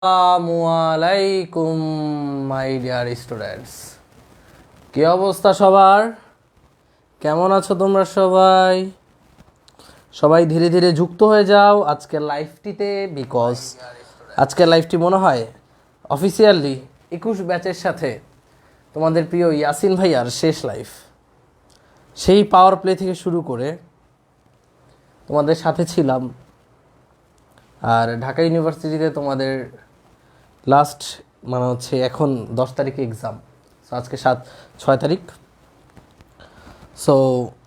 আসসালামু আলাইকুম my dear students, কি অবস্থা সবার? কেমন আছো তোমরা সবাই? সবাই ধীরে ধীরে যুক্ত হয়ে যাও আজকের লাইভটিতে, বিকজ আজকের লাইভটি মনে হয় অফিসিয়ালি 21 ব্যাচের সাথে তোমাদের প্রিয় ইয়াসিন ভাইয়ার শেষ লাইভ। সেই পাওয়ার প্লে থেকে শুরু করে তোমাদের সাথে ছিলাম, আর ঢাকা ইউনিভার্সিটিতে তোমাদের লাস্ট মানে হচ্ছে এখন 10 তারিখে এক্সাম। সো আজকে 6 তারিখ। সো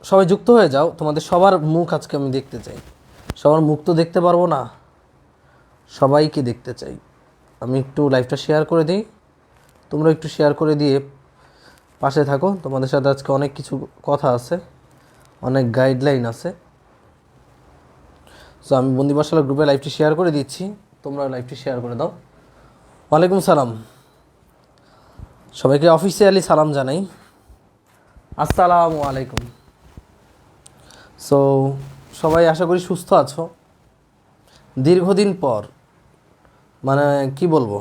সবাই যুক্ত হয়ে যাও, তোমাদের সবার মুখ আজকে আমি দেখতে চাই। সবার মুখ তো দেখতে পারবো না, সবাইকে দেখতে চাই। আমি একটু লাইভটা শেয়ার করে দিই, তোমরা একটু শেয়ার করে দিয়ে পাশে থাকো। তোমাদের সাথে আজকে অনেক কিছু কথা আছে, অনেক গাইডলাইন আছে। সো আমি বন্দিবাসালা গ্রুপে লাইভটি শেয়ার করে দিচ্ছি, তোমরা লাইভটি শেয়ার করে দাও। ওয়ালাইকুম সালাম, সবাইকে অফিসিয়ালি সালাম জানাই, আসসালামু আলাইকুম। সো সবাই আশা করি সুস্থ আছো। দীর্ঘদিন পর, মানে কি বলবো,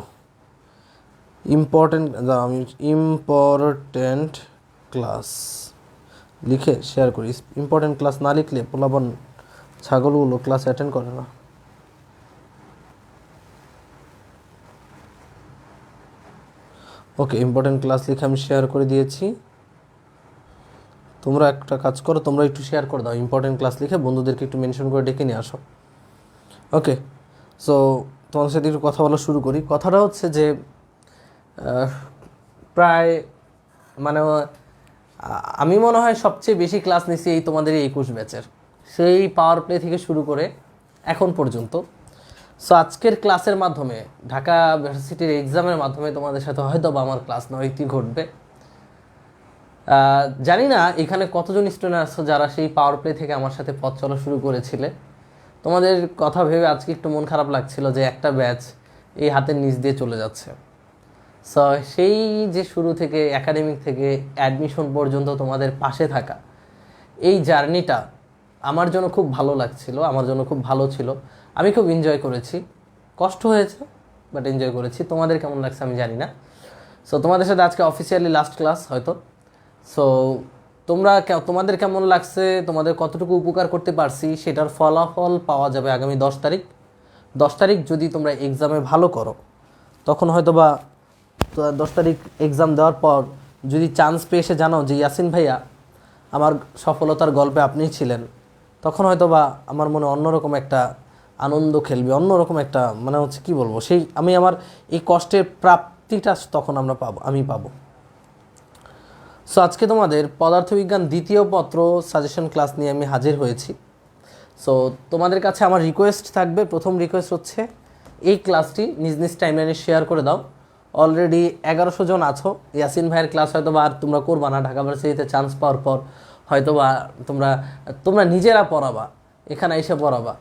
ইম্পর্টেন্ট ক্লাস লিখে শেয়ার করি। ইম্পর্টেন্ট ক্লাস না লিখলে পোলাপান ছাগলগুলো ক্লাস অ্যাটেন্ড করে না। ওকে, ইম্পর্টেন্ট ক্লাস লিখে আমি শেয়ার করে দিয়েছি। তোমরা একটা কাজ করো, তোমরা একটু শেয়ার করে দাও। ইম্পর্টেন্ট ক্লাস লিখে বন্ধুদেরকে একটু মেনশন করে ডেকে নিয়ে আসো। ওকে, সো তোমাদের সাথে একটু কথা বলা শুরু করি। কথাটা হচ্ছে যে প্রায় মানে আমি মনে হয় সবচেয়ে বেশি ক্লাস নিছি এই তোমাদের এই 21 ব্যাচের, সেই পাওয়ার প্লে থেকে শুরু করে এখন পর্যন্ত। সো আজকের ক্লাসের মাধ্যমে, ঢাকা ইউনিভার্সিটির এক্সামের মাধ্যমে তোমাদের সাথে হয়তো বা আমার ক্লাস নয়টি ঘটবে। জানি না এখানে কতজন স্টুডেন্ট আছো যারা সেই পাওয়ার প্লে থেকে আমার সাথে পথ চলা শুরু করেছিলে। তোমাদের কথা ভেবে আজকে একটু মন খারাপ লাগছিল যে একটা ব্যাচ এই হাতের নিচ দিয়ে চলে যাচ্ছে। সো সেই যে শুরু থেকে একাডেমিক থেকে অ্যাডমিশন পর্যন্ত তোমাদের পাশে থাকা এই জার্নিটা আমার জন্য খুব ভালো লাগছিল, আমার জন্য খুব ভালো ছিল। আমি খুব এনজয় করেছি, কষ্ট হয়েছে বাট এনজয় করেছি। তোমাদের কেমন লাগছে আমি জানি না। সো তোমাদের সাথে আজকে অফিসিয়ালি লাস্ট ক্লাস হয়তো। সো তোমাদের কেমন লাগছে, তোমাদের কতটুকু উপকার করতে পারছি সেটার ফলাফল পাওয়া যাবে আগামী 10 তারিখ। 10 তারিখ যদি তোমরা এক্সামে ভালো করো, তখন হয়তো বা 10 তারিখ এক্সাম দেওয়ার পর যদি চান্স পেয়ে এসে জানো যে ইয়াসিন ভাইয়া আমার সফলতার গল্পে আপনিই ছিলেন, তখন হয়তো বা আমার মনে অন্যরকম একটা আনন্দ খেলবে, অন্যরকম একটা মানে হচ্ছে কী বলবো, সেই আমি আমার এই কষ্টের প্রাপ্তিটা তখন আমি পাবো। সো আজকে তোমাদের পদার্থবিজ্ঞান দ্বিতীয় পত্র সাজেশন ক্লাস নিয়ে আমি হাজির হয়েছি। সো তোমাদের কাছে আমার রিকোয়েস্ট থাকবে, প্রথম রিকোয়েস্ট হচ্ছে এই ক্লাসটি নিজ নিজ টাইমলাইনে শেয়ার করে দাও। অলরেডি 1100 জন আছো। ইয়াসিন ভাইয়ের ক্লাস হয়তো বা আর তোমরা করবা না, ঢাকা ভার্সিটিতে চান্স পাওয়ার পর হয়তো বা তোমরা নিজেরা পড়াবা, এখানে এসে পড়াবা।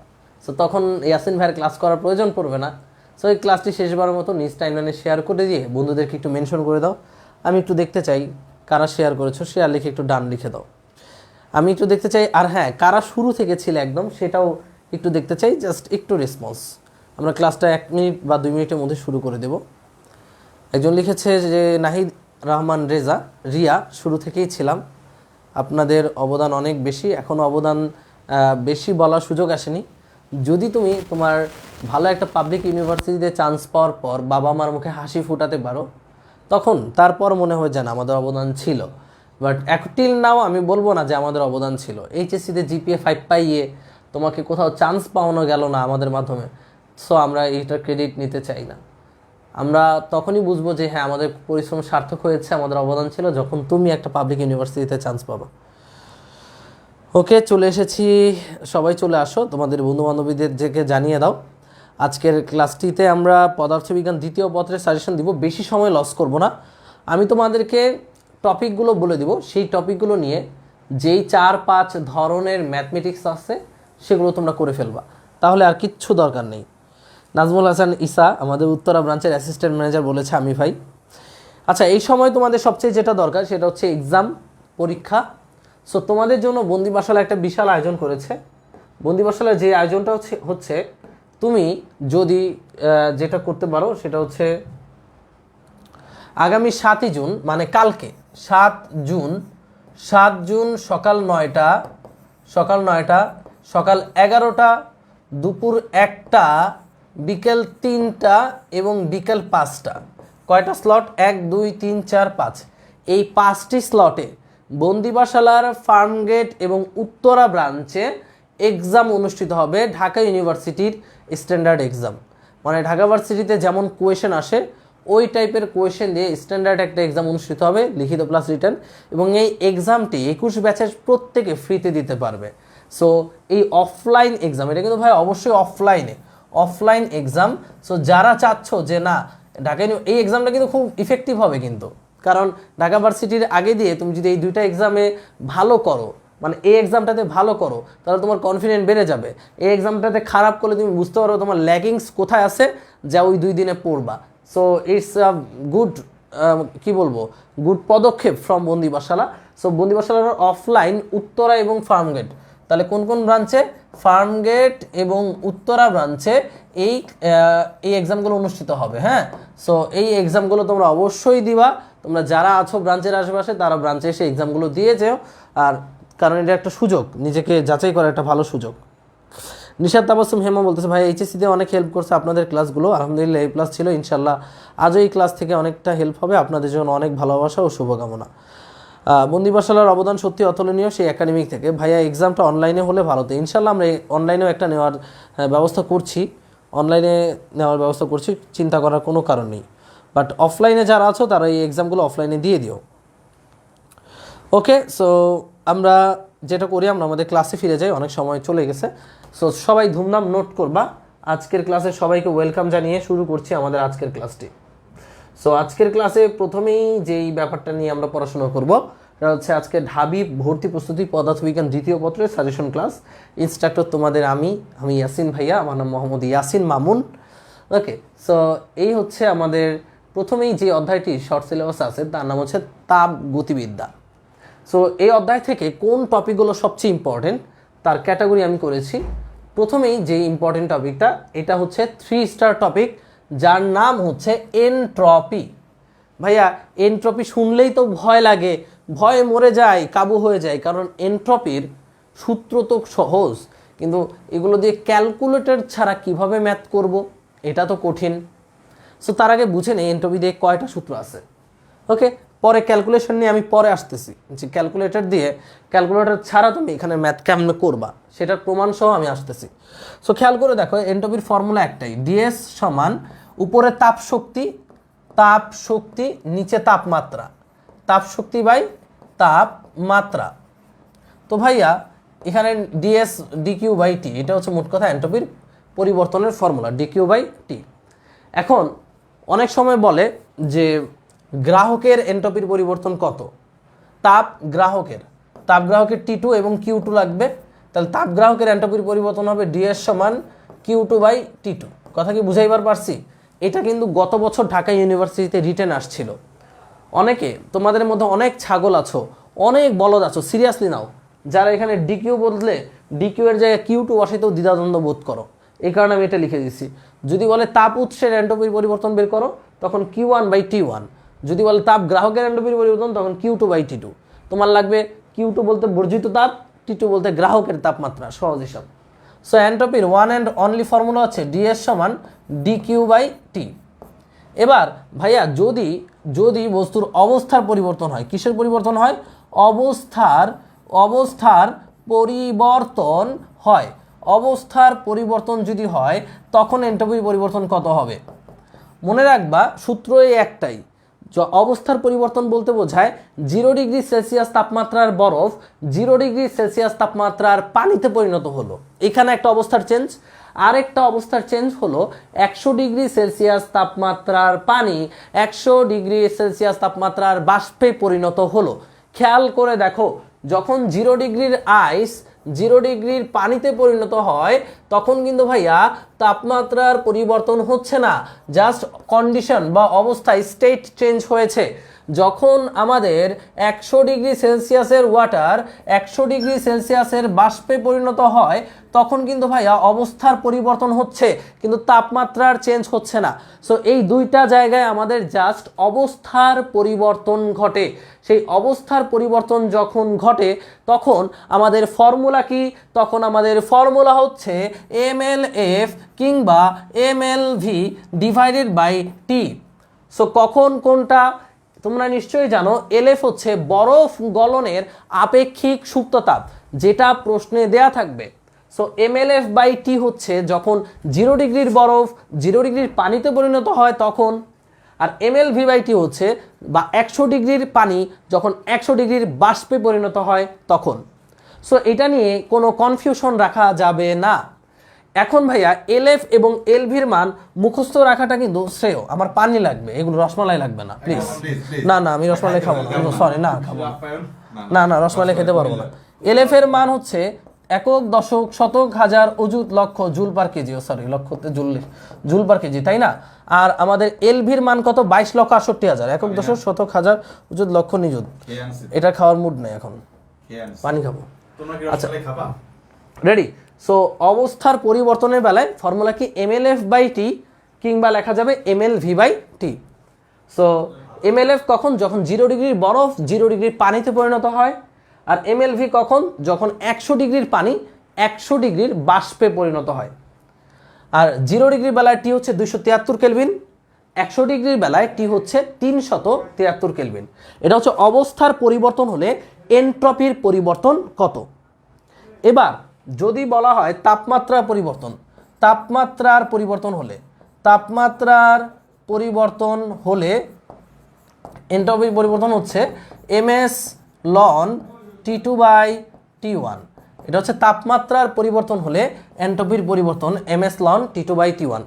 সো তখন ইয়াসিন ভাইয়ের ক্লাস করার প্রয়োজন পড়বে না। সো এই ক্লাসটি শেষবারের মতো নিজ টাইমলাইনে শেয়ার করে দিয়ে বন্ধুদেরকে একটু মেনশন করে দাও। আমি একটু দেখতে চাই কারা শেয়ার করেছো, শেয়ার লিখে একটু ডান লিখে দাও, আমি একটু দেখতে চাই। আর হ্যাঁ, কারা শুরু থেকে ছিল একদম সেটাও একটু দেখতে চাই, জাস্ট একটু রেসপন্স। আমরা ক্লাসটা 1 মিনিট বা 2 মিনিটের মধ্যে শুরু করে দেব। একজন লিখেছে যে নাহিদ রহমান রিয়া, শুরু থেকেই ছিলাম, আপনাদের অবদান অনেক বেশি, এখনও অবদান বেশি বলার সুযোগ আসেনি। যদি তুমি তোমার ভালো একটা পাবলিক ইউনিভার্সিটিতে চান্স পাওয়ার পর বাবা মার মুখে হাসি ফোটাতে পারো, তখন তারপর মনে হয় যেন আমাদের অবদান ছিল। বাট টিল নাও আমি বলবো না যে আমাদের অবদান ছিল। এইচএসসিতে জিপিএ 5 পাইয়ে তোমাকে কোথাও চান্স পাওয়ানো গেল না আমাদের মাধ্যমে, সো আমরা এইটার ক্রেডিট নিতে চাই না। আমরা তখনই বুঝবো যে হ্যাঁ, আমাদের পরিশ্রম সার্থক হয়েছে, আমাদের অবদান ছিল, যখন তুমি একটা পাবলিক ইউনিভার্সিটিতে চান্স পাবা। ওকে, চলে এসেছি, সবাই চলে আসো, তোমাদের বন্ধুবান্ধবীদেরকে জানিয়ে দাও। আজকের ক্লাসটিতে আমরা পদার্থবিজ্ঞান দ্বিতীয় পত্রের সাজেশন দিব, বেশি সময় লস করব না। আমি তোমাদেরকে টপিকগুলো বলে দিব, সেই টপিকগুলো নিয়ে যেই 4-5 ধরনের ম্যাথমেটিক্স আছে সেগুলো তোমরা করে ফেলবা, তাহলে আর কিচ্ছু দরকার নেই। নাজমুল হাসান ইসা আমাদের উত্তরা ব্রাঞ্চের অ্যাসিস্ট্যান্ট ম্যানেজার বলেছে আমি ভাই। আচ্ছা, এই সময় তোমাদের সবচেয়ে যেটা দরকার সেটা হচ্ছে এক্সাম, পরীক্ষা। সো তোমাদের জন্য বন্দিবাসালা একটা বিশাল আয়োজন করেছে। বন্দিবাসালার যে আয়োজনটা হচ্ছে তুমি যদি যেটা করতে পারো সেটা হচ্ছে আগামী 7ই জুন মানে কালকে 7 জুন সকাল 9টা, সকাল 11টা, দুপুর 1টা, বিকেল 3টা এবং বিকেল 5টা। কয়টা স্লট? 1 2 3 4 5। এই 5টি স্লটে বন্দিবাসালার ফার্মগেট এবং উত্তরা ব্রাঞ্চে এক্সাম অনুষ্ঠিত হবে, ঢাকা ইউনিভার্সিটির স্ট্যান্ডার্ড এক্সাম। মানে ঢাকা ভার্সিটিতে যেমন কোয়েশন আসে ওই টাইপের কোয়েশন দিয়ে স্ট্যান্ডার্ড একটা এক্সাম অনুষ্ঠিত হবে, লিখিত প্লাস রিটেন। এবং এই এক্সামটি 21 ব্যাচের প্রত্যেকে ফ্রিতে দিতে পারবে। সো এই অফলাইন এক্সাম, এটা কিন্তু ভাই অবশ্যই অফলাইন এক্সাম। সো যারা চাচ্ছ যে না ঢাকা এই এক্সামটা কিন্তু খুব ইফেক্টিভ হবে কিন্তু, কারণ ঢাকা ভার্সিটির আগে দিয়ে তুমি যদি এই দুইটা এক্সামে ভালো করো, মানে এই এক্সামটাতে ভালো করো, তাহলে তোমার কনফিডেন্স বেড়ে যাবে। এই এক্সামটাতে খারাপ করলে তুমি বুঝতে পারো তোমার ল্যাগিংস কোথায় আছে, যা ওই 2 দিনে পড়বা। So it's a good good পদক্ষেপ ফ্রম বন্দিবাসালা। সো বন্দিবাসালার অফলাইন উত্তরা এবং ফার্মগেট, তাহলে কোন কোন ব্রাঞ্চে? ফার্মগেট এবং উত্তরা ব্রাঞ্চে এই এক্সামগুলো অনুষ্ঠিত হবে। হ্যাঁ, সো এই এক্সামগুলো তোমরা অবশ্যই দিবা। তোমরা যারা আছো ব্রাঞ্চের আশেপাশে তারা ব্রাঞ্চে এসে এক্সামগুলো দিয়ে যেও, আর কারণ এটা একটা সুযোগ, নিজেকে যাচাই করার একটা ভালো সুযোগ। নিশাদ তাবাসুম হেমা বলতেছে ভাই এইচএসসিতে অনেক হেল্প করছে আপনাদের ক্লাসগুলো, আলহামদুলিল্লাহ A+ ছিল, ইনশাল্লাহ আজও এই ক্লাস থেকে অনেকটা হেল্প হবে। আপনাদের জন্য অনেক ভালোবাসা ও শুভকামনা। বন্দিবাসালার অবদান সত্যি অতুলনীয় সেই একাডেমিক থেকে। ভাইয়া এক্সামটা অনলাইনে হলে ভালো হতো। ইনশাল্লাহ আমরা অনলাইনেও একটা নেওয়ার ব্যবস্থা করছি, চিন্তা করার কোনো কারণ নেই। বাট অফলাইনে যারা আছো তারা এই এক্সামগুলো অফলাইনে দিয়ে দিও। ওকে, সো আমরা যেটা করি আমরা আমাদের ক্লাসে ফিরে যাই, অনেক সময় চলে গেছে। সো সবাই ধুমধাম নোট করবা। আজকের ক্লাসে সবাইকে ওয়েলকাম জানিয়ে শুরু করছি আমাদের আজকের ক্লাসটি। সো আজকের ক্লাসে প্রথমেই যেই ব্যাপারটা নিয়ে আমরা পড়াশোনা করব সেটা হচ্ছে আজকে ঢাবি ভর্তি প্রস্তুতি পদার্থবিজ্ঞান 2য় পত্রের সাজেশন ক্লাস। ইনস্ট্রাক্টর তোমাদের আমি ইয়াসিন ভাইয়া, আমার নাম মোহাম্মদ ইয়াসিন মামুন। ওকে, সো এই হচ্ছে আমাদের প্রথমেই যে অধ্যায়টি শর্ট সিলেবাস আছে তার নাম হচ্ছে তাপ গতিবিদ্যা। সো এই অধ্যায় থেকে কোন টপিকগুলো সবচেয়ে ইম্পর্টেন্ট তার ক্যাটাগরি আমি করেছি। প্রথমেই যে ইম্পর্টেন্ট টপিকটা এটা হচ্ছে 3 স্টার টপিক, যার নাম হচ্ছে এনট্রপি। ভাইয়া এনট্রপি শুনলেই তো ভয় লাগে, ভয়ে মরে যায়, কাবু হয়ে যায়, কারণ এনট্রপির সূত্র তো সহজ, কিন্তু এগুলো দিয়ে ক্যালকুলেটর ছাড়া কিভাবে ম্যাথ করব, এটা তো কঠিন। সো তার আগে বুঝে নেই এনট্রপি দিয়ে কয়টা সূত্র আছে। ওকে, পরে ক্যালকুলেশন নিয়ে আমি পরে আসতেছি, যে ক্যালকুলেটর ছাড়া তুমি এখানে ম্যাথ কেমনে করবা সেটার প্রমাণ সহ আমি আসতেছি। সো খেয়াল করে দেখো, এনট্রপির ফর্মুলা একটাই, ডিএস সমান উপরে তাপ শক্তি নিচে তাপমাত্রা, তাপ শক্তি বাই তাপমাত্রা। তো ভাইয়া এখানে ডিএস ডিকিউ বাই টি, এটা হচ্ছে মোট কথা এনট্রপির পরিবর্তনের ফর্মুলা, ডিকিউ বাই টি। এখন অনেক সময় বলে যে গ্রাহকের এনট্রপির পরিবর্তন কত? তাপ গ্রাহকের T2 এবং Q2 লাগবে, তাহলে তাপ গ্রাহকের এনট্রপির পরিবর্তন হবে ডিএস সমান Q2 বাই T2। কথা কি বুঝাইবার পারছি? এটা কিন্তু গত বছর ঢাকা ইউনিভার্সিটিতে রিটেন আসছিল। অনেকে তোমাদের মধ্যে অনেক ছাগল আছো, অনেক বলদ আছো, সিরিয়াসলি নাও, যারা এখানে ডিকিউ বদলে ডিকিউ এর জায়গায় Q2 বসাইতেও দ্বিধাদ্বন্দ্ব বোধ করো। এই কারণে আমি এটা লিখে দিচ্ছি। যদি বলে তাপ উৎসের এনট্রপির পরিবর্তন বের করো, তখন Q1 বাই T1। যদি বলে তাপ গ্রাহকের এনট্রপির পরিবর্তন, তখন Q2 বাই T2। তোমার লাগবে Q2 বলতে বর্জিত তাপ, T2 বলতে গ্রাহকের তাপমাত্রা, সহজ হিসাব। সো এনট্রপির ওয়ান অ্যান্ড অনলি ফর্মুলা হচ্ছে ডিএস সমান ডিকিউ বাই টি। এবার ভাইয়া যদি বস্তুর অবস্থার পরিবর্তন হয়, কিসের পরিবর্তন হয়? অবস্থার পরিবর্তন হয়। অবস্থার পরিবর্তন যদি হয় তখন এনট্রপির পরিবর্তন কত হবে? মনে রাখবা সূত্র এই একটাই, অবস্থার পরিবর্তন বলতে বোঝায় 0 ডিগ্রি সেলসিয়াস তাপমাত্রার বরফ 0 ডিগ্রি সেলসিয়াস তাপমাত্রার পানিতে পরিণত হলো, এখানে একটা অবস্থার চেঞ্জ। আরেকটা অবস্থার চেঞ্জ হলো 100 ডিগ্রি সেলসিয়াস তাপমাত্রার পানি 100 ডিগ্রি সেলসিয়াস তাপমাত্রার বাষ্পে পরিণত হলো। খেয়াল করে দেখো, যখন 0 ডিগ্রির আইস 0 ডিগ্রির পানিতে পরিণত হয় তখন কিন্তু ভাইয়া তাপমাত্রার পরিবর্তন হচ্ছে না, জাস্ট কন্ডিশন বা অবস্থা স্টেট চেঞ্জ হয়েছে। যখন আমাদের 100 ডিগ্রি সেলসিয়াসের ওয়াটার 100 ডিগ্রি সেলসিয়াসের বাষ্পে পরিণত হয় তখন কিন্তু ভাইয়া অবস্থার পরিবর্তন হচ্ছে, কিন্তু তাপমাত্রার চেঞ্জ হচ্ছে না। সো এই দুইটা জায়গায় আমাদের জাস্ট অবস্থার পরিবর্তন ঘটে। সেই অবস্থার পরিবর্তন যখন ঘটে তখন আমাদের ফর্মুলা কি? তখন আমাদের ফর্মুলা হচ্ছে mLF কিংবা mLV divided by T. So কখন কোনটা তোমরা নিশ্চয়ই জানো, এলএফ হচ্ছে বরফ গলনের আপেক্ষিক সুপ্ততাপ, যেটা প্রশ্নে দেয়া থাকবে। সো mLF বাই টি হচ্ছে যখন 0 ডিগ্রির বরফ 0 ডিগ্রির পানিতে পরিণত হয় তখন, আর mLV বাই টি হচ্ছে বা 100 ডিগ্রির পানি যখন 100 ডিগ্রির বাষ্পে পরিণত হয় তখন। সো এটা নিয়ে কোনো কনফিউশন রাখা যাবে না। এখন ভাইয়া এলএফ এবং এলভির মান মুখস্থ রাখাটা কিন্তু শ্রেয়। আমার পানি লাগবে, এগুলো রসমালাই লাগবে না প্লিজ। না না আমি রসমালাই খাবো না, সরি না খাবো না, না রসমালাই খেতে পারবো না। এলএফ এর মান হচ্ছে একক, দশক, শতক, হাজার, অযুত, লক্ষ, জুল পার কেজি। সরি লক্ষতে জুল পার কেজি, তাই না? আর আমাদের এলভির মান কত? 22,68,000। একক, দশক, শতক, হাজার, অযুত, লক্ষ, নিযুত। এটা খাওয়ার মুড নেই এখন, পানি খাবো। আচ্ছা রেডি। সো অবস্থার পরিবর্তনের বেলায় ফর্মুলা কি? mLF বাই টি কিংবা লেখা যাবে mLV by T. So mLF কখন? যখন 0 ডিগ্রির বরফ 0 ডিগ্রির পানিতে পরিণত হয়। আর mLV কখন? যখন 100 ডিগ্রির পানি 100 ডিগ্রির বাষ্পে পরিণত হয়। আর 0 ডিগ্রির বেলায় টি হচ্ছে 273 কেলভিন, 100 ডিগ্রির বেলায় টি হচ্ছে 373 কেলভিন। এটা হচ্ছে অবস্থার পরিবর্তন হলে এনট্রপির পরিবর্তন কত। এবার যদি বলা হয় তাপমাত্রার পরিবর্তন, তাপমাত্রার পরিবর্তন হলে এনট্রপির পরিবর্তন হচ্ছে ms ln T2 by T1। এটা হচ্ছে তাপমাত্রার পরিবর্তন হলে এনট্রপির পরিবর্তন ms ln T2 by T1।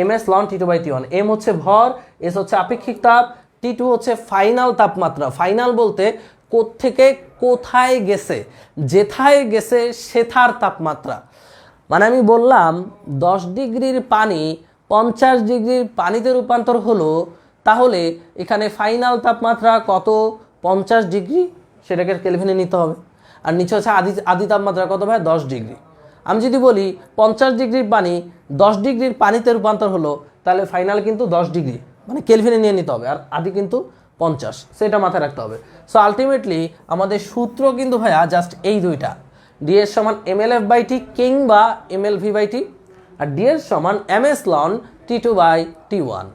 ms ln T2 by T1। m হচ্ছে ভর, s হচ্ছে আপেক্ষিক তাপ, T2 হচ্ছে ফাইনাল তাপমাত্রা। ফাইনাল বলতে কোত্থেকে কোথায় গেছে, যেথায় গেছে সেথার তাপমাত্রা। মানে আমি বললাম 10 ডিগ্রির পানি 50 ডিগ্রির পানিতে রূপান্তর হলো, তাহলে এখানে ফাইনাল তাপমাত্রা কত? 50 ডিগ্রি, সেটাকে কেলভিনে নিতে হবে। আর নিচে হচ্ছে আদি তাপমাত্রা কত ভাই? 10 ডিগ্রি। আমি যদি বলি 50 ডিগ্রির পানি 10 ডিগ্রির পানিতে রূপান্তর হলো, তাহলে ফাইনাল কিন্তু 10 ডিগ্রি, মানে কেলভিনে নিয়ে নিতে হবে, আর আদি কিন্তু 50, সেটা মাথায় রাখতে হবে। সো আলটিমেটলি আমাদের সূত্র কিন্তু ভাইয়া জাস্ট এই দুইটা, ডিএস সমান mLF বাই টি কিংবা mLV বাই টি, আর ডিএস সমান ms ln T2 by T1।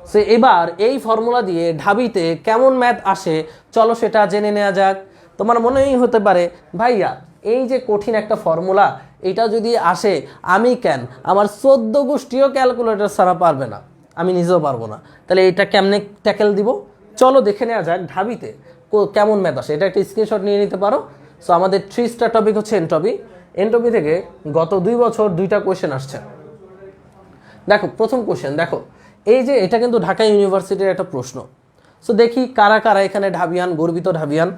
So এবার এই ফর্মুলা দিয়ে ঢাবিতে কেমন ম্যাথ আসে চলো সেটা জেনে নেওয়া যাক। তোমার মনেই হতে পারে ভাইয়া এই যে কঠিন একটা ফর্মুলা, এটা যদি আসে আমি কেন, আমার 14 গোষ্ঠীও ক্যালকুলেটর ছাড়া পারবে না, আমি নিজেও পারবো না, তাহলে এটা কেমনে ট্যাকেল দিব চলো দেখে নেওয়া যাক ঢাবিতে কেমন ম্যাথ আসে। এটা একটা স্ক্রিনশট নিয়ে নিতে পারো। সো আমাদের 3 স্টার টপিক হচ্ছে এনট্রপি। এনট্রপি থেকে গত 2 বছর 2টা কোয়েশ্চেন আসছে। দেখো প্রথম কোয়েশ্চেন দেখো, এই যে এটা কিন্তু ঢাকা ইউনিভার্সিটির একটা প্রশ্ন। সো দেখি কারা কারা এখানে ঢাবিয়ান, গর্বিত ঢাবিয়ান।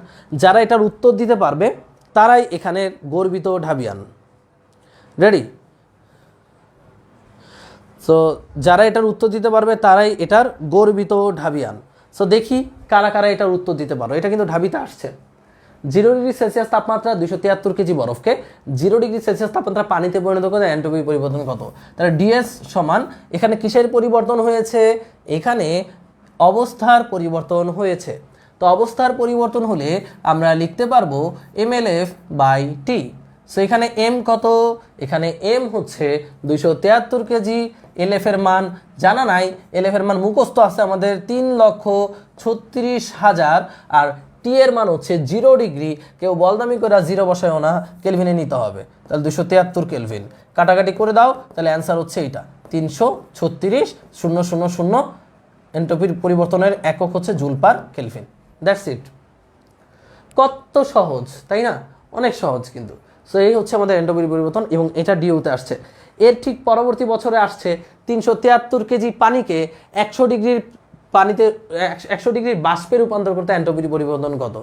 যারা এটার উত্তর দিতে পারবে তারাই এখানে গর্বিত ঢাবিয়ান। রেডি? সো যারা এটার উত্তর দিতে পারবে তারাই এটার গর্বিত ঢাবিয়ান। সো দেখি কারা কারা এটার উত্তর দিতে পারো। এটা কিন্তু ঢাবিতে আসছে। 0 ডিগ্রি সেলসিয়াস তাপমাত্রা 273 কেজি বরফকে 0 ডিগ্রি সেলসিয়াস তাপমাত্রা পানিতে পরিণত করে এনট্রপির পরিবর্তন কত। তাহলে ডিএস সমান এখানে কিসের পরিবর্তন হয়েছে? এখানে অবস্থার পরিবর্তন হয়েছে। তো অবস্থার পরিবর্তন হলে আমরা লিখতে পারবো mLF বাই টি। সো এখানে m কত? এখানে m হচ্ছে 273 কেজি। এলএফ এর মান জানা নাই, এলএফ এর মান মুখস্থ আছে আমাদের 3,36,000। আর টি এর মান হচ্ছে 0 ডিগ্রি, কেউ বলদামি করে 0 বসায়ও না, কেলভিনে নিতে হবে। তাহলে 273 কেলভিন কাটাকাটি করে দাও, তাহলে অ্যান্সার হচ্ছে এইটা 336,000। এনট্রপির পরিবর্তনের একক হচ্ছে joule per kelvin. That's it. কত সহজ তাই না? অনেক সহজ কিন্তু। সো এই হচ্ছে আমাদের এনট্রপির পরিবর্তন এবং এটা ডিউতে আসছে। এর ঠিক পরবর্তী বছরে আসছে 373 কেজি পানিকে 100 ডিগ্রির পানিতে 100 ডিগ্রির বাষ্পে রূপান্তর করতে এনট্রপির পরিবর্তন কত।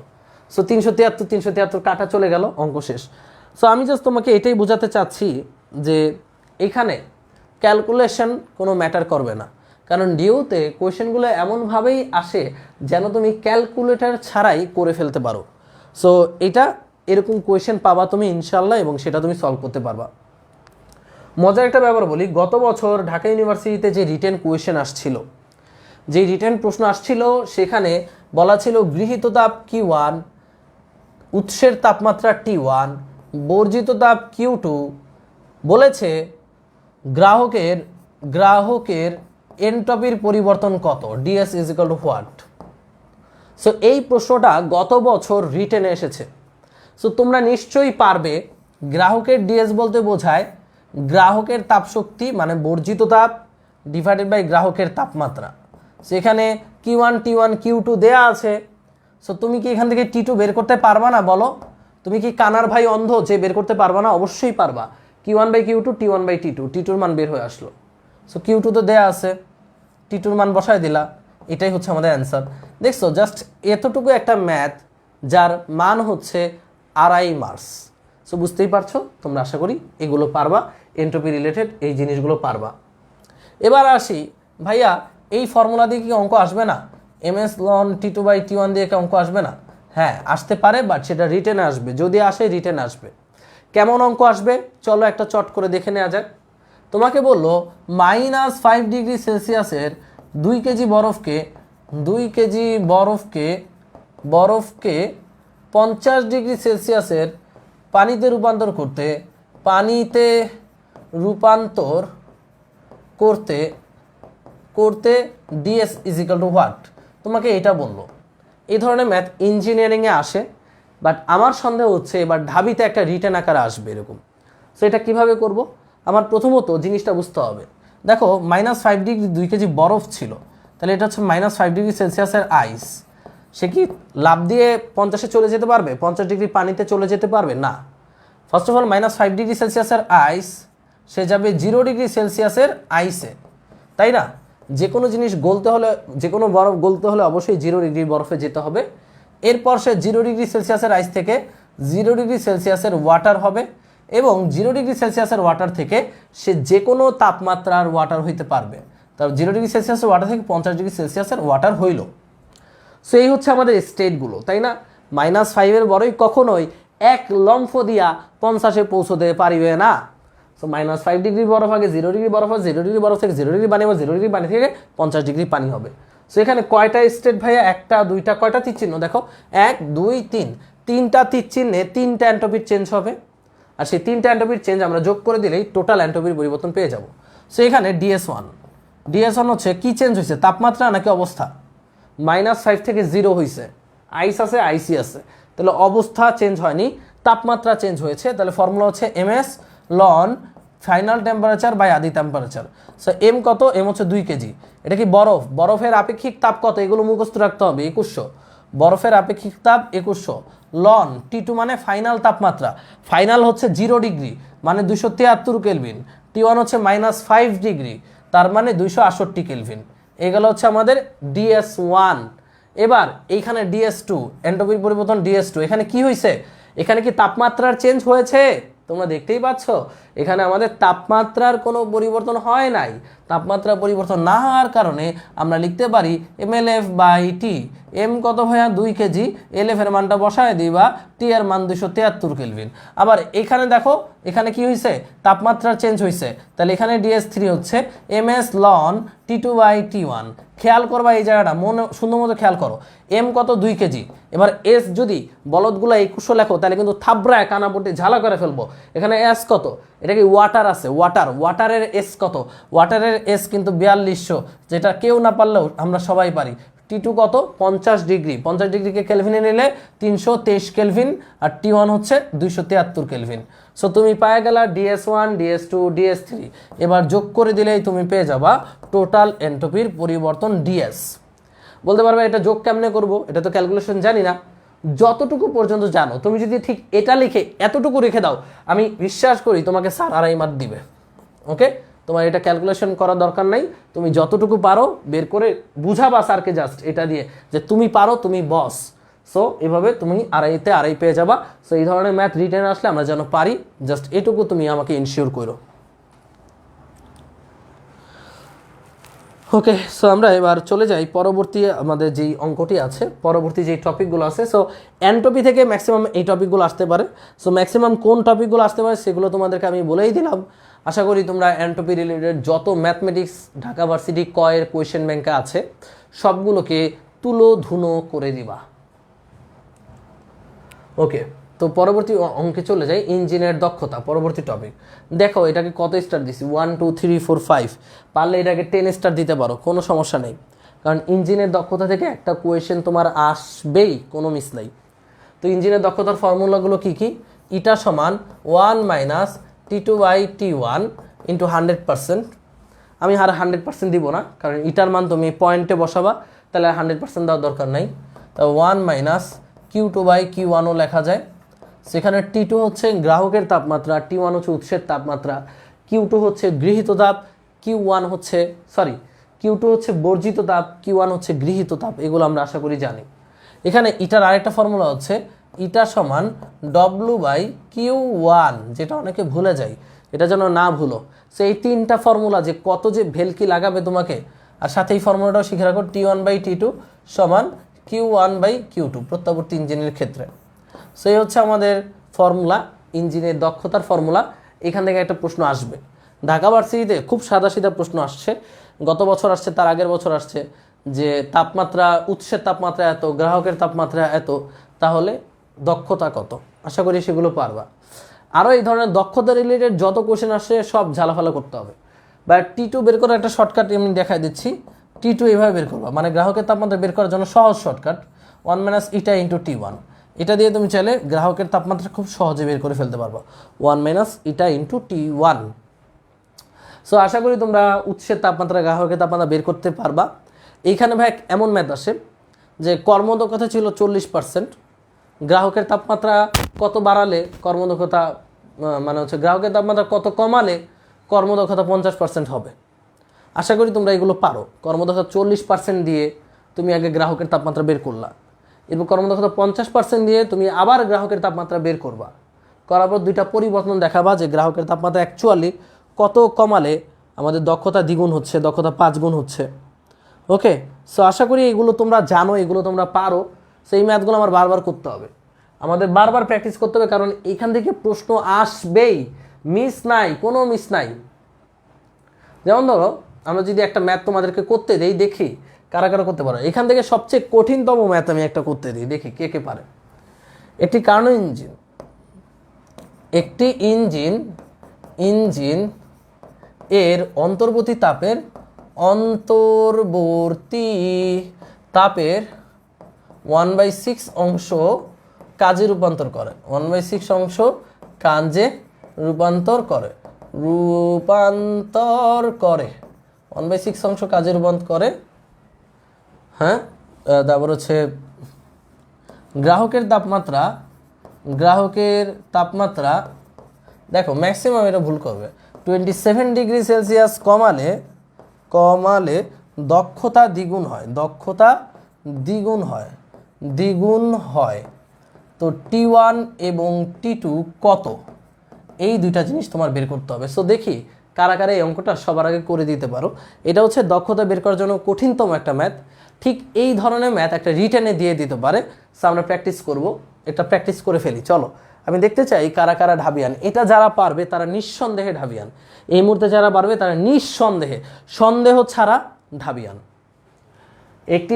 সো 373 কাটা চলে গেল, অঙ্ক শেষ। সো আমি জাস্ট তোমাকে এটাই বোঝাতে চাচ্ছি যে এখানে ক্যালকুলেশন কোনো ম্যাটার করবে না, কারণ ডিওতে কোয়েশ্চেনগুলো এমনভাবেই আসে যেন তুমি ক্যালকুলেটর ছাড়াই করে ফেলতে পারো। সো এটা এরকম কোয়েশ্চেন পাবা তুমি ইনশাল্লাহ, এবং সেটা তুমি সলভ করতে পারবা। মজার একটা ব্যাপার বলি, গত বছর ঢাকা ইউনিভার্সিটিতে যে রিটেন কোয়েশ্চেন আসছিল, যে রিটেন প্রশ্ন আসছিল, সেখানে বলা ছিল গৃহীত তাপ Q1, উৎসের তাপমাত্রা T1, বর্জিত তাপ Q2, বলেছে গ্রাহকের এনট্রপির পরিবর্তন কত, DS is equal two what. So এই প্রশ্নটা গত বছর রিটেনে এসেছে। সো তোমরা নিশ্চয়ই পারবে। গ্রাহকের ডিএস বলতে বোঝায় গ্রাহকের তাপশক্তি মানে বর্জিত তাপ ডিভাইডেড বাই গ্রাহকের তাপমাত্রা। সেখানে Q1 T1 Q2 দেয়া আছে। সো তুমি কি এখান থেকে T2 বের করতে পারবা না? বলো, তুমি কি কানার ভাই অন্ধ যে বের করতে পারবা না? অবশ্যই পারবা। Q1 by Q2 T1 by T2, T2 এর মান বের হয়ে আসলো। সো Q2 তো দেয়া আছে, T2 এর মান বসায় দিলা, এটাই হচ্ছে আমাদের অ্যান্সার। দেখছো, জাস্ট এতটুকু একটা ম্যাথ যার মান হচ্ছে 2.5 মার্কস। সো বুঝতেই পারছো তোমরা, আশা করি এগুলো পারবা, এন্ট্রপি রিলেটেড এই জিনিসগুলো পারবা। এবার আসি, ভাইয়া এই ফর্মুলা দিয়ে কি অঙ্ক আসবে না? MS ln T2 by T1 দিয়ে কি অঙ্ক আসবে না? হ্যাঁ আসতে পারে, বাট সেটা রিটেনে আসবে। যদি আসে রিটেনে আসবে। কেমন অঙ্ক আসবে চলো একটা চট করে দেখে নেওয়া যাক। তোমাকে বললো -5 ডিগ্রি সেলসিয়াসের 2 কেজি বরফকে 50 ডিগ্রি সেলসিয়াসের পানিতে রূপান্তর করতে DS is equal two what. তোমাকে এটা বললো। এই ধরনের ম্যাথ ইঞ্জিনিয়ারিংয়ে আসে, বাট আমার সন্দেহ হচ্ছে এবার ঢাবিতে একটা রিটেন আকারে আসবে এরকম। সো এটা কীভাবে করব? আমার প্রথমত জিনিসটা বুঝতে হবে। দেখো -5 ডিগ্রি 2 কেজি বরফ ছিল, তাহলে এটা হচ্ছে -5 ডিগ্রি সেলসিয়াসের আইস। সে কি লাফ দিয়ে 50-এ চলে যেতে পারবে? 50 ডিগ্রি পানিতে চলে যেতে পারবে না। ফার্স্ট অফ অল -5 ডিগ্রি সেলসিয়াসের আইস, সে যাবে 0 ডিগ্রি সেলসিয়াসের আইসে, তাই না? যে কোনো জিনিস গলতে হলে, যে কোনো বরফ গলতে হলে অবশ্যই 0 ডিগ্রি বরফে যেতে হবে। এরপর সে 0 ডিগ্রি সেলসিয়াসের আইস থেকে 0 ডিগ্রি সেলসিয়াসের ওয়াটার হবে, এবং 0 ডিগ্রি সেলসিয়াসের ওয়াটার থেকে সে যে কোনো তাপমাত্রার ওয়াটার হইতে পারবে। তার 0 ডিগ্রি সেলসিয়াসের ওয়াটার থেকে 50 ডিগ্রি সেলসিয়াসের ওয়াটার হইল। সো এই হচ্ছে আমাদের স্টেটগুলো, তাই না? -5 বড়ই কখনোই এক লম্ফ দিয়া 50-এ পৌঁছতে পারিবে না। সো -5 ডিগ্রি বরফ আগে 0 ডিগ্রি বরফ হবে, 0 ডিগ্রি বরফ থেকে 0 ডিগ্রি পানি হবে, 0 ডিগ্রি পানি থেকে 50 ডিগ্রি পানি হবে। সো এখানে কয়টা স্টেট ভাইয়া? একটা, দুইটা, কয়টা তীর চিহ্ন? দেখো 1 2 3, 3টা তীর চিহ্নে 3টা এন্ট্রপির চেঞ্জ হবে। আর সেই 3টা এন্ট্রপির চেঞ্জ আমরা যোগ করে দিলেই টোটাল এন্ট্রপির পরিবর্তন পেয়ে যাব। সো এখানে DS1 হচ্ছে কি চেঞ্জ হয়েছে? তাপমাত্রা নাকি অবস্থা? -5 থেকে 0 হয়েছে, আইস আছে, আইসি আছে, তাহলে অবস্থা চেঞ্জ হয়নি, তাপমাত্রা চেঞ্জ হয়েছে। তাহলে ফর্মুলা হচ্ছে MS ln final temperature by আদি টেম্পারেচার। সো এম কত? এম হচ্ছে 2 কেজি। এটা কি বরফ? বরফের আপেক্ষিক তাপ কত? এগুলো মুখস্থ রাখতে হবে। 2100। বরফের আপেক্ষিক তাপ 2100। লন T2 মানে ফাইনাল তাপমাত্রা, ফাইনাল হচ্ছে 0 ডিগ্রি মানে 273 কেলভিন। T1 হচ্ছে -5 ডিগ্রি, তার মানে 268 কেলভিন। এগুলো হচ্ছে আমাদের DS1। এবার এইখানে DS2, এন্ট্রপির পরিবর্তন DS2। এখানে কি হয়েছে? এখানে কি তাপমাত্রার চেঞ্জ হয়েছে? তোমরা দেখতেই পাচ্ছ এখানে আমাদের তাপমাত্রার কোনো পরিবর্তন হয় নাই। তাপমাত্রা পরিবর্তন না হওয়ার কারণে আমরা লিখতে পারি mLF/T। এম কত ভাইয়া? 2 কেজি। LF এর মানটা বসায় দিবা, T এর মান 273 কেলভিন। আবার এখানে দেখো, এখানে কি হয়েছে? তাপমাত্রার চেঞ্জ হয়েছে, তাহলে এখানে DS3 হচ্ছে MS ln T2/T1। খেয়াল করবা এই জায়গাটা, মনে সুন্দর মতো খেয়াল করো। এম কত? 2 কেজি। এবার এস যদি বলদগুলো 2100 লেখো তাহলে কিন্তু থাবড়ায় কানাপট্টি ঝালা করে ফেলবো। এখানে এস কত? এটা কি ওয়াটার আছে, ওয়াটারের এস কত? ওয়াটারের এস কিন্তু 4200, যেটা কেউ না পারলেও আমরা সবাই পারি। T2 কত? 50 ডিগ্রি। 50 ডিগ্রিকে কেলভিনে নিলে 323 কেলভিন, আর T1 হচ্ছে 273 কেলভিন। সো তুমি পেয়ে গেলা DS1, DS2, DS3। এবার যোগ করে দিলেই তুমি পেয়ে যাবা টোটাল এন্ট্রপির পরিবর্তন DS। বলতে পারবে এটা যোগ কেমনে করব? এটা তো ক্যালকুলেশন জানি না। যতটুকু পর্যন্ত জানো তুমি যদি ঠিক এটা লিখে এতটুকু রেখে দাও, আমি বিশ্বাস করি তোমাকে স্যার 2.5 মার্ক দিবে। ওকে, তোমার এটা ক্যালকুলেশন করার দরকার নাই। তুমি যতটুকু পারো বের করে বুঝাবা স্যারকে, জাস্ট এটা দিয়ে যে তুমি পারো, তুমি বস। সো এভাবে তুমি 2.5-তে 2.5 পেয়ে যাবা। সো এই ধরনের ম্যাথ রিটেন আসলে আমরা যেন পারি, জাস্ট এটুকু তুমি আমাকে ইনশিওর করো। ওকে, সো আমরা এবার চলে যাই পরবর্তী আমাদের যেই অঙ্কটি আছে, পরবর্তী যেই টপিকগুলো আছে। সো এনট্রপি থেকে ম্যাক্সিমাম এই টপিকগুলো আসতে পারে। সো ম্যাক্সিমাম কোন টপিকগুলো আসতে পারে সেগুলো তোমাদেরকে আমি বলেই দিলাম। আশা করি তোমরা এনট্রপি রিলেটেড যত ম্যাথমেটিক্স ঢাকা ভার্সিটি কয়ের কোয়েশ্চেন ব্যাংকে আছে সবগুলোকে তুলো ধুনো করে দিবা। ওকে, তো পরবর্তী অঙ্কে চলে যাই, ইঞ্জিনের দক্ষতা, পরবর্তী টপিক। দেখো এটাকে কত স্টার দিছি, 1 2 3 4 5, পারলে এটাকে 10 স্টার দিতে পারো, কোনো সমস্যা নেই, কারণ ইঞ্জিনের দক্ষতা থেকে একটা কোয়েশ্চেন তোমার আসবেই, কোনো মিস নাই। তো ইঞ্জিনের দক্ষতার ফর্মুলাগুলো কি কি? ইটা সমান 1 মাইনাস T2/T1 ইন্টু 100%। আমি আর 100% দিব না, কারণ ইটার মান তুমি পয়েন্টে বসাবা, তাহলে 100% দেওয়ার দরকার নাই। তো 1 মাইনাস Q2/Q1ও লেখা যায়। সেখানে T2 হচ্ছে গ্রাহকের তাপমাত্রা, T1 হচ্ছে উৎসের তাপমাত্রা, Q2 হচ্ছে গৃহীত তাপ, Q2 হচ্ছে বর্জিত তাপ, Q1 হচ্ছে গৃহীত তাপ। এগুলো আমরা আশা করি জানি। এখানে ইটার আরেকটা ফর্মুলা হচ্ছে ইটা সমান W/Q1, যেটা অনেকে ভুলে যায়, এটা যেন না ভুলো। সো এই তিনটা ফর্মুলা যে কত যে ভেলকি লাগাবে তোমাকে, আর সাথে এই ফর্মুলাটাও শিখে রাখো, T1/T2 সমান Q1/Q2 প্রত্যাবর্তী ইঞ্জিনের ক্ষেত্রে। সো এই হচ্ছে আমাদের ফর্মুলা, ইঞ্জিনের দক্ষতার ফর্মুলা। এখান থেকে একটা প্রশ্ন আসবে ঢাকা ভার্সিটিতে, খুব সাদাসিধা প্রশ্ন আসছে, গত বছর আসছে, তার আগের বছর আসছে, যে তাপমাত্রা, উৎসের তাপমাত্রা এত, গ্রাহকের তাপমাত্রা এত, তাহলে দক্ষতা কত? আশা করি সেগুলো পারবা। আরও এই ধরনের দক্ষতা রিলেটেড যত কোশ্চেন আসছে সব ঝালাফালা করতে হবে। বা T2 বের করার একটা শর্টকাট আমি দেখাই দিচ্ছি। T2 এইভাবে বের করবা, মানে গ্রাহকের তাপমাত্রা বের করার জন্য সহজ shortcut 1 minus eta into T1। এটা দিয়ে তুমি চাইলে গ্রাহকের তাপমাত্রা খুব সহজে বের করে ফেলতে পারবা, 1 minus eta into T1। So আশা করি তোমরা উৎসের তাপমাত্রা, গ্রাহকের তাপমাত্রা বের করতে পারবা। এইখানে ভাই এমন ম্যাথ আসে যে কর্মদক্ষতা ছিল 40%, গ্রাহকের তাপমাত্রা কত বাড়ালে কর্মদক্ষতা, মানে হচ্ছে গ্রাহকের তাপমাত্রা কত কমালে কর্মদক্ষতা 50% হবে। আশা করি তোমরা এগুলো পারো। কর্মদক্ষতা 40% দিয়ে তুমি আগে গ্রাহকের তাপমাত্রা বের করলা, এরপর কর্মদক্ষতা 50% দিয়ে তুমি আবার গ্রাহকের তাপমাত্রা বের করবা, করার পর দুইটা পরিবর্তন দেখাবা যে গ্রাহকের তাপমাত্রা অ্যাকচুয়ালি কত কমালে আমাদের দক্ষতা দ্বিগুণ হচ্ছে, দক্ষতা 5 গুণ হচ্ছে। ওকে, সো আশা করি এগুলো তোমরা জানো, এগুলো তোমরা পারো। সো এই ম্যাথগুলো আমার বারবার করতে হবে, আমাদের বারবার প্র্যাকটিস করতে হবে, কারণ এখান থেকে প্রশ্ন আসবেই, মিস নাই, কোনো মিস নাই। যেমন ধরো আমরা যদি একটা ম্যাথ তোমাদেরকে করতে দেই, দেখি কারা কারা করতে পারো। এখান থেকে সবচেয়ে কঠিনতম ম্যাথ আমি একটা করতে দিই, দেখি কে কে পারে। একটি কার্নো ইঞ্জিন, একটি ইঞ্জিন এর অন্তর্বর্তী তাপের 1/6 অংশ কাজে রূপান্তর করে, 1/6 অংশ কাজে রূপান্তর করে 1/6 অংশ কাজে রূপান্তর করে। হ্যাঁ, তারপর হচ্ছে গ্রাহকের তাপমাত্রা, দেখো ম্যাক্সিমাম এটা ভুল করবে, 27 ডিগ্রি সেলসিয়াস কমালে দক্ষতা দ্বিগুণ হয়। তো T1 এবং T2 কত? এই দুইটা জিনিস তোমার বের করতে হবে। সো দেখি কারা কারা এই অঙ্কটা সবার আগে করে দিতে পারো। এটা হচ্ছে দক্ষতা বের করার জন্য কঠিনতম একটা ম্যাথ। ঠিক এই ধরনের ম্যাথ একটা রিটেনে দিয়ে দিতে পারে। সো আমরা প্র্যাকটিস করব, এটা প্র্যাকটিস করে ফেলি। চলো আমি দেখতে চাই কারা কারা ঢাবিয়ান। এটা যারা পারবে তারা নিঃসন্দেহে ঢাবিয়ান, এই মুহূর্তে যারা পারবে তারা নিঃসন্দেহে, সন্দেহ ছাড়া ঢাবিয়ান। একটি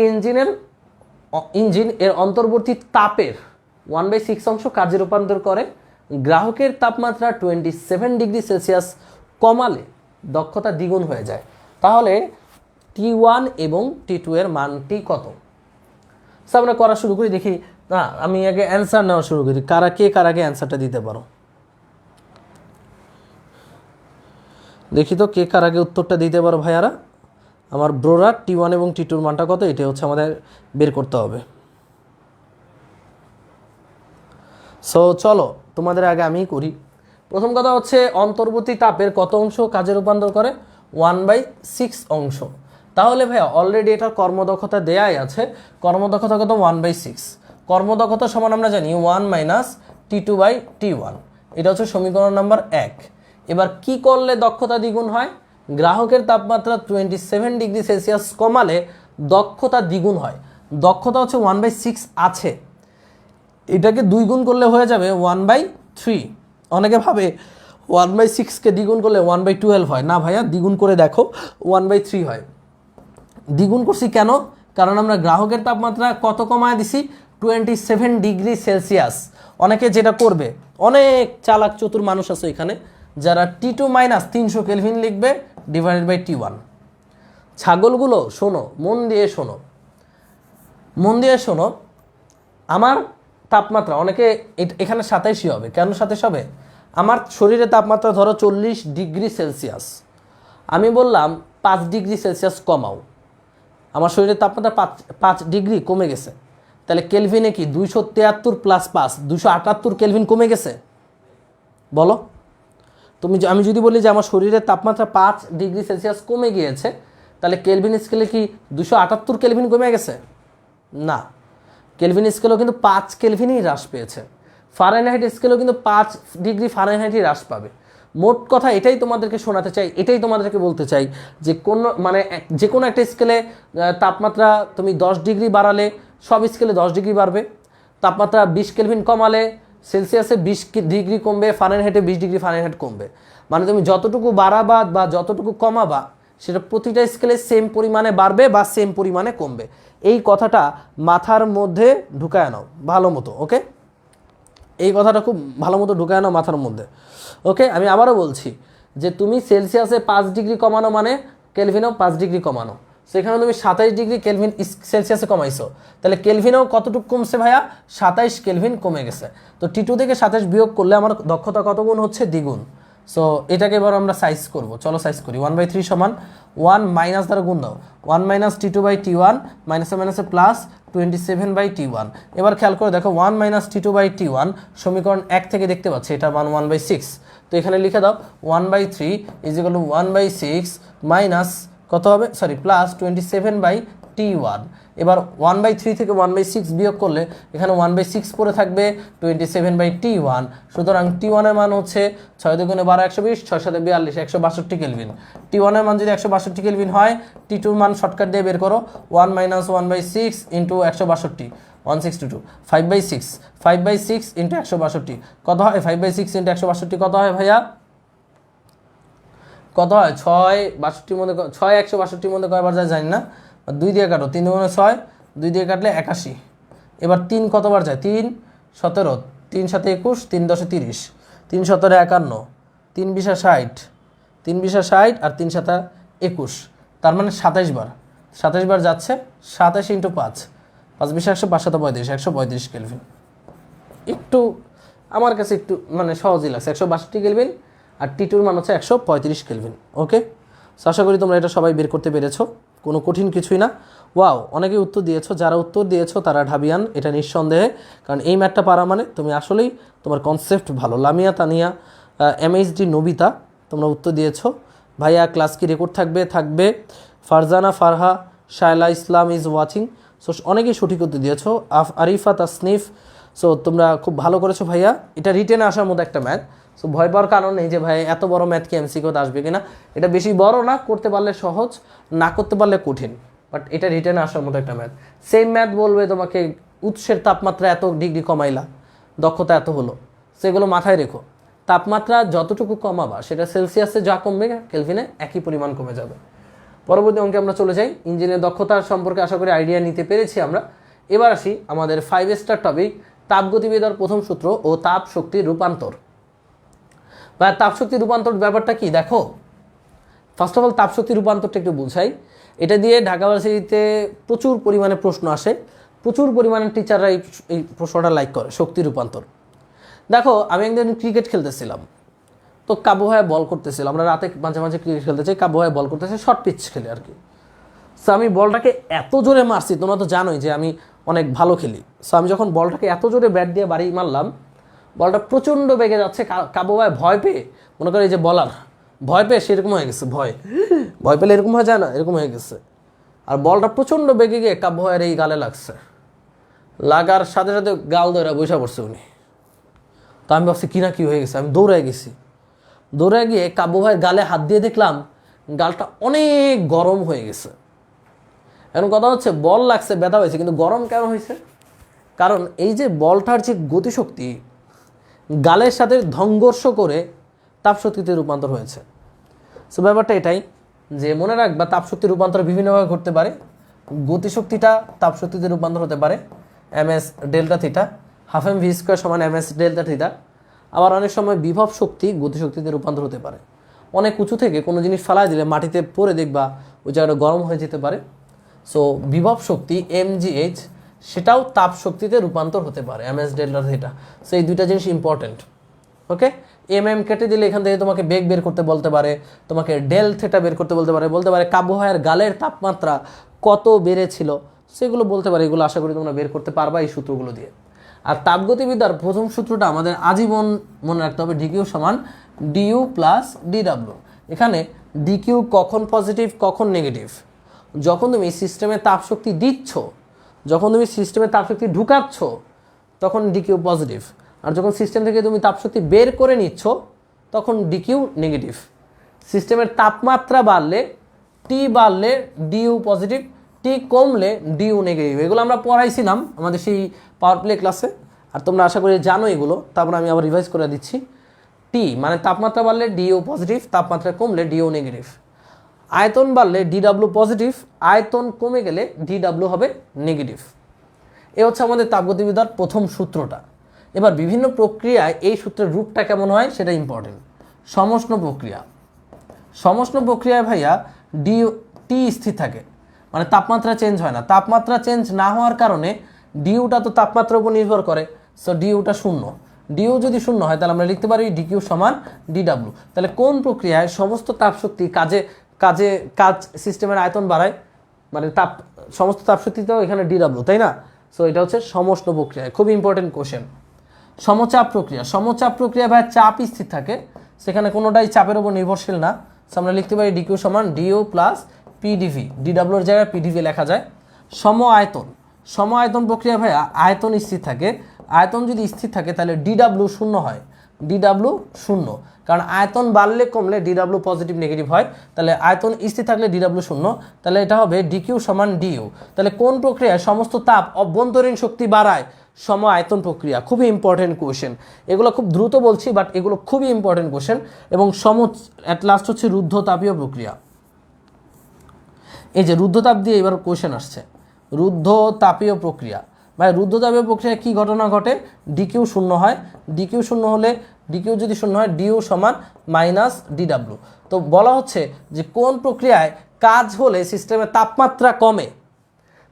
ইঞ্জিন এর অন্তর্বর্তী তাপের 1/6 অংশ কাজে রূপান্তর করে, গ্রাহকের তাপমাত্রা 27 ডিগ্রি সেলসিয়াস কমালে দক্ষতা দ্বিগুণ হয়ে যায়। তাহলে T1 এবং T2 এর মানটি কত? সো আমরা করা শুরু করি, দেখি না আমি আগে অ্যান্সার নেওয়া শুরু করি, কারা আগে অ্যান্সারটা দিতে পারো দেখি তো, কে কার আগে উত্তরটা দিতে পারো ভাইয়ারা। আমার ব্রোরা T1 এবং T2 এর মানটা কত, এটা হচ্ছে আমাদের বের করতে হবে। সো চলো তোমাদের আগে আমিই করি। প্রথম কথা হচ্ছে অন্তর্বর্তী তাপের কত অংশ কাজে রূপান্তর করে, 1/6 অংশ। তাহলে ভাইয়া অলরেডি এটার কর্মদক্ষতা দেয়াই আছে, কর্মদক্ষতা কত, 1/6। কর্মদক্ষতা সমান আমরা জানি 1 মাইনাস T2/T1, এটা হচ্ছে সমীকরণ নাম্বার 1। এবার কি করলে দক্ষতা দ্বিগুণ হয়, গ্রাহকের তাপমাত্রা 27°C কমালে দক্ষতা দ্বিগুণ হয়। দক্ষতা হচ্ছে 1/6 আছে, এটাকে 2 গুণ করলে হয়ে যাবে 1/3। অনেকে ভাবে 1/6কে দ্বিগুণ করলে 1/12 হয়, না ভাইয়া দ্বিগুণ করে দেখো 1/3 হয়। দ্বিগুণ করছি কেন? কারণ আমরা গ্রাহকের তাপমাত্রা কত কমায় দিছি, 27°C। অনেকে যেটা করবে, অনেক চালাক চতুর মানুষ আছে এখানে, যারা T2 - 300 কেলভিন লিখবে ডিভাইডেড বাই T1। ছাগলগুলো শোনো, মন দিয়ে শোনো, মন দিয়ে শোনো। আমার তাপমাত্রা অনেকে এখানে 27ই হবে, কেন 27 হবে? আমার শরীরের তাপমাত্রা ধরো 40°C, আমি বললাম 5°C কমাও, আমার শরীরের তাপমাত্রা 5 ডিগ্রি কমে গেছে, তাহলে কেলভিনে কি 273 + 5 278 কেলভিন কমে গেছে? বলো আমি যদি বলি যে আমার শরীরের তাপমাত্রা 5°C কমে গিয়েছে, তাহলে কেলভিন স্কেলে কি 278 কেলভিন কমে গেছে? না, কেলভিন স্কেলেও কিন্তু 5 কেলভিনই হ্রাস পেয়েছে। ফারেনহাইট স্কেলেও কিন্তু 5°F হ্রাস পাবে। মোট কথা এটাই তোমাদেরকে শোনাতে চাই, এটাই তোমাদেরকে বলতে চাই যে যে কোনো একটা স্কেলে তাপমাত্রা তুমি 10 ডিগ্রি বাড়ালে সব স্কেলে 10 ডিগ্রি বাড়বে। তাপমাত্রা 20 কেলভিন কমালে সেলসিয়াসে 20 ডিগ্রি কমবে, ফারেনহাইটে 20°F কমবে। মানে তুমি যতটুকু বাড়াবা বা যতটুকু কমাবা সেটা প্রতিটা স্কেলে সেম পরিমাণে বাড়বে বা সেম পরিমাণে কমবে। এই কথাটা মাথার মধ্যে ঢুকায় নাও ভালো মতো, ওকে? এই কথাটা খুব ভালো মতো ঢুকায় নাও মাথার মধ্যে, ওকে? আমি আবারও বলছি যে তুমি সেলসিয়াসে 5 ডিগ্রি কমানো মানে কেলভিনেও 5 ডিগ্রি কমানো। সেখানে তুমি 27°C কমাইছো, তাহলে কেলভিনেও কতটুকু কমছে ভাইয়া? 27 কেলভিন কমে গেছে। তো T2 থেকে 27 বিয়োগ করলে আমার দক্ষতা কত গুণ হচ্ছে? দ্বিগুণ। সো এটাকে এবার আমরা সাইজ করব, চলো সাইজ করি। 1/3 সমান 1 মাইনাস দ্বারা গুণ দাও, 1 - T2/T1 মাইনাসে মাইনাসে প্লাস 27/T1। এবার খেয়াল করে দেখো 1 - T2/T1 সমীকরণ 1 থেকে দেখতে পাচ্ছি এটা মান 1/6। তো এখানে লিখে দাও 1/3 = 1/6 মাইনাস কত হবে, সরি প্লাস 27/T1। এবার 1/3 থেকে 1/6 বিয়োগ করলে এখানে 1/6 পড়ে থাকবে 27/T1। সুতরাং T1 এর মান হচ্ছে 6 × 2 = 12 120, 6 × 7 = 42 162 কেলভিন। T1 এর মান যদি 162 কেলভিন হয়, T2 এর মান শর্টকাট দিয়ে বের করো, 1 - 1/6 × 162 162, 5/6 5/6 × 162 কত হয়? 5/6 × 162 কত হয় ভাইয়া? কত হয়? 6 62 মধ্যে 6 162 মধ্যে কয়বার যায় জানি না, 2 দিয়ে কাটো, 3 × 6 2 দিয়ে কাটলে 81। এবার 3 কতবার যায়? 3 17, 3 7 21, 3 10 30, 3 17 51, 3 20 60, 3 20 60 আর 3 7 21, তার মানে 27 বার। 27 বার যাচ্ছে, 27 × 5 5 20 100 5 7 35 135 কেলভিন। একটু আমার কাছে একটু মানে সহজই লাগছে, 162 কেলভিন আর T2 মান হচ্ছে 135 কেলভিন, ওকে? সো আশা করি তোমরা এটা সবাই বের করতে পেরেছো, কোনো কঠিন কিছুই না। ওয়াও, অনেকেই উত্তর দিয়েছো, যারা উত্তর দিয়েছো তারা ঢাবিয়ান, এটা নিঃসন্দেহে, কারণ এই ম্যাথটা পারা মানে তুমি আসলেই তোমার কনসেপ্ট ভালো। লামিয়া, তানিয়া, MHD, নবিতা তোমরা উত্তর দিয়েছো। ভাইয়া ক্লাস কি রেকর্ড থাকবে? ফারজানা ফারহা, শায়লা ইসলাম ইজ ওয়াচিং। সো অনেকেই সঠিক উত্তর দিয়েছো। আরিফা তাসনিফ, সো তোমরা খুব ভালো করেছো ভাইয়া। এটা রিটেনে আসার মতো একটা ম্যাথ, সো ভয় পাওয়ার কারণ নেই যে ভাই এত বড় ম্যাথ কি MCQতে আসবে কিনা। এটা বেশি বড় না, করতে পারলে সহজ, না করতে পারলে কঠিন, বাট এটা রিটেনে আসার মতো একটা ম্যাথ। সেম ম্যাথ বলবে তোমাকে উৎসের তাপমাত্রা এত ডিগ্রি কমাইলা, দক্ষতা এত হলো, সেগুলো মাথায় রেখো। তাপমাত্রা যতটুকু কমাবা সেটা সেলসিয়াসে যা কমবে কেলভিনে একই পরিমাণ কমে যাবে। পরবর্তী অঙ্কে আমরা চলে যাই। ইঞ্জিনের দক্ষতার সম্পর্কে আশা করি আইডিয়া নিতে পেরেছি আমরা। এবার আসি আমাদের 5 স্টার টপিক, তাপগতিবেদের প্রথম সূত্র ও তাপ শক্তির রূপান্তর। বা তাপশক্তি রূপান্তর ব্যাপারটা কি দেখো, ফার্স্ট অফ অল তাপশক্তি রূপান্তরটা একটু বুঝাই। এটা দিয়ে ঢাকা ভার্সিটিতে প্রচুর পরিমাণে প্রশ্ন আসে, প্রচুর পরিমাণে টিচাররা এই প্রশ্নটা লাইক করে, শক্তি রূপান্তর। দেখো আমি একদিন ক্রিকেট খেলতেছিলাম, তো কাবু ভাইয়া বল করতেছিল, আমরা রাতে মাঝে মাঝে ক্রিকেট খেলতে চাই, কাবু ভাইয়া বল করতেছে, শর্ট পিচ খেলে আর কি। সো আমি বলটাকে এত জোরে মারছি, তোমরা তো জানোই যে আমি অনেক ভালো খেলি। সো আমি যখন বলটাকে এত জোরে ব্যাট দিয়ে বাড়ি মারলাম, বলটা প্রচণ্ড বেগে যাচ্ছে, কাবু ভাই ভয় পেয়ে, মনে করে এই যে বলার ভয় পেয়ে সেরকম হয়ে গেছে, ভয় পেলে এরকম হয়ে যায় না, এরকম হয়ে গেছে। আর বলটা প্রচণ্ড বেগে গিয়ে কাবু ভাইয়ের এই গালে লাগছে, লাগার সাথে সাথে গাল ধরে বসে পড়ছে উনি। তো আমি ভাবছি কি না কি হয়ে গেছে, আমি দৌড়ায় গেছি, দৌড়ায় গিয়ে কাবু ভাইয়ের গালে হাত দিয়ে দেখলাম গালটা অনেক গরম হয়ে গেছে। এখন কথা হচ্ছে বল লাগছে, ব্যথা হয়েছে, কিন্তু গরম কেন হয়েছে? কারণ এই যে বলটার যে গতিশক্তি গালের সাথে সংঘর্ষ করে তাপশক্তিতে রূপান্তর হয়েছে। সো ব্যাপারটা এটাই যে মনে রাখবা তাপশক্তির রূপান্তর বিভিন্নভাবে ঘটতে পারে। গতিশক্তিটা তাপশক্তিতে রূপান্তর হতে পারে ms delta theta, half M V square সমান ms ডেল্টা থিটা। আবার অনেক সময় বিভব শক্তি গতিশক্তিতে রূপান্তর হতে পারে। অনেক উঁচু থেকে কোনো জিনিস ফেলাই দিলে মাটিতে পড়ে দেখবা ওই জায়গাটা গরম হয়ে যেতে পারে। সো বিভব শক্তি mgh সেটাও তাপ শক্তিতে রূপান্তর হতে পারে ms ডেল্টা থিটা। সো এই দুইটা জিনিস ইম্পর্টেন্ট। ওকে, কেটে দিলে এখান থেকে তোমাকে বেগ বের করতে বলতে পারে, তোমাকে ডেল থেটা বের করতে বলতে পারে কাব্য ভাইয়ের গালের তাপমাত্রা কত বেড়েছিল সেগুলো বলতে পারে। এগুলো আশা করি তোমরা বের করতে পারবা এই সূত্রগুলো দিয়ে। আর তাপগতিবিদ্যার প্রথম সূত্রটা আমাদের আজীবন মনে রাখতে হবে, ডিকিউ সমান ডিইউ প্লাস ডিডাব্লিউ। এখানে ডিকিউ কখন পজিটিভ কখন নেগেটিভ? যখন তুমি সিস্টেমে তাপশক্তি দিচ্ছ, যখন তুমি সিস্টেমে তাপশক্তি ঢুকাচ্ছ তখন ডিকিউ পজিটিভ, আর যখন সিস্টেম থেকে তুমি তাপশক্তি বের করে নিচ্ছ তখন ডিকিউ নেগেটিভ। সিস্টেমের তাপমাত্রা বাড়লে টি বাড়লে ডিইউ পজিটিভ, টি কমলে ডিইউ নেগেটিভ। এগুলো আমরা পড়াইছিলাম আমাদের সেই পাওয়ার প্লে ক্লাসে, আর তোমরা আশা করি জানো এগুলো। তারপর আমি আবার রিভাইজ করে দিচ্ছি। টি মানে তাপমাত্রা বাড়লে ডিইউ পজিটিভ, তাপমাত্রা কমলে ডিইউ নেগেটিভ। আয়তন বাড়লে ডিডাব্লিউ পজিটিভ, আয়তন কমে গেলে ডিডাব্লিউ হবে নেগেটিভ। এ হচ্ছে আমাদের তাপগতিবিদ্যার প্রথম সূত্রটা। এবার বিভিন্ন প্রক্রিয়ায় এই সূত্রের রূপটা কেমন হয় সেটা ইম্পর্টেন্ট। সমষ্ণ প্রক্রিয়া, সমষ্ণ প্রক্রিয়ায় ভাইয়া টি স্থির থাকে, মানে তাপমাত্রা চেঞ্জ হয় না। তাপমাত্রা চেঞ্জ না হওয়ার কারণে ডিইউটা তো তাপমাত্রার উপর নির্ভর করে, সো ডিইউটা শূন্য। ডিইউ যদি শূন্য হয় তাহলে আমরা লিখতে পারি ডিকিউ সমান ডিডাব্লিউ। তাহলে কোন প্রক্রিয়ায় সমস্ত তাপশক্তি কাজ সিস্টেমের আয়তন বাড়ায়, মানে সমস্ত তাপশক্তিতেও এখানে ডিডাব্লিউ, তাই না? সো এটা হচ্ছে সমষ্ণ প্রক্রিয়া, খুব ইম্পর্টেন্ট কোশ্চেন। সমচাপ প্রক্রিয়া, সমচাপ প্রক্রিয়া ভাই চাপ স্থির থাকে, সেখানে কোনোটাই চাপের উপর নির্ভরশীল না। সো আমরা লিখতে পারি ডিকিউ সমান ডিইউ প্লাস পিডিভি, ডিডাব্লিউর জায়গায় পিডিভি লেখা যায়। সম আয়তন, সম আয়তন প্রক্রিয়া ভাইয়া আয়তন স্থির থাকে। আয়তন যদি স্থির থাকে তাহলে ডিডাব্লিউ শূন্য হয়, ডিডাব্লিউ শূন্য, কারণ আয়তন বাড়লে কমলে ডিডাব্লিউ পজিটিভ নেগেটিভ হয়। তাহলে আয়তন স্থির থাকলে ডিডাব্লিউ শূন্য, তাহলে এটা হবে ডিকিউ সমান ডিইউ। তাহলে কোন প্রক্রিয়ায় সমস্ত তাপ অভ্যন্তরীণ শক্তি বাড়ায়? সম আয়তন প্রক্রিয়া। খুবই ইম্পর্টেন্ট কোশ্চেন, এগুলো খুব দ্রুত বলছি বাট এগুলো খুবই ইম্পর্টেন্ট কোশ্চেন। এবং অ্যাট লাস্ট হচ্ছে রুদ্ধতাপীয় প্রক্রিয়া। এই যে রুদ্ধতাপ দিয়ে এবার কোশ্চেন আসছে, রুদ্ধতাপীয় প্রক্রিয়া। ভাই রুদ্ধতাপীয় প্রক্রিয়ায় কী ঘটনা ঘটে? ডিকিউ শূন্য হয়, ডিকিউ শূন্য হলে ডিকিউ যদি শূন্য হয় ডিইউ সমান মাইনাস ডিডাব্লিউ। তো বলা হচ্ছে যে কোন প্রক্রিয়ায় কাজ হলে সিস্টেমের তাপমাত্রা কমে।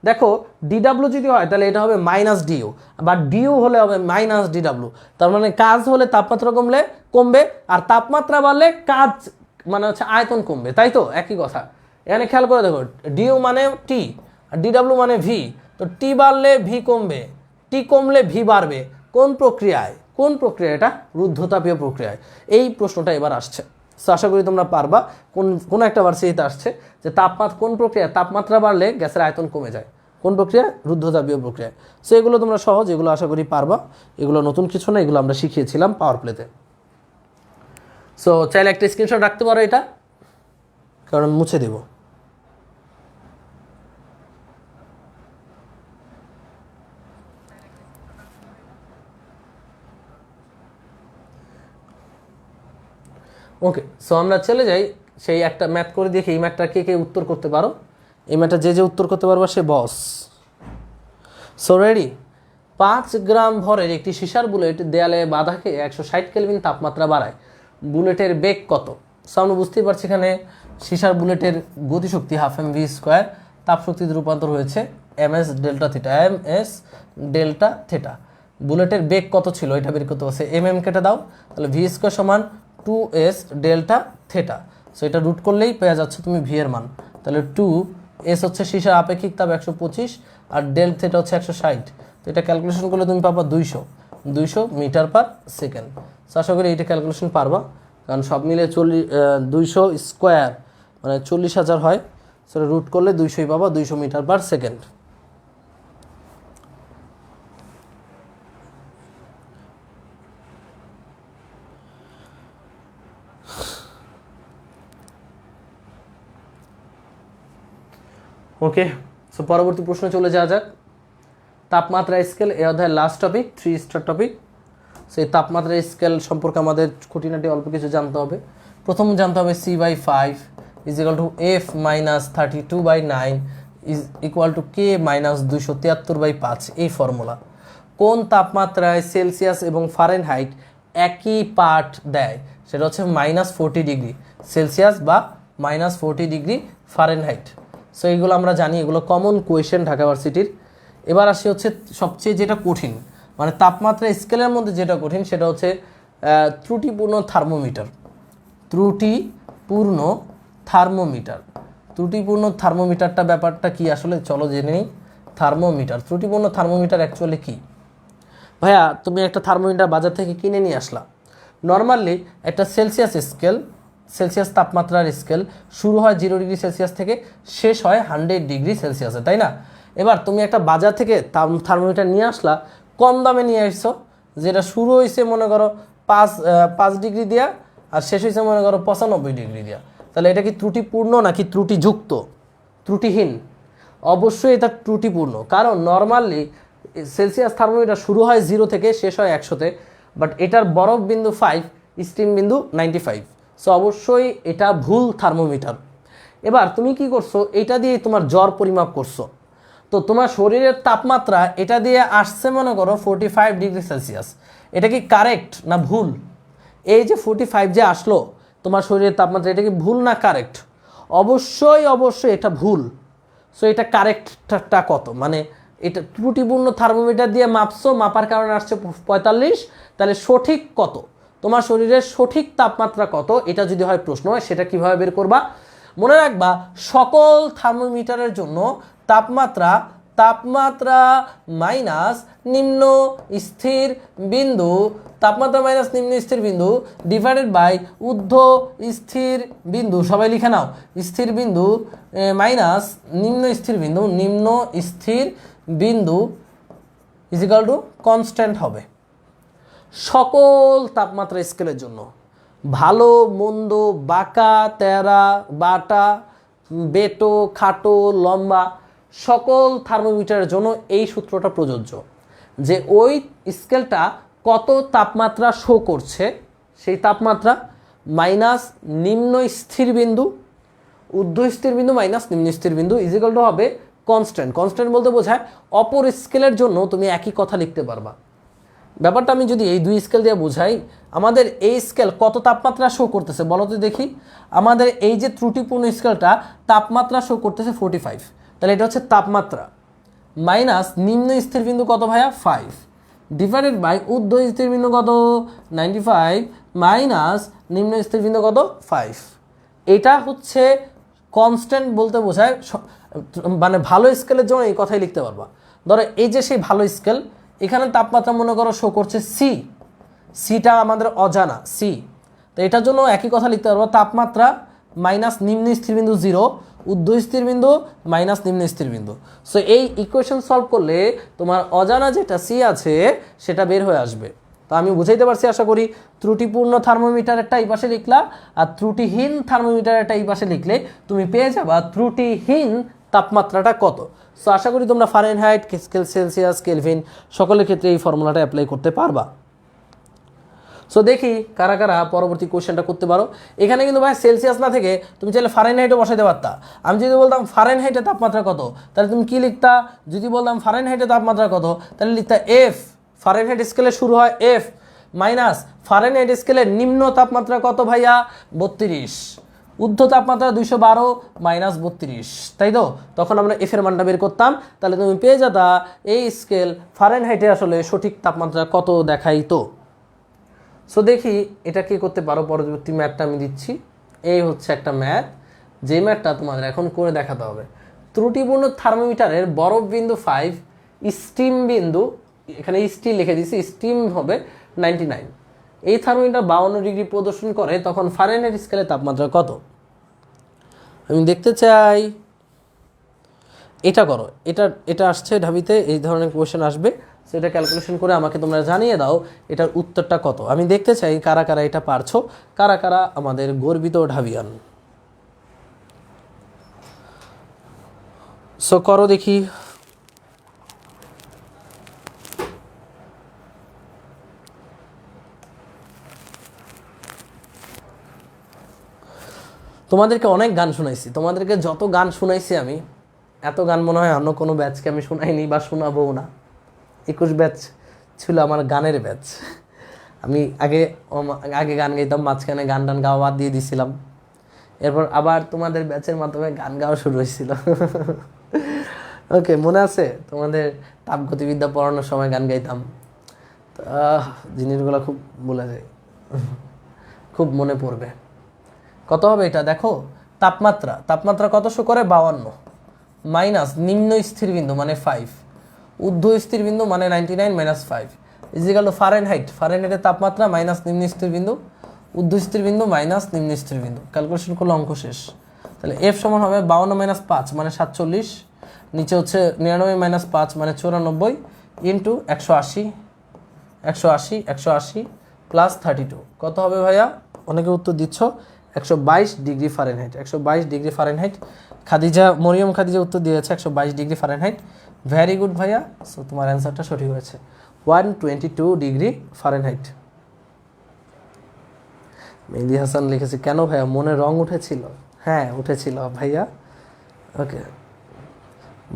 দেখো ডিডাব্লিউ যদি হয় তাহলে এটা হবে মাইনাস ডিইউ, বা ডিইউ হলে হবে মাইনাস ডিডাব্লিউ। তার মানে কাজ হলে তাপমাত্রা কমবে, আর তাপমাত্রা বাড়লে কাজ মানে হচ্ছে আয়তন কমবে, তাই তো? একই কথা। এখানে খেয়াল করে দেখো, ডিইউ মানে টি আর ডিডাব্লিউ মানে ভি। তো টি বাড়লে ভি কমবে, টি কমলে ভি বাড়বে। কোন প্রক্রিয়ায়? কোন প্রক্রিয়া এটা? রুদ্ধতাপীয় প্রক্রিয়ায়। এই প্রশ্নটা এবার আসছে, সো আশা করি তোমরা পারবা। কোন একটা ভার্সিটিতে আসছে যে কোন প্রক্রিয়া তাপমাত্রা বাড়লে গ্যাসের আয়তন কমে যায়, কোন প্রক্রিয়া? রুদ্ধতাপীয় প্রক্রিয়ায়। সো এগুলো তোমরা সহজ, এগুলো আশা করি পারবা। এগুলো নতুন কিছু না, এগুলো আমরা শিখিয়েছিলাম পাওয়ার প্লেতে। সো চাইলে একটা স্ক্রিনশট রাখতে পারো এটা, কারণ মুছে দেব। ওকে, সো আমরা চলে যাই সেই একটা ম্যাথ করে দেখি। এই ম্যাথটা কে উত্তর করতে পারো? এই ম্যাথটা যে উত্তর করতে পারবা সে বস। So ready? 5 গ্রাম ভরের একটি সীসার বুলেট দেয়ালে বাধাকে 160 কেলভিন তাপমাত্রা বাড়ায়, বুলেটের বেগ কত? সো আমরা বুঝতেই পারছি এখানে সীসার বুলেটের গতিশক্তি হাফ এম ভি স্কোয়ার, তাপশক্তিতে রূপান্তর হয়েছে ms delta theta, ms delta theta. বুলেটের বেগ কত ছিল এটা বের করতে হচ্ছে, কেটে দাও, তাহলে ভি স্কোয়ার সমান 2s ডেল্টা থিটা। সো এটা রুট করলেই পেয়ে যাচ্ছে তুমি ভি এর মান। তাহলে 2s হচ্ছে সীসার আপেক্ষিক তাপ 125, আর ডেল থিটা হচ্ছে 160। তো এটা ক্যালকুলেশন করলে তুমি পাবা 200 মিটার পার সেকেন্ড। সো আশা করি এইটা ক্যালকুলেশন পারবা, কারণ সব মিলে 200 স্কোয়ার মানে 40,000 হয়। সেটা রুট করলে 200ই পাবা, 200 মিটার পার সেকেন্ড। ওকে, সো পরবর্তী প্রশ্নে চলে যাওয়া যাক। তাপমাত্রা স্কেল এই অধ্যায়ের লাস্ট টপিক, 3 স্টার টপিক। সেই তাপমাত্রা স্কেল সম্পর্কে আমাদের খুঁটিনাটি অল্প কিছু জানতে হবে। প্রথম জানতে হবে C/5 is equal two F minus 32/9 is equal two K minus 273/5। এই ফর্মুলা কোন তাপমাত্রায় সেলসিয়াস এবং ফারেনহাইট একই পাঠ দেয়? সেটা হচ্ছে -40 ডিগ্রি সেলসিয়াস বা -40 ডিগ্রি ফারেনহাইট। সো এইগুলো আমরা জানি, এগুলো কমন কোয়েশ্চেন ঢাকা ভার্সিটির। এবার আসি হচ্ছে সবচেয়ে যেটা কঠিন, মানে তাপমাত্রা স্কেলের মধ্যে যেটা কঠিন সেটা হচ্ছে ত্রুটিপূর্ণ থার্মোমিটার। ত্রুটিপূর্ণ থার্মোমিটার, ত্রুটিপূর্ণ থার্মোমিটারটা ব্যাপারটা কি আসলে চলো জেনে নিই। থার্মোমিটার, ত্রুটিপূর্ণ থার্মোমিটার অ্যাকচুয়ালি কি? ভাইয়া তুমি একটা থার্মোমিটার বাজার থেকে কিনে নিয়ে আসলা। নর্মালি একটা সেলসিয়াস স্কেল, সেলসিয়াস তাপমাত্রার স্কেল শুরু হয় 0 ডিগ্রি সেলসিয়াস থেকে, শেষ হয় 100 ডিগ্রি সেলসিয়াসে, তাই না? এবার তুমি একটা বাজার থেকে থার্মোমিটার নিয়ে আসলা, কম দামে নিয়ে আসছো, যেটা শুরু হয়েছে মনে করো 5 ডিগ্রি দিয়া আর শেষ হয়েছে মনে করো 95 ডিগ্রি দিয়া। তাহলে এটা কি ত্রুটিপূর্ণ নাকি ত্রুটিযুক্ত? ত্রুটিহীন? অবশ্যই এটা ত্রুটিপূর্ণ, কারণ নর্মালি সেলসিয়াস থার্মোমিটার শুরু হয় 0 থেকে, শেষ হয় 100-তে, বাট এটার বরফ বিন্দু 5, স্টিম বিন্দু 95। সো অবশ্যই এটা ভুল থার্মোমিটার। এবার তুমি কি করছো, এটা দিয়ে তোমার জ্বর পরিমাপ করছো, তো তোমার শরীরের তাপমাত্রা এটা দিয়ে আসছে মনে করো 45 ডিগ্রি সেলসিয়াস। এটা কি কারেক্ট না ভুল? এই যে 45 যে আসলো তোমার শরীরের তাপমাত্রা, এটা কি ভুল না কারেক্ট? অবশ্যই অবশ্যই এটা ভুল। সো এটা কারেক্টটা কত? মানে এটা ত্রুটিপূর্ণ থার্মোমিটার দিয়ে মাপছো, মাপার কারণে আসছে 45, তাহলে সঠিক কত? তোমার শরীরের সঠিক তাপমাত্রা কত? এটা যদি হয় প্রশ্ন, সেটা কিভাবে বের করবা? মনে রাখবা সকল থার্মোমিটারের জন্য তাপমাত্রা মাইনাস নিম্ন স্থির বিন্দু, তাপমাত্রা মাইনাস নিম্ন স্থির বিন্দু ডিভাইডেড বাই ঊর্ধ্ব স্থির বিন্দু, সবাই লিখে নাও, স্থির বিন্দু মাইনাস নিম্ন স্থির বিন্দু, নিম্ন স্থির বিন্দু ইজ ইকুয়াল টু কনস্ট্যান্ট হবে সকল তাপমাত্রা স্কেলের জন্য। ভালো মন্দ, বাঁকা তেরা, বাটা, বেটো, খাটো, লম্বা, সকল থার্মোমিটারের জন্য এই সূত্রটা প্রযোজ্য, যে ওই স্কেলটা কত তাপমাত্রা শো করছে, সেই তাপমাত্রা মাইনাস নিম্ন স্থির বিন্দু, ঊর্ধ্ব স্থির বিন্দু মাইনাস নিম্ন স্থির বিন্দু ইজ ইকুয়াল টু হবে কনস্ট্যান্ট। কনস্ট্যান্ট বলতে বোঝায় অপর স্কেলের জন্য তুমি একই কথা লিখতে পারবা। ব্যাপারটা আমি যদি এই দুই স্কেল দিয়ে বোঝাই, আমাদের এই স্কেল কত তাপমাত্রা শো করতেছে বলো তো দেখি। আমাদের এই যে ত্রুটিপূর্ণ স্কেলটা তাপমাত্রা শো করতেছে 45, তাহলে এটা হচ্ছে তাপমাত্রা মাইনাস নিম্ন স্থির বিন্দু কত ভাইয়া 5 ডিভাইডেড বাই ঊর্ধ্ব স্থির বিন্দু কত 95 মাইনাস নিম্ন স্থির বিন্দু কত 5। এটা হচ্ছে কনস্ট্যান্ট বলতে বোঝায়, মানে ভালো স্কেলের জন্য এই কথাই লিখতে পারবা। ধরো এই যে সেই ভালো স্কেল, এখানে তাপমাত্রা মনে করো শো করছে সিটা আমাদের অজানা সি, তো এটার জন্য একই কথা লিখতে পারবো, তাপমাত্রা মাইনাস নিম্ন স্থিরবিন্দু 0, ঊর্ধ্ব স্থিরবিন্দু মাইনাস নিম্ন স্থিরবিন্দু। সো এই ইকুয়েশন সলভ করলে তোমার অজানা যেটা সি আছে সেটা বের হয়ে আসবে। তো আমি বুঝাইতে পারছি আশা করি। ত্রুটিপূর্ণ থার্মোমিটারেরটা এই পাশে লিখলা আর ত্রুটিহীন থার্মোমিটারেরটা এই পাশে লিখলে তুমি পেয়ে যাবা ত্রুটিহীন তাপমাত্রাটা কত। সো আশা করি তোমরা ফারেনহাইট, সেলসিয়াস, কেলভিন সকলের ক্ষেত্রে এই ফর্মুলাটা অ্যাপ্লাই করতে পারবা। সো দেখি কারা কারা পরবর্তী কোশ্চেনটা করতে পারো। এখানে কিন্তু ভাই সেলসিয়াস না থেকে তুমি চাইলে ফারেনহাইটও বসাইতে পারতা। আমি যদি বলতাম ফারেনহাইটের তাপমাত্রা কত, তাহলে তুমি কি লিখতা? যদি বলতাম ফারেনহাইটের তাপমাত্রা কত, তাহলে লিখতা এফ, ফারেনহাইট স্কেলে শুরু হয় এফ, মাইনাস ফারেনহাইট স্কেলের নিম্ন তাপমাত্রা কত ভাইয়া 32, ঊর্ধ্ব তাপমাত্রা 212 মাইনাস 32, তাই তো? তখন আমরা এফ এর মানটা বের করতাম, তাহলে তুমি পেয়ে যেতা এই স্কেল ফারেনহাইটে আসলে সঠিক তাপমাত্রা কত দেখাইতো। সো দেখি এটা কি করতে পারো। পরবর্তী ম্যাথটা আমি দিচ্ছি। এই হচ্ছে একটা ম্যাথ, যে ম্যাথটা তোমাদের এখন করে দেখাতে হবে। ত্রুটিপূর্ণ থার্মোমিটারের বরফ বিন্দু 5, স্টিম বিন্দু, এখানে স্টিল লিখে দিয়েছি, স্টিম হবে 99। এই থার্মোমিটার 52 ডিগ্রি প্রদর্শন করে, তখন ফারেনহাইট স্কেলে তাপমাত্রা কত? আমি দেখতে চাই। এটা করো, এটা আসছে ঢাবিতে, এই ধরনের কোয়েশ্চেন আসবে, সেটা ক্যালকুলেশন করে আমাকে তোমরা জানিয়ে দাও এটার উত্তরটা কত। আমি দেখতে চাই কারা কারা এটা পারছো, কারা কারা আমাদের গর্বিত ঢাবিয়ান। সো করো দেখি। তোমাদেরকে অনেক গান শুনাইছি, তোমাদেরকে যত গান শুনাইছি আমি, এত গান মনে হয় অন্য কোনো ব্যাচকে আমি শুনাইনি বা শোনাবো না। 21 ব্যাচ ছিল আমার গানের ব্যাচ। আমি আগে আগে গান গাইতাম, মাঝখানে গান টান গাওয়া বাদ দিয়ে দিছিলাম, এরপর আবার তোমাদের ব্যাচের মাধ্যমে গান গাওয়া শুরু হয়েছিল। ওকে, মনে আছে তোমাদের তাপগতিবিদ্যা পড়ানোর সময় গান গাইতাম? জিনিসগুলো খুব ভুলে যায়, খুব মনে পড়বে। কত হবে এটা দেখো, তাপমাত্রা তাপমাত্রা কত শো করে 52, মাইনাস নিম্ন স্থিরবিন্দু মানে 5, ঊর্ধ্ব স্থিরবিন্দু মানে 99 মাইনাস 5 ইজিক্যাল টু ফারেনহাইট। ফারেনহাইটের তাপমাত্রা মাইনাস নিম্ন স্থিরবিন্দু, ঊর্ধ্ব স্থিরবিন্দু মাইনাস নিম্ন স্থিরবিন্দু। ক্যালকুলেশন করলে অঙ্ক শেষ। তাহলে এফ সমান হবে 52 মাইনাস 5 মানে 47, নিচে হচ্ছে 99 মাইনাস 5 মানে 94 ইন্টু 180 180 180 প্লাস 32। কত হবে ভাইয়া? অনেকে উত্তর দিচ্ছ 122 degree Fahrenheit. 122 degree Fahrenheit. Mariyam Khadija উত্তর দিয়েছে 122 ডিগ্রি ফারেনহাইট। ভেরি গুড ভাইয়া, সো তোমার অ্যান্সারটা সঠিক হয়েছে 122 ডিগ্রি ফারেনহাইট। মেহেদি হাসান লিখেছে কেন ভাইয়া মনে রং উঠেছিল? হ্যাঁ উঠেছিল ভাইয়া। ওকে,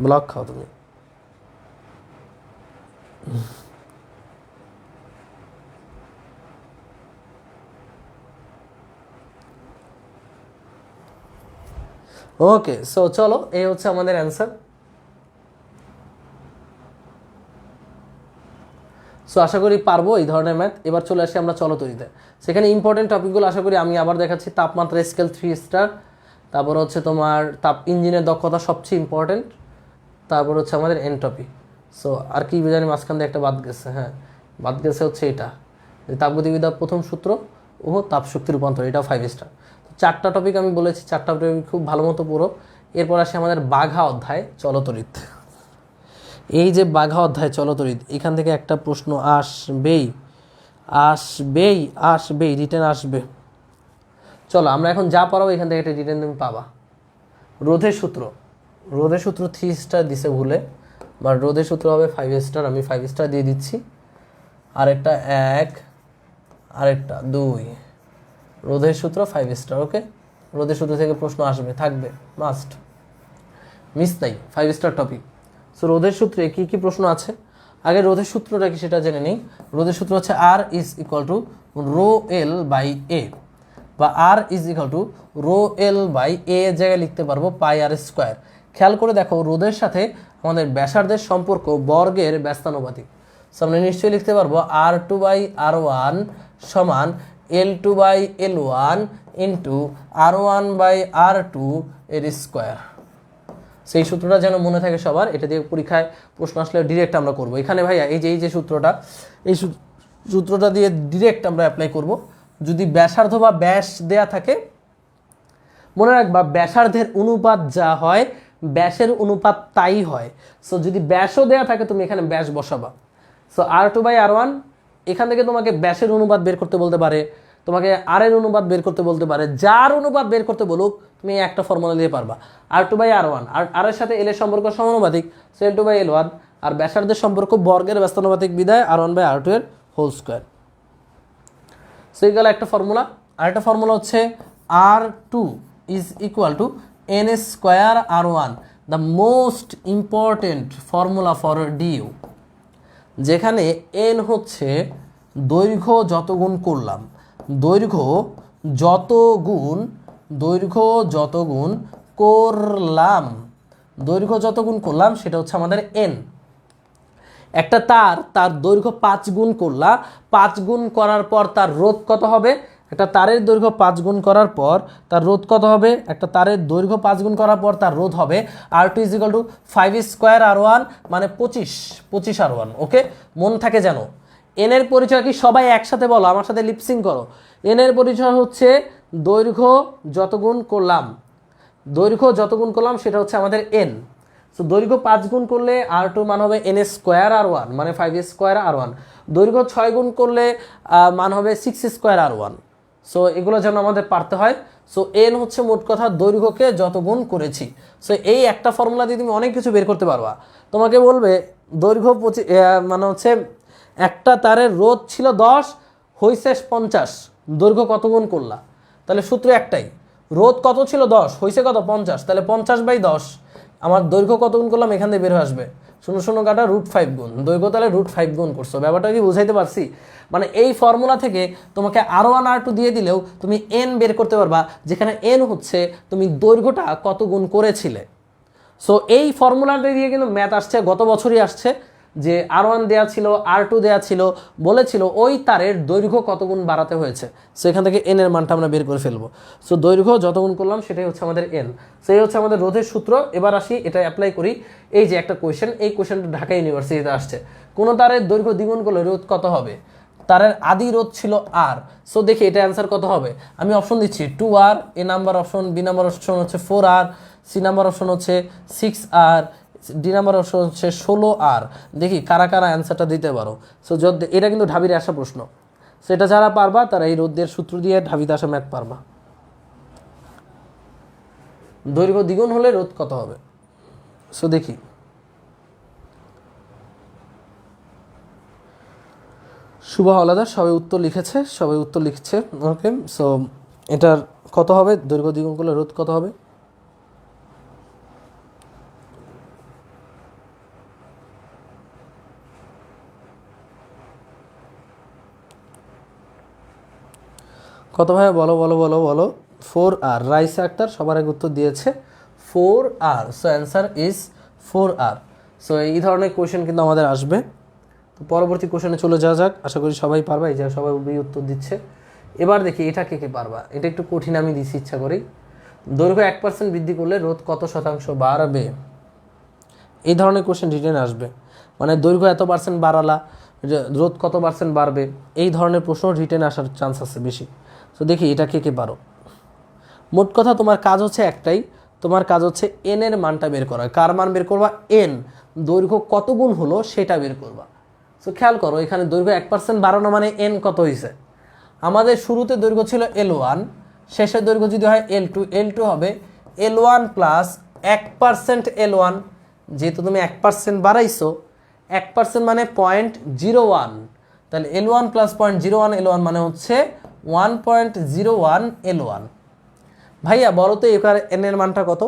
ব্লক খাও তুমি। ওকে, সো চলো, এই হচ্ছে আমাদের অ্যান্সার। সো আশা করি পারবো এই ধরনের ম্যাথ। এবার চলে আসি আমরা চলতরিতে। সেখানে ইম্পর্টেন্ট টপিকগুলো আশা করি আমি আবার দেখাচ্ছি। তাপমাত্রা স্কেল 3 স্টার, তারপর হচ্ছে তোমার ইঞ্জিনের দক্ষতা সবচেয়ে ইম্পর্টেন্ট, তারপর হচ্ছে আমাদের এনট্রপি। সো আর কি জানি মাঝখান দিয়ে একটা বাদ গেছে, হ্যাঁ বাদ গেছে হচ্ছে এটা, যে তাপগতিবিদ্যার প্রথম সূত্র ও তাপশক্তি রূপান্তর, এটাও 5 স্টার। 4টা টপিক আমি বলেছি, 4টা টপিক খুব ভালো মতো পড়ো। এরপর আসে আমাদের বাঘা অধ্যায় চলতরিত। এই যে বাঘা অধ্যায় চলতরিত, এখান থেকে একটা প্রশ্ন আসবেই আসবেই আসবেই, রিটেন আসবে। চলো আমরা এখন যা পড়াবো এখান থেকে একটা রিটেন তুমি পাবা। রোধের সূত্র, রোধের সূত্র 3 স্টার দিছে ভুলে, বা রোধের সূত্র হবে 5 স্টার, আমি 5 স্টার দিয়ে দিচ্ছি। আরেকটা 1, আরেকটা 2, রোধের সূত্র 5 স্টার। ওকে, রোধের সূত্র থেকে প্রশ্ন আসবে, থাকবে, মাস্ট, মিস নাই, 5 স্টার টপিক। সো রোধের সূত্রে কি কি প্রশ্ন আছে? আগে রোধের সূত্রটা কি সেটা জেনে নিই। রোধের সূত্র হচ্ছে R is equal to rho L by A, বা R is equal to rho L by A জায়গায় লিখতে পারবো পাই আর স্কোয়ার। খেয়াল করে দেখো, রোধের সাথে আমাদের ব্যাসার্ধের সম্পর্ক বর্গের ব্যস্তানুপাতিক। সো আমরা নিশ্চয়ই লিখতে পারবো R2 বাই R1 সমান L2 by L1 into R1 by R2 এর স্কোয়ার। সেই সূত্রটা যেন মনে থাকে সবার, এটা দিয়ে পরীক্ষায় প্রশ্ন আসলে ডিরেক্ট আমরা করব। এখানে ভাইয়া এই যে সূত্রটা, এই সূত্রটা দিয়ে ডিরেক্ট আমরা অ্যাপ্লাই করব। যদি ব্যাসার্ধ বা ব্যাস দেয়া থাকে, মনে রাখবা ব্যাসার্ধের অনুপাত যা হয় ব্যাসের অনুপাত তাই হয়। সো যদি ব্যাসও দেয়া থাকে তুমি এখানে ব্যাস বসাবা। সো R2 বাই R1, এখান থেকে তোমাকে ব্যাসের অনুপাত বের করতে বলতে পারে, তোমাকে আর এর অনুপাত বের করতে বলতে পারে, যার অনুপাত বের করতে বলুক তুমি একটা ফর্মুলা দিয়ে পারবা। R2 বাই R1, আর আর এর সাথে এল এর সম্পর্ক সমানুপাতিক, সো L2 বাই L1, আর ব্যাসার্ধের সম্পর্ক বর্গের ব্যস্তানুপাতিক বিদায় R1 বাই R2 এর হোল স্কোয়ার। সো এই গেল একটা ফর্মুলা। আর একটা ফর্মুলা হচ্ছে R2 is equal to N square R1, the most important formula for due, যেখানে N হচ্ছে দৈর্ঘ্য যত গুণ করলাম, দৈর্ঘ্য যত গুণ করলাম, দৈর্ঘ্য যত গুণ করলাম সেটা হচ্ছে আমাদের N। একটা তার দৈর্ঘ্য 5 গুণ করলা, 5 গুণ করার পর তার রোধ কত হবে? একটা তারের দৈর্ঘ্য 5 গুণ করার পর তার রোধ কত হবে? একটা তারের দৈর্ঘ্য 5 গুণ করার পর তার রোধ হবে R2 is equal two 5 square R1 মানে 25 R1। ওকে, মন থাকে জানো। এন এর পরিচয় কি সবাই একসাথে বলো, আমার সাথে লিপসিং করো। এন এর পরিচয় হচ্ছে দৈর্ঘ্য যত গুণ করলাম, দৈর্ঘ্য যত গুণ করলাম সেটা হচ্ছে আমাদের এন। সো দৈর্ঘ্য 5 গুণ করলে R2 মান হবে N স্কোয়ার R1 মানে 5 স্কোয়ার R1। দৈর্ঘ্য 6 গুণ করলে মান হবে 6 স্কোয়ার R1। সো এগুলো যেন আমাদের পারতে হয়। সো এন হচ্ছে মোট কথা দৈর্ঘ্যকে যত গুণ করেছি। সো এই একটা ফর্মুলা দিয়ে তুমি অনেক কিছু বের করতে পারবা। তোমাকে বলবে দৈর্ঘ্য মানে হচ্ছে একটা তারের রোধ ছিল 10, হইছে 50, দৈর্ঘ্য কত গুণ করলা? তাহলে সূত্র একটাই, রোধ কত ছিল 10, হইছে কত 50, তাহলে 50/10 আমার দৈর্ঘ্য কত গুণ করলাম এখান থেকে বের হয়ে আসবে 0 কাটা √5 গুণ দৈর্ঘ্য, তাহলে √5 গুণ করছো। ব্যাপারটা কি বুঝাইতে পারছি? মানে এই ফর্মুলা থেকে তোমাকে R1 R2 দিয়ে দিলেও তুমি এন বের করতে পারবা, যেখানে এন হচ্ছে তুমি দৈর্ঘ্যটা কত গুণ করেছিলে। সো এই ফর্মুলাটা দিয়ে কিন্তু ম্যাথ আসছে, গত বছরই আসছে, যে R1 দেয়া ছিল, R2 দেয়া ছিল, বলেছিল ওই তারের দৈর্ঘ্য কত গুণ বাড়াতে হয়েছে। সো এখান থেকে এন এর মানটা আমরা বের করে ফেলবো। সো দৈর্ঘ্য যত গুণ করলাম সেটাই হচ্ছে আমাদের এন। সো এই হচ্ছে আমাদের রোধের সূত্র। এবার আসি এটা অ্যাপ্লাই করি। এই যে একটা কোয়েশ্চেন, এই কোয়েশ্চেনটা ঢাকা ইউনিভার্সিটিতে আসছে, কোন তারের দৈর্ঘ্য দ্বিগুণ করলে রোধ কত হবে? তারের আদি রোধ ছিল আর। সো দেখি এটা অ্যান্সার কত হবে। আমি অপশন দিচ্ছি 2R, A number option, B number option হচ্ছে 4R, সি নাম্বার অপশন হচ্ছে 6R, ডি নাম্বার অপশন হচ্ছে 16R। দেখি কারা কারা অ্যান্সারটা দিতে পারো। সো এটা কিন্তু ঢাবিতে আসা প্রশ্ন। সো এটা যারা পারবা তারা এই রোধের সূত্র দিয়ে ঢাবিতে আসা ম্যাথ পারবা। দৈর্ঘ্য দ্বিগুণ হলে রোধ কত হবে? সো দেখি, শুভ হাওলাদার সবাই উত্তর লিখেছে, সবাই উত্তর লিখছে। ওকে, সো এটার কত হবে? দৈর্ঘ্য দ্বিগুণ করলে রোধ কত হবে? কত ভাই বলো বলো বলো বলো। 4R। রাইসা আক্তার সবার আগে উত্তর দিয়েছে 4R। So answer is 4R। So এই ধরনের কোয়েশ্চেন কিন্তু আমাদের আসবে। তো পরবর্তী কোয়েশ্চেনে চলে যাওয়া যাক। আশা করি সবাই পারবা, এই যে সবাই উত্তর দিচ্ছে। এবার দেখি এটা কে কে পারবা। এটা একটু কঠিন আমি দিচ্ছি ইচ্ছা করি। দৈর্ঘ্য 1% বৃদ্ধি করলে রোধ কত শতাংশ বাড়বে? এই ধরনের কোয়েশ্চেন রিটেন আসবে, মানে দৈর্ঘ্য এত পার্সেন্ট বাড়ালা, রোধ কত পার্সেন্ট বাড়বে, এই ধরনের প্রশ্ন রিটেন আসার চান্স আছে বেশি। তো দেখি এটা কে কে পারো। মোট কথা তোমার কাজ হচ্ছে একটাই, তোমার কাজ হচ্ছে এন এর মানটা বের করা। কার মান বের করবা? এন। দৈর্ঘ্য কত গুণ হলো সেটা বের করবা। সো খেয়াল করো, এখানে দৈর্ঘ্য 1% বাড়ানো মানে এন কত হয়েছে? আমাদের শুরুতে দৈর্ঘ্য ছিল L1, শেষের দৈর্ঘ্য যদি হয় L2, L2 হবে L1 প্লাস 1% L1। যেহেতু তুমি 1% বাড়াইছো, 1% মানে 0.01, তাহলে L1 প্লাস 0.01 L1 মানে হচ্ছে 1.01 L1। ভাইয়া বলো তো এখানে এন এর মানটা কত?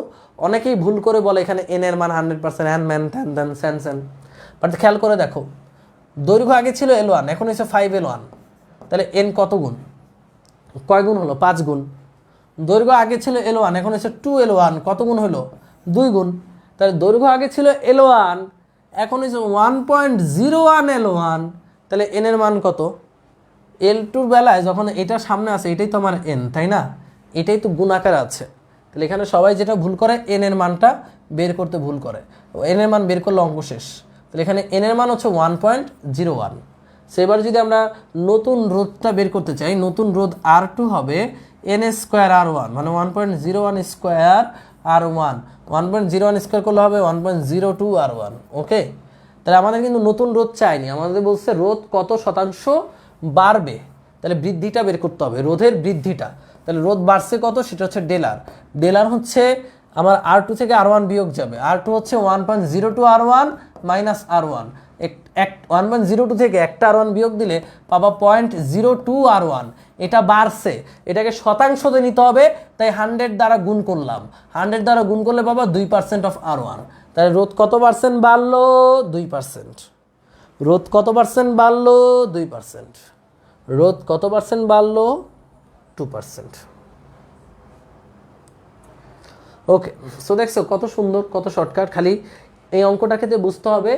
অনেকেই ভুল করে বলে এখানে এন এর মান 100%, হ্যান ম্যান ত্যান ত্যান স্যান স্যান। বাট খেয়াল করে দেখো, দৈর্ঘ্য আগে ছিল L1, এখন হচ্ছে 5L1, তাহলে এন কত গুণ? কয় গুণ হলো? 5 গুণ। দৈর্ঘ্য আগে ছিল L1, এখন হচ্ছে 2L1, কত গুণ হলো? 2 গুণ। তাহলে দৈর্ঘ্য আগে ছিল L1, এখন হচ্ছে 1.01 L1, তাহলে এন এর মান কত? L2 বেলায় যখন এটা সামনে আছে এটাই তো আমার এন, তাই না? এটাই তো গুণ আকারে আছে। তাহলে এখানে সবাই যেটা ভুল করে এন এর মানটা বের করতে ভুল করে, এন এর মান বের করলে অঙ্ক শেষ। তাহলে এখানে এন এর মান হচ্ছে 1.01। সেবার যদি আমরা নতুন রোধটা বের করতে চাই, নতুন রোধ R2 হবে n² R1, মানে 1.01² R1, 1.01 স্কোয়ার করলে হবে 1.02 R1। ওকে, তাহলে আমাদের কিন্তু নতুন রোধ চাইনি, আমাদের বলছে রোধ কত শতাংশ বাড়বে, তাহলে বৃদ্ধিটা বের করতে হবে, রোধের বৃদ্ধিটা। তাহলে রোধ বাড়ছে কত, সেটা হচ্ছে ডেলার। ডেলার হচ্ছে আমার R2 থেকে R1 বিয়োগ যাবে, R2 হচ্ছে 1.02 R1 মাইনাস R1, 1.02 থেকে একটা R1 বিয়োগ দিলে পাবা 0.02 R1। এটা বাড়ছে, এটাকে শতাংশতে নিতে হবে, তাই 100 দ্বারা গুণ করলাম। 100 দ্বারা গুণ করলে পাবা 2% অফ R1। তাহলে রোধ কত পার্সেন্ট বাড়লো? 2%। রোধ কত পার্সেন্ট বাড়লো? 2%। রোধ কত পার্সেন্ট বাড়লো? 2%। ওকে, সো দেখছো কত সুন্দর, কত শর্টকাট। খালি এই অঙ্কটাকে বুঝতে হবে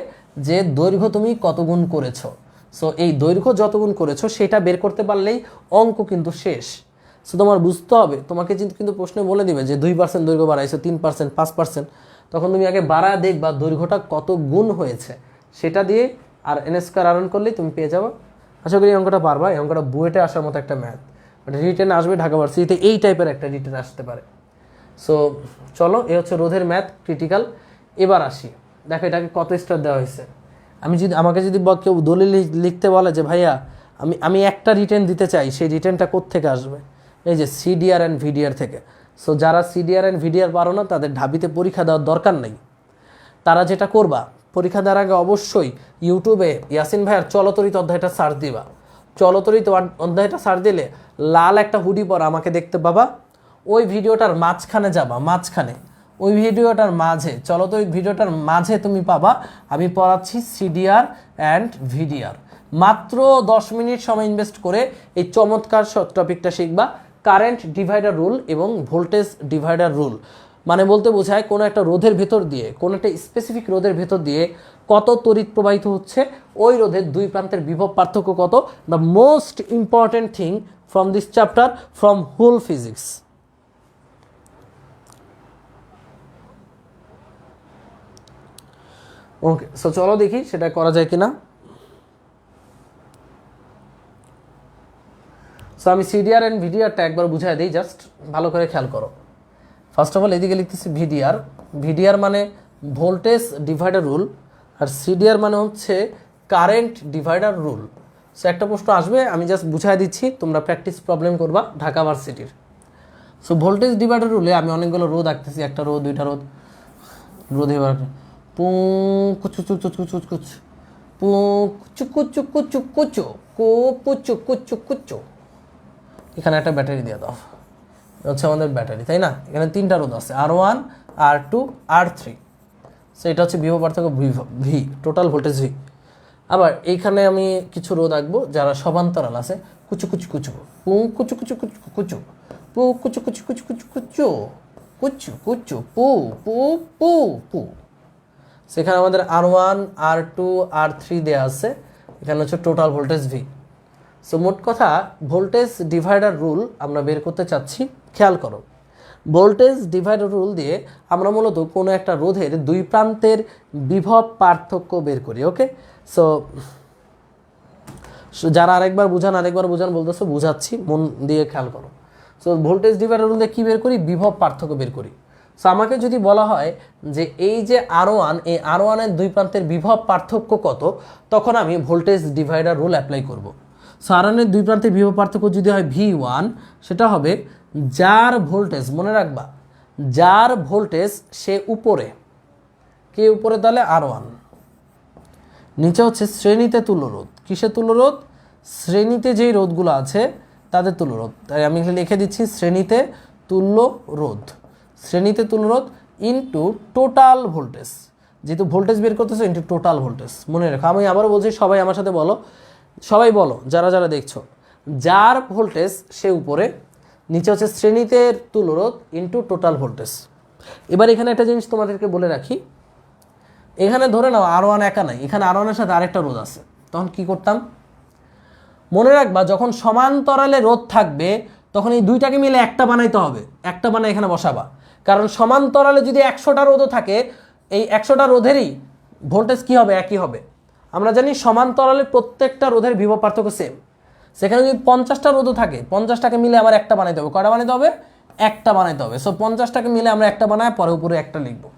যে দৈর্ঘ্য তুমি কত গুণ করেছো। সো এই দৈর্ঘ্য যত গুণ করেছো সেটা বের করতে পারলেই অঙ্ক কিন্তু শেষ। সো তোমার বুঝতে হবে, তোমাকে কিন্তু প্রশ্নে বলে দিবে যে 2% দৈর্ঘ্য বাড়াইছো, 3%, 5%, তখন তুমি আগে বাড়া দেখবা দৈর্ঘ্যটা কত গুণ হয়েছে, সেটা দিয়ে আর n² আরন করলেই তুমি পেয়ে যাবো। আশা করি এই অঙ্কটা পারবা। এই অঙ্কটা বুয়েটে আসার মতো একটা ম্যাথ, বাট রিটেন আসবে ঢাকা ভার্সিটিতে এই টাইপের একটা রিটেন আসতে পারে। সো চলো, এ হচ্ছে রোধের ম্যাথ ক্রিটিক্যাল। এবার আসি, দেখো এটাকে কত স্টার দেওয়া হয়েছে। আমাকে যদি কেউ দলিল লিখতে বলে যে ভাইয়া আমি একটা রিটেন দিতে চাই, সেই রিটেনটা কোত্থেকে আসবে? এই যে সিডিআর অ্যান্ড ভিডিআর থেকে। সো যারা সিডিআর অ্যান্ড ভিডিআর পারো না তাদের ঢাবিতে পরীক্ষা দেওয়ার দরকার নেই। তারা যেটা করবা, পরীক্ষা দেওয়ার আগে অবশ্যই ইউটিউবে ইয়াসিন ভাইয়ের চলতরিত অধ্যায়টা সার্চ দিবা। চলতরিত অধ্যায়টা সার্চ দিলে লাল একটা হুডি পরা আমাকে দেখতে পাবা। ওই ভিডিওটার মাঝখানে যাবা, মাঝখানে ওই ভিডিওটার মাঝে, চলতরিত ভিডিওটার মাঝে তুমি পাবা আমি পড়াচ্ছি সিডিআর অ্যান্ড ভিডিআর। মাত্র 10 মিনিট সময় ইনভেস্ট করে এই চমৎকার টপিকটা শিখবা, কারেন্ট ডিভাইডার রুল এবং ভোল্টেজ ডিভাইডার রুল। মানে বলতে বোঝায় কোনো একটা রোধের ভেতর দিয়ে, কোনো একটা স্পেসিফিক রোধের ভেতর দিয়ে কত তড়িৎ প্রবাহিত হচ্ছে, ওই রোধের দুই প্রান্তের বিভব পার্থক্য কত। The most important thing from this chapter, from whole physics. Okay, so চলো দেখি সেটা করা যায় কিনা। সো আমি সিডিআর অ্যান্ড ভিডিআরটা একবার বুঝাই দিই, জাস্ট ভালো করে খেয়াল করো। ফার্স্ট অফ অল এদিকে লিখতেছি ভিডিআর। ভিডিআর মানে ভোল্টেজ ডিভাইডার রুল, আর সিডিআর মানে হচ্ছে কারেন্ট ডিভাইডার রুল। সো একটা প্রশ্ন আসবে, আমি জাস্ট বুঝাই দিচ্ছি, তোমরা প্র্যাকটিস প্রবলেম করবা ঢাকা ভার্সিটির। সো ভোল্টেজ ডিভাইডার রুলে আমি অনেকগুলো রোধ আঁকতেছি, একটা রোধ, দুইটা রোধ, রোধ এবার পু কুচু কুচু কুচু কুচ পু কুচু কুচু কুচু কুচু কু কুচু কুচু কুচু। এখানে একটা ব্যাটারি দিয়ে দাও, হচ্ছে আমাদের ব্যাটারি, তাই না? এখানে 3টা রোধ আছে, R1, R2, R3। সো এটা হচ্ছে বিভব পার্থক্য ভি, টোটাল ভোল্টেজ ভি। আবার এইখানে আমি কিছু রোধ আঁকবো যারা সমান্তরাল আছে, কুচু কুচু কুচু পু কুচু কুচু কুচু কুচু পু কুচু কুচু কুচু কুচু কুচু কুচু কুচু পু পু পু পু। সেখানে আমাদের R1, R2, R3 দেওয়া আছে, এখানে হচ্ছে টোটাল ভোল্টেজ ভি। সো মোট কথা ভোল্টেজ ডিভাইডার রুল আমরা বের করতে চাচ্ছি। খেয়াল করো, ভোল্টেজ ডিভাইডার রুল দিয়ে আমরা মূলত কোনো একটা রোধের দুই প্রান্তের বিভব পার্থক্য বের করি। ওকে, সো যারা আরেকবার বুঝান বলতেছো, বুঝাচ্ছি, মন দিয়ে খেয়াল করো। সো ভোল্টেজ ডিভাইডার রুল দিয়ে কী বের করি? বিভব পার্থক্য বের করি। সো আমাকে যদি বলা হয় যে এই যে R1, এই R1-এর দুই প্রান্তের বিভব পার্থক্য কত, তখন আমি ভোল্টেজ ডিভাইডার রুল অ্যাপ্লাই করব। সো R1-এর দুই প্রান্তের বিভব পার্থক্য যদি হয় V1, সেটা হবে যার ভোল্টেজ, মনে রাখবা, যার ভোল্টেজ সে উপরে, কে উপরে? তাহলে R1, নিচে হচ্ছে শ্রেণীতে তুল্যরোধ। কিসের তুল্যরোধ? শ্রেণীতে যেই রোধগুলো আছে তাদের তুল্যরোধ। তাই আমি লিখে দিচ্ছি শ্রেণীতে তুল্য রোধ। শ্রেণীতে তুল্যরোধ ইনটু টোটাল ভোল্টেজ, যেহেতু ভোল্টেজ বের করতেছে, ইনটু টোটাল ভোল্টেজ। মনে রাখো, আমি আবারও বলছি, সবাই আমার সাথে বলো, সবাই বলো, যারা যারা দেখছো, যার ভোল্টেজ সে উপরে, নিচে হচ্ছে শ্রেণীতে তুল্যরোধ ইনটু টোটাল ভোল্টেজ। এবার এখানে একটা জিনিস তোমাদেরকে বলে রাখি, এখানে ধরে নাও R1 একা নাই, এখানে R1-এর সাথে আরেকটা রোধ আছে, তখন কি করতাম? মনে রাখবা, যখন সমান্তরালে রোধ থাকবে তখন এই দুইটাকে মিলে একটা বানাইতে হবে, একটা বানাই এখানে বসাবা। কারণ সমান্তরালে যদি 100টা রোধও থাকে, এই 100টা রোধেরই ভোল্টেজ কি হবে? একই হবে। আমরা জানি সমান্তরালে প্রত্যেকটা রোধের বিভব পার্থক্য সেম। সেখানে যদি 50টা রোধও থাকে, 50টাকে মিলে আবার একটা বানাইতে হবে। কয়টা বানাইতে হবে? একটা বানাইতে হবে। সো 50টাকে মিলে আমরা একটা বানায় পরে উপরে একটা লিখবো।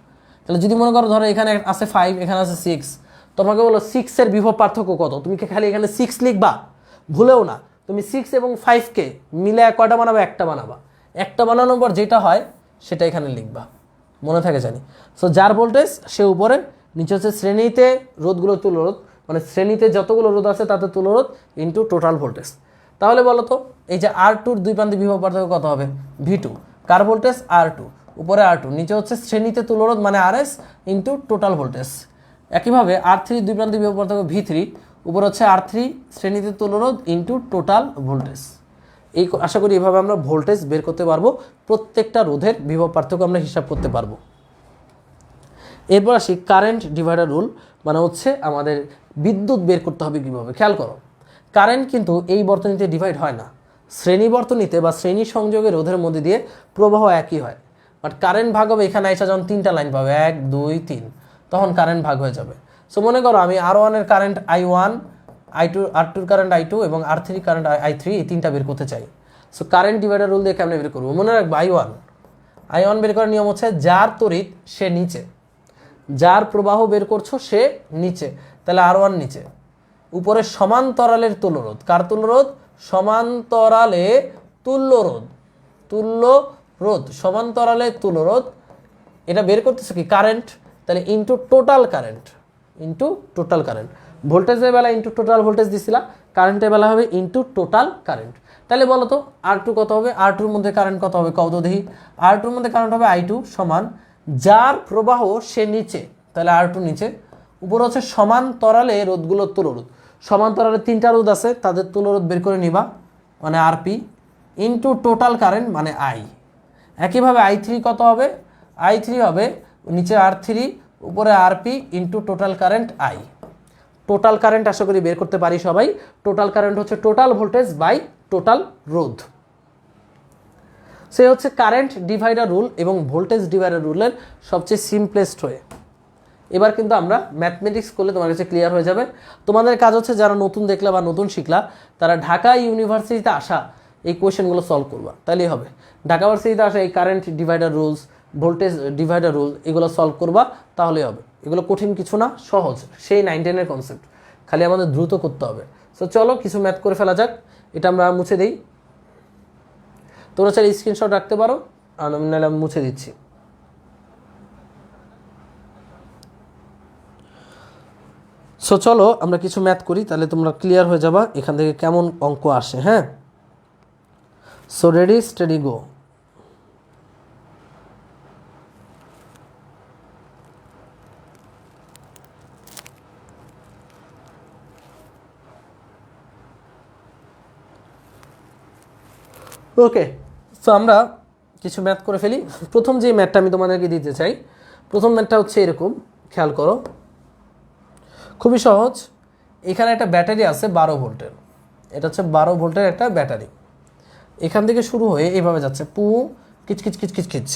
তাহলে যদি মনে করো, ধরো এখানে আছে 5, এখানে আছে 6, তোমাকে বলো 6-এর বিভব পার্থক্য কত, তুমি কি খালি এখানে 6 লিখবা? ভুলেও না, তুমি 6 এবং 5কে মিলে কয়টা বানাবে? একটা বানাবা। একটা বানানোর পর যেটা হয় সেটা এখানে লিখবা, মনে থাকে জানি। সো যার ভোল্টেজ সে উপরে, নিচে হচ্ছে শ্রেণীতে রোধগুলো তুল্যরোধ, মানে শ্রেণীতে যতগুলো রোধ আছে তাতে তুল্যরোধ ইনটু টোটাল ভোল্টেজ। তাহলে বলো তো, এই যে R2-র দুই প্রান্তে বিভব পার্থক্য কত হবে? V2। কার ভোল্টেজ? R2, উপরে R2, নিচে হচ্ছে শ্রেণীতে তুল্যরোধ মানে RS ইনটু টোটাল ভোল্টেজ। একইভাবে R3-র দুই প্রান্তে বিভব পার্থক্য V3, উপরে হচ্ছে R3 শ্রেণীতে তুল্যরোধ ইনটু টোটাল ভোল্টেজ। এই আশা করি এভাবে আমরা ভোল্টেজ বের করতে পারবো, প্রত্যেকটা রোধের বিভব পার্থক্য আমরা হিসাব করতে পারবো। এরপর আসি কারেন্ট ডিভাইডার রুল, মানে হচ্ছে আমাদের বিদ্যুৎ বের করতে হবে কীভাবে। খেয়াল করো, কারেন্ট কিন্তু এই বর্তনীতে ডিভাইড হয় না, শ্রেণী বর্তনীতে বা শ্রেণী সংযোগে রোধের মধ্যে দিয়ে প্রবাহ একই হয়। বাট কারেন্ট ভাগ হবে, এখানে এসে যখন 3টা লাইন পাবে, 1, 2, 3, তখন কারেন্ট ভাগ হয়ে যাবে। সো মনে করো আমি R1-এর কারেন্ট I1, R2-র কারেন্ট I2 এবং R3 কারেন্ট I3, এই 3টা বের করতে চাই। সো কারেন্ট ডিভাইডার রুল দিয়ে কেমনে বের করবো? মনে রাখবো, I1 বের করার নিয়ম হচ্ছে যার তড়িৎ সে নিচে, যার প্রবাহ বের করছো সে নিচে, তাহলে R1 নিচে, উপরে সমান্তরালের তুল্যরোধ। কার তুল্যরোধ? সমান্তরালে তুল্যরোধ তুল্য রোধ, সমান্তরালে তুল্য রোধ, এটা বের করতেছে কি কারেন্ট, তাহলে into total current, into total current, ভোল্টেজের বেলা ইনটু টোটাল ভোল্টেজ দিছিলা, কারেন্টের বেলা হবে ইনটু টোটাল কারেন্ট। তাহলে বলো তো R2 কত হবে, R2 এর মধ্যে কারেন্ট কত হবে কত দেখি, R2 এর মধ্যে কারেন্ট হবে I2 সমান যার প্রবাহ সে নিচে, তাহলে R2 নিচে, উপর হচ্ছে সমান্তরালে রোধগুলোর তুল্যরোধ, সমান্তরালে 3টা রোধ আছে তাদের তুল্যরোধ বের করে নিবা মানে RP ইনটু টোটাল কারেন্ট মানে I। একইভাবে I3 কত হবে, I3 হবে নিচে R3 উপরে RP into total current I। Total current আশা করি বের করতে পারি সবাই, টোটাল কারেন্ট হচ্ছে টোটাল ভোল্টেজ বাই টোটাল রোধ। সে হচ্ছে কারেন্ট ডিভাইডার রুল এবং ভোল্টেজ ডিভাইডার রুলের সবচেয়ে সিম্পলেস্ট ওয়ে। এবার কিন্তু আমরা ম্যাথমেটিক্স করলে তোমার কাছে ক্লিয়ার হয়ে যাবে। তোমাদের কাজ হচ্ছে যারা নতুন দেখলা বা নতুন শিখলা তারা ঢাকা ইউনিভার্সিটিতে আসা এই কোয়েশ্চেনগুলো সলভ করবা, তাহলেই হবে। ঢাকা ইউনিভার্সিটিতে আসা এই current divider rules, voltage divider rule এগুলো সলভ করবা, তাহলেই হবে। এগুলো কঠিন কিছু না, সহজ, সেই 9-10-এর কনসেপ্ট, খালি আমাদের দ্রুত করতে হবে। সো চলো কিছু ম্যাথ করে ফেলা যাক। এটা আমরা মুছে দিই, তোমরা চাইলে স্ক্রিনশট রাখতে পারো, আর আমি নাহলে মুছে দিচ্ছি। সো চলো আমরা কিছু ম্যাথ করি, তাহলে তোমরা ক্লিয়ার হয়ে যাবা এখান থেকে কেমন অঙ্ক আসে। হ্যাঁ, সো রেডি স্টেডি গো। ওকে, সো আমরা কিছু ম্যাথ করে ফেলি। প্রথম যে ম্যাথটা আমি তোমাদেরকে দিতে চাই, প্রথম ম্যাথটা হচ্ছে এরকম, খেয়াল করো, খুবই সহজ। এখানে একটা ব্যাটারি আছে 12 ভোল্টের, এটা হচ্ছে 12 ভোল্টের একটা ব্যাটারি। এখান থেকে শুরু হয়ে এইভাবে যাচ্ছে, পু কিচ কিচ কিচ কিচ কিচ,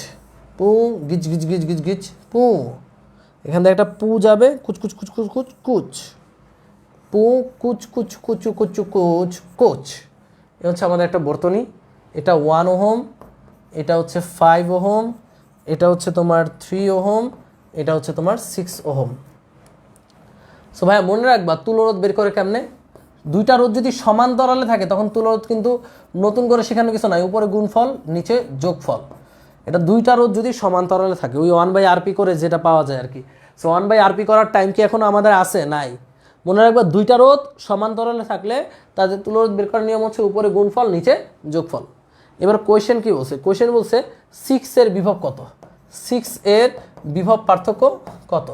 পু গিচ গিচ গিচ গিচ গিচ পু, এখান থেকে একটা পু যাবে কুচ কুচ কুচ কুচ কুচ কুচ, পু কুচ কুচ কুচু কুচু কুচ কুচ। এ হচ্ছে আমাদের একটা বর্তনী, এটা 1 ওহম, এটা হচ্ছে 5 ওহম, এটা হচ্ছে তোমার 3 ওহম, এটা হচ্ছে তোমার 6 ওহম। সো ভাইয়া মনে রাখবা তুল্যরোধ বের করে কেমনে, দুইটা রোধ যদি সমান্তরালে থাকে তখন তুল্যরোধ কিন্তু নতুন করে শেখানো কিছু নাই, উপরে গুণফল নিচে যোগফল। এটা দুইটা রোধ যদি সমান্তরালে থাকে, ওই 1/RP করে যেটা পাওয়া যায় আর কি। সো 1/RP করার টাইম কি এখন আমাদের আছে? নাই। মনে রাখবা দুইটা রোধ সমান্তরালে থাকলে তাদের তুল্যরোধ বের করার নিয়ম হচ্ছে উপরে গুণফল নিচে যোগফল। এবার কোয়েশ্চেন কি বলছে, কোয়েশ্চেন বলছে 6 এর বিভব কত, 6 এর বিভব পার্থক্য কত,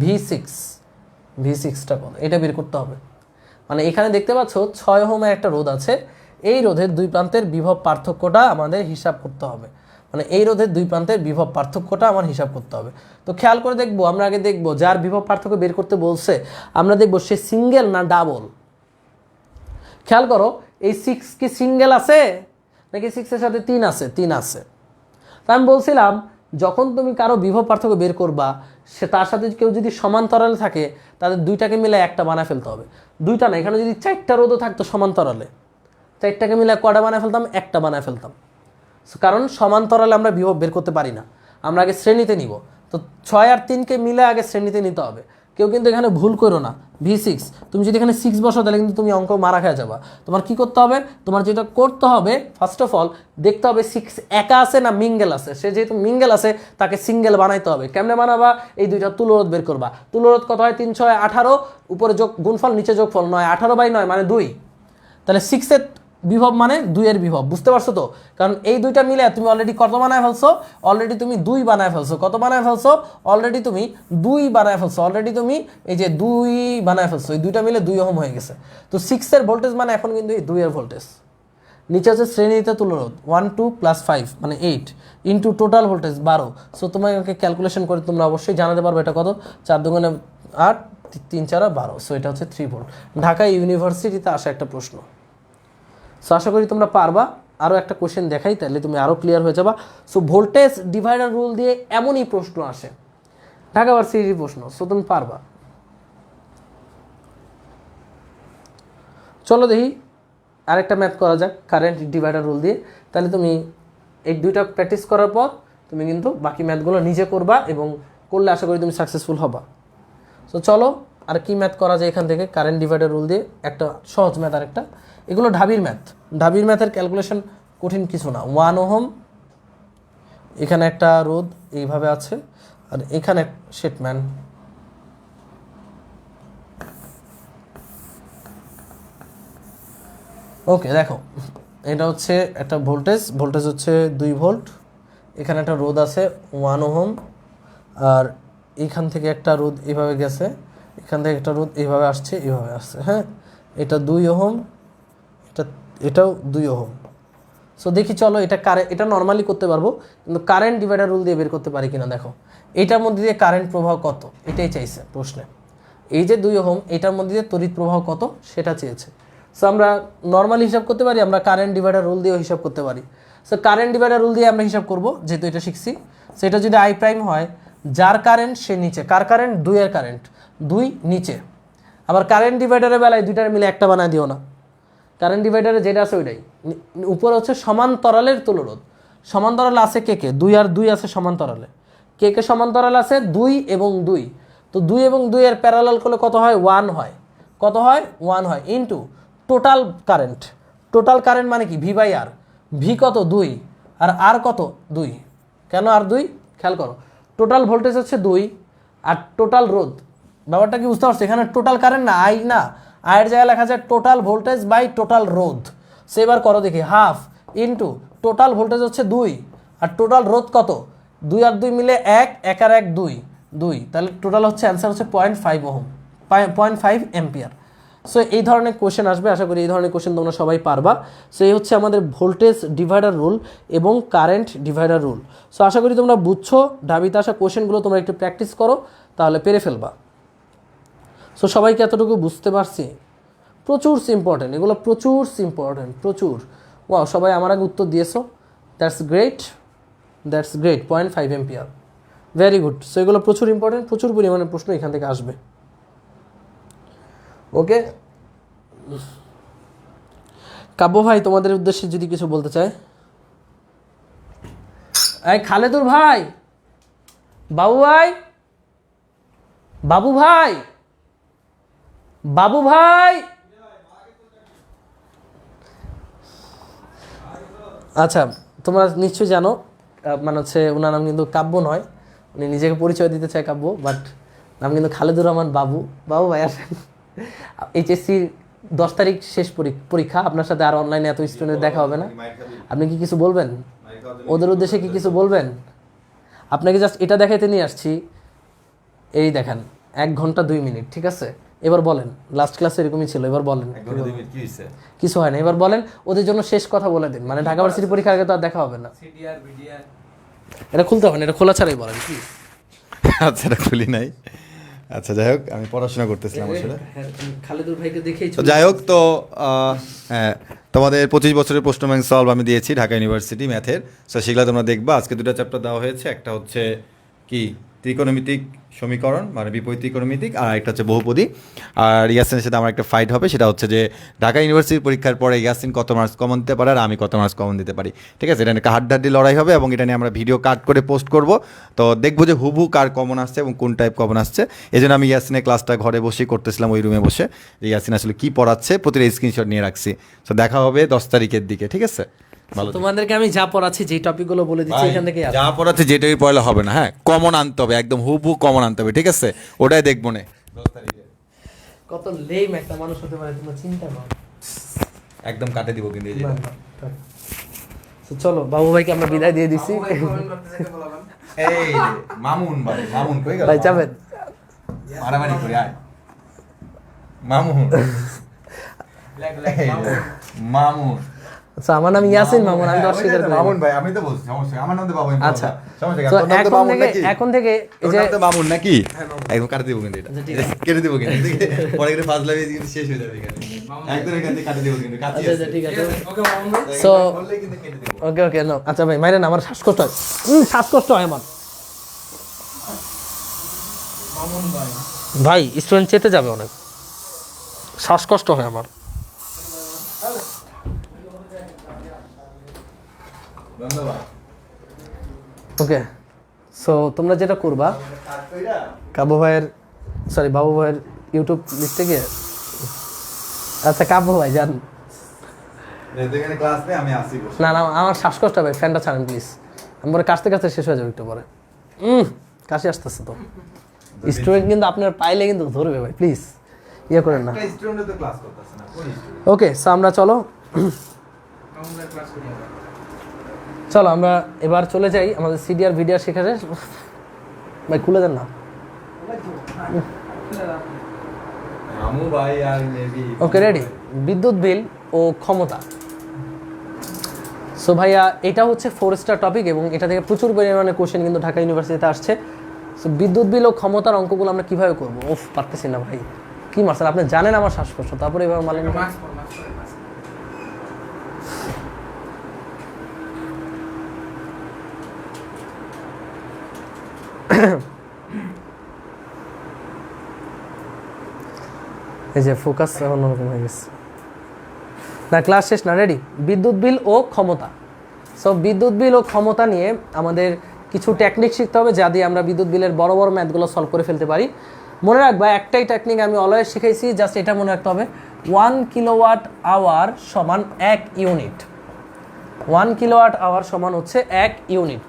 V6, V6টা কত এটা বের করতে হবে। মানে এখানে দেখতে পাচ্ছ 6 ওহমের একটা রোধ আছে, এই রোধের দুই প্রান্তের বিভব পার্থক্যটা আমাদের হিসাব করতে হবে। মানে এই রোধের দুই প্রান্তের বিভব পার্থক্যটা আমার হিসাব করতে হবে। তো খেয়াল করে দেখবো, আমরা আগে দেখবো যার বিভব পার্থক্য বের করতে বলছে আমরা দেখবো সে সিঙ্গেল না ডাবল। খেয়াল করো এই 6 কি সিঙ্গেল আছে নাকি 6 এর সাথে 3 আছে? 3 আছে। তা আমি বলছিলাম যখন তুমি কারো বিভব পার্থক্য বের করবা সে তার সাথে কেউ যদি সমান্তরালে থাকে তাদের দুইটাকে মিলে একটা বানায় ফেলতে হবে। দুইটা না, এখানে যদি 4টা রোধও থাকতো সমান্তরালে, 4টাকে মিলে কয়টা বানায় ফেলতাম? একটা বানায় ফেলতাম। কারণ সমান্তরালে আমরা বিভব বের করতে পারি না, আমরা আগে শ্রেণীতে নিব। তো 6 আর 3কে মিলে আগে শ্রেণীতে নিতে হবে। কেউ কিন্তু এখানে ভুল করো না, V6 তুমি যদি এখানে 6 বসো তাহলে কিন্তু তুমি অঙ্ক মারা খেয়ে যাবা। তোমার কি করতে হবে, তোমার যেটা করতে হবে ফার্স্ট অফ অল দেখতে হবে 6 একা আছে না মিঙ্গেল আছে। সে যেহেতু মিঙ্গেল আছে তাকে সিঙ্গেল বানাইতে হবে। কেমনে বানাবা, এই দুইটা তুল্যরোধ বের করবা। তুল্যরোধ কত হয়? 3 6 18, উপরে যোগ গুণফল নিচে যোগফল 9, 18/9 মানে 2। তাহলে 6 এর বিভব মানে 2 এর বিভব, বুঝতে পারছো তো? কারণ এই দুইটা মিলে তুমি অলরেডি কত বানায় ফেলছো, অলরেডি তুমি 2 বানায় ফেলছো। কত বানায় ফেলছো? অলরেডি তুমি 2 বানায় ফেলছো, অলরেডি তুমি এই যে 2 বানায় ফেলছো। এই দুইটা মিলে 2 ওহম হয়ে গেছে। তো 6 এর ভোল্টেজ মানে এখন কিন্তু এই 2 এর ভোল্টেজ। নিচে হচ্ছে শ্রেণীতে তুল্যরোধ 1 2 + 5 মানে 8 ইন্টু টোটাল ভোল্টেজ 12। সো তোমাকে ক্যালকুলেশন করে তোমরা অবশ্যই জানাতে পারবে এটা কত, 4 দুগুণে 8 3 4 12। সো এটা হচ্ছে 3 ভোল্ট। ঢাকা ইউনিভার্সিটিতে আসা একটা প্রশ্ন। সো আশা করি তোমরা পারবা। আরও একটা কোশ্চেন দেখাই তাহলে তুমি আরও ক্লিয়ার হয়ে যাবা। সো ভোল্টেজ ডিভাইডার রুল দিয়ে এমনই প্রশ্ন আসে, ঢাকা ইউনিভার্সিটির প্রশ্ন। সো তুমি পারবা। চলো দেখি আরেকটা ম্যাথ করা যাক কারেন্ট ডিভাইডার রুল দিয়ে। তাহলে তুমি এই দুইটা প্র্যাকটিস করার পর তুমি কিন্তু বাকি ম্যাথগুলো নিজে করবা এবং করলে আশা করি তুমি সাকসেসফুল হবা। সো চলো আর কি ম্যাথ করা যায় এখান থেকে কারেন্ট ডিভাইডার রুল দিয়ে। একটা সহজ ম্যাথ আরেকটা, এগুলো ঢাবির ম্যাথ। ঢাবির ম্যাথের ক্যালকুলেশন কঠিন কিছু না। 1 ওহম, এখানে একটা রোধ এইভাবে আছে, আর এখানে শিটম্যান ওকে দেখো, এটা হচ্ছে একটা ভোল্টেজ হচ্ছে 2 ভোল্ট, এখানে একটা রোধ আছে 1 ওহম, আর এইখান থেকে একটা রোধ এইভাবে গেছে, এখান থেকে একটা রোধ এইভাবে আসছে, হ্যাঁ, এটা 2 ওহম, এটাও 2 ওহম। সো দেখি চলো এটা নর্মালি করতে পারবো, কিন্তু কারেন্ট ডিভাইডার রুল দিয়ে বের করতে পারি কিনা দেখো। এটার মধ্যে দিয়ে কারেন্ট প্রবাহ কত এটাই চাইছে প্রশ্নে। এই যে 2 ওহম, এটার মধ্যে দিয়ে তড়িৎ প্রবাহ কত সেটা চেয়েছে। সো আমরা নর্মালি হিসাব করতে পারি, আমরা কারেন্ট ডিভাইডার রুল দিয়েও হিসাব করতে পারি। সো কারেন্ট ডিভাইডার রুল দিয়ে আমরা হিসাব করব, যেহেতু এটা শিখছি। সেটা যদি আই প্রাইম হয়, যার কারেন্ট সে নিচে, কার কারেন্ট 2 এর কারেন্ট, 2 নিচে। আবার কারেন্ট ডিভাইডারের বেলায় দুইটার মিলে একটা বানায় দিও না, কারেন্ট ডিভাইডারে যেটা আছে ওইটাই। উপরে হচ্ছে সমান্তরালের তুলরোধ, সমান্তরাল আছে কে কে, 2 আর 2 আছে সমান্তরালে, কে কে সমান্তরাল আছে 2 এবং 2। তো 2 এবং 2 এর প্যারালাল করলে কত হয়, 1 হয়। কত হয়, 1 হয়, ইনটু টোটাল কারেন্ট মানে কি, ভি বাই আর। ভি কত, 2, আর আর কত, 2। কেন আর 2, খেয়াল করো, টোটাল ভোল্টেজ হচ্ছে 2, আর টোটাল রোধ, ব্যাপারটা কি বুঝতে পারছো? এখানে টোটাল কারেন্ট না, আই না, আয়ের জায়গায় লেখা যায় টোটাল ভোল্টেজ বাই টোটাল রোধ। সে এবার করো দেখি, হাফ ইনটু টোটাল ভোল্টেজ হচ্ছে 2, আর টোটাল রোধ কত, 2 আর 2 মিলে 1, 1 আর 1 2, তাহলে টোটাল হচ্ছে অ্যান্সার হচ্ছে 0.5 ওহম, 0.5 অ্যাম্পিয়ার। সো এই ধরনের কোশ্চেন আসবে, আশা করি এই ধরনের কোশ্চেন তোমরা সবাই পারবা। সো এই হচ্ছে আমাদের ভোল্টেজ ডিভাইডার রুল এবং কারেন্ট ডিভাইডার রুল। সো আশা করি তোমরা বুঝছো, ঢাবিতে আসা কোশ্চেনগুলো তোমরা একটু প্র্যাকটিস করো, তাহলে পেরে ফেলবা। সো সবাইকে এতটুকু বুঝতে পারছি, প্রচুর ইম্পর্টেন্ট এগুলো, প্রচুর। ওয়াও, সবাই আমার আগে উত্তর দিয়েছো, that's great, 0.5 ampere, very good. So এগুলো প্রচুর ইম্পর্টেন্ট, প্রচুর পরিমাণে প্রশ্ন এখান থেকে আসবে। ওকে, কাব্য ভাই তোমাদের উদ্দেশ্যে যদি কিছু বলতে চায়। এই খালেদুর ভাই, বাবু ভাই, আচ্ছা, তোমরা নিশ্চয়ই জানো, মানে হচ্ছে ওনার নাম কিন্তু কাব্য নয়, উনি নিজেকে পরিচয় দিতে চায় কাব্য, বাট নাম কিন্তু খালেদুর রহমান বাবু। ভাই আসেন, এইচএসসির 10 তারিখ শেষ পরীক্ষা, আপনার সাথে আর অনলাইনে এত স্টুডেন্ট দেখা হবে না, আপনি কি কিছু বলবেন ওদের উদ্দেশ্যে, কি কিছু বলবেন? আপনাকে জাস্ট এটা দেখাইতে নিয়ে আসছি, এই দেখেন 1 ঘন্টা 2 মিনিট, ঠিক আছে? এবার বলেন, লাস্ট ক্লাসে এরকমই ছিল, এবার বলেন। কিছু হয় না, এবার বলেন, ওদের জন্য শেষ কথা বলে দিন, মানে ঢাকা ভার্সিটি পরীক্ষার আগে তো আর দেখা হবে না। এটা খুলতে হবে না, এটা খোলা ছাড়াই বলেন কি। আচ্ছা, এটা খুলি নাই। আচ্ছা, যাই হোক, আমি পড়াশোনা করতেছিলাম আসলে। খালেদুর ভাইকে দেখেই যাই হোক, তো হ্যাঁ, তোমাদের 25 বছরের প্রশ্ন ব্যাংক সলভ আমি দিয়েছি ঢাকা ইউনিভার্সিটি ম্যাথের। সো সেগুলো তোমরা দেখবা। আজকে 2টা চ্যাপ্টার দেওয়া হয়েছে, একটা হচ্ছে কি ত্রিকোণমিতিক সমীকরণ, মানে বিপরীত ত্রিকোণমিতিক, আর একটা হচ্ছে বহুপদী। আর ইয়াসিনের সাথে আমার একটা ফাইট হবে, সেটা হচ্ছে যে ঢাকা ইউনিভার্সিটির পরীক্ষার পরে ইয়াসিন কত মার্কস কমন দিতে পারে আর আমি কত মার্কস কমন দিতে পারি, ঠিক আছে? এটা নিয়ে একটা হাড্ডাহাড্ডি লড়াই হবে, এবং এটা নিয়ে আমরা ভিডিও কাট করে পোস্ট করব। তো দেখবো যে হুবহু কার কমন আসছে এবং কোন টাইপ কমন আসছে। এই জন্য আমি ইয়াসিনের ক্লাসটা ঘরে বসেই করতেছিলাম, ওই রুমে বসে, যে ইয়াসিন আসলে কী পড়াচ্ছে প্রতিটা স্ক্রিনশট নিয়ে রাখছি। তো দেখা হবে 10 তারিখের দিকে, ঠিক আছে? তোমাদেরকে আমি যা পড়াচ্ছি, যে টপিকগুলো বলে দিচ্ছি এখান থেকে, যা পড়াচ্ছে যেটাই পড়লে হবে না, হ্যাঁ, কমন আনতে হবে, একদম হুবহু কমন আনতে হবে, ঠিক আছে? ওটাই দেখবো না 10 তারিখে। কত লেম একটা মানুষ হতে পারে তোমরা চিন্তা করো, একদম কাটে দিব কিন্তু। চলো বাবু ভাইকে আমরা বিদায় দিয়ে দিছি। এই মামুন কই গেল ভাই যাবেন, মারামারি করি, আয় মামুন। আচ্ছা, আমার নাম ইয়াসিন মামুন, আমি অস্বীকার করি। মামুন ভাই, আমি তো বলছি সমস্যা, আমার নাম তো বাবু। আচ্ছা, সমস্যা এখন থেকে এই যে মামুন নাকি একদম কাটে দিব কিন্তু, এটা কেটে দিব কিন্তু, পরে কিন্তু ফাজলামি কিন্তু শেষ হয়ে যাবে এখানে, একদম এখান থেকে কাটে দিব কিন্তু, কাটি আছে। ঠিক আছে, ওকে মামুন ভাই, সো ওকে নো। আচ্ছা ভাই মাইরেন, আমার শ্বাসকষ্ট হয়, শ্বাসকষ্ট হয় আমার। মামুন ভাই স্টুডেন্ট চেতে যাবে অনেক, শ্বাসকষ্ট হয় আমার। ওকে, সো তোমরা যেটা করবা, বাবু ভাইয়ের ইউটিউব লিস্টে গিয়ে, আচ্ছা কাব্য ভাই যান, এখানে ক্লাস নেই, আমি আসি বসে। না না, আমার শ্বাসকষ্ট হবে, ফ্যানটা ছাড়েন প্লিজ। আমি পরে কাশতে কাশতে শেষ হয়ে যাবে একটু পরে। কাশি আসতেছে তো। স্টুডেন্ট কিন্তু আপনার পাইলে কিন্তু ধরবে ভাই, প্লিজ ইয়ে করেন না। একটা স্টুডেন্ট তো ক্লাস করতেছে না, কোন স্টুডেন্ট? ওকে, সো আমরা চলো চলো আমরা এবার চলে যাই আমাদের সিডিআর ভিডিআর শেখা শেষ। ভাই খুলে দেন না। আমু ভাই আর মেবি। Okay ready. বিদ্যুৎ বিল ও ক্ষমতা। সো ভাইয়া এটা হচ্ছে 4 স্টার টপিক এবং এটা থেকে প্রচুর পরিমাণে কোশ্চেন কিন্তু ঢাকা ইউনিভার্সিটিতে আসছে। সো বিদ্যুৎ বিল ও ক্ষমতার অঙ্কগুলো আমরা কিভাবে করবো? ওফ, পারতেছি না ভাই। কি মারছেন আপনি? জানেন আমার শ্বাসকষ্ট, তারপরে এবার মারলেন না। এই যে ফোকাস অন্যরকম হয়ে গেছে না, ক্লাস শেষ না। রেডি। বিদ্যুৎ বিল ও ক্ষমতা। সো বিদ্যুৎ বিল ও ক্ষমতা নিয়ে আমাদের কিছু টেকনিক শিখতে হবে, যা দিয়ে আমরা বিদ্যুৎ বিলের বড় বড় ম্যাথগুলো সলভ করে ফেলতে পারি। মনে রাখবা একটাই টেকনিক আমি অলওয়েজ শিখাইছি, জাস্ট এটা মনে রাখতে হবে, 1 কিলোওয়াট আওয়ার সমান 1 ইউনিট। 1 কিলোওয়াট আওয়ার সমান হচ্ছে 1 ইউনিট।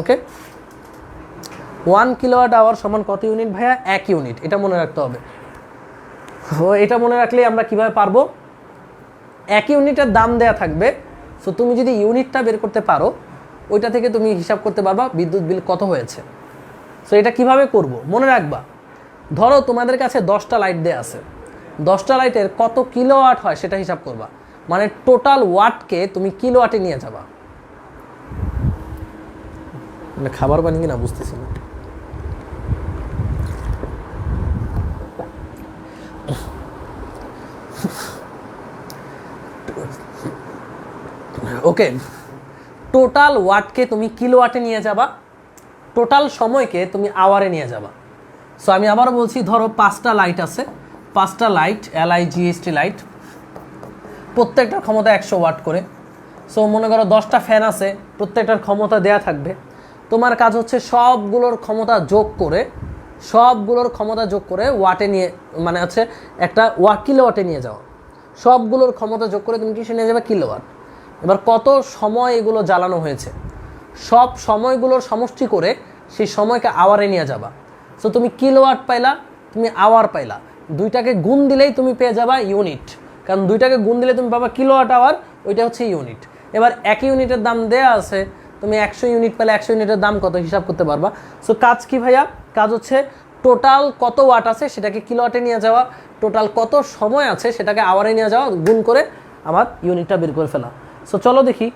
ওকে, 1 কিলোওয়াট আওয়ার সমান কত ইউনিট ভাইয়া? 1 ইউনিট। এটা মনে রাখতে হবে। ও এটা মনে রাখলে আমরা কিভাবে পারবো? 1 ইউনিটের দাম দেয়া থাকবে। সো তুমি যদি ইউনিটটা বের করতে পারো, ওইটা থেকে তুমি হিসাব করতে পারবা বিদ্যুৎ বিল কত হয়েছে। সো এটা কিভাবে করব মনে রাখবা। ধরো তোমাদের কাছে 10টা লাইট দেয়া আছে, 10টা লাইটের কত কিলোওয়াট হয় সেটা হিসাব করবা। মানে টোটাল ওয়াটকে তুমি কিলোওয়াটে নিয়ে যাবা। মানে খাবার পানি কিনা বুঝতেছি না। ওকে, টোটাল ওয়াটকে তুমি কিলোওয়াটে নিয়ে যাবা, টোটাল সময়কে তুমি আওয়ারে নিয়ে যাবা। সো আমি আবারও বলছি, ধরো 5টা লাইট আছে, 5টা লাইট LIGHT লাইট, প্রত্যেকটার ক্ষমতা 100 ওয়াট করে। সো মনে করো 10টা ফ্যান আছে, প্রত্যেকটার ক্ষমতা দেয়া থাকবে। তোমার কাজ হচ্ছে সবগুলোর ক্ষমতা যোগ করে ওয়াটে নিয়ে, মানে হচ্ছে একটা কিলোওয়াটে নিয়ে যাও। সবগুলোর ক্ষমতা যোগ করে তুমি কিসে নিয়ে যাবে? কিলোওয়াট। এবার কত সময় এগুলো জ্বালানো হয়েছে, সব সময়গুলোর সমষ্টি করে সেই সময়কে আওয়ারে নিয়ে যাবা। সো তুমি কিলোওয়াট পাইলা, তুমি আওয়ার পাইলা, দুইটাকে গুণ দিলেই তুমি পেয়ে যাবা ইউনিট। কারণ দুইটাকে গুণ দিলে তুমি পাবা কিলোওয়াট আওয়ার, ওইটা হচ্ছে ইউনিট। এবার 1 ইউনিটের দাম দেয়া আছে, তুমি 100 ইউনিট পেলে 100 ইউনিটের দাম কত হিসাব করতে পারবা। সো কাজ কি ভাইয়া? কাজ হচ্ছে টোটাল কত ওয়াট আছে সেটাকে কিলোওয়াটে নিয়ে যাওয়া, টোটাল কত সময় আছে সেটাকে আওয়ারে নিয়ে যাওয়া, গুণ করে আমার ইউনিটটা বের করে ফেলা। সো চলো দেখি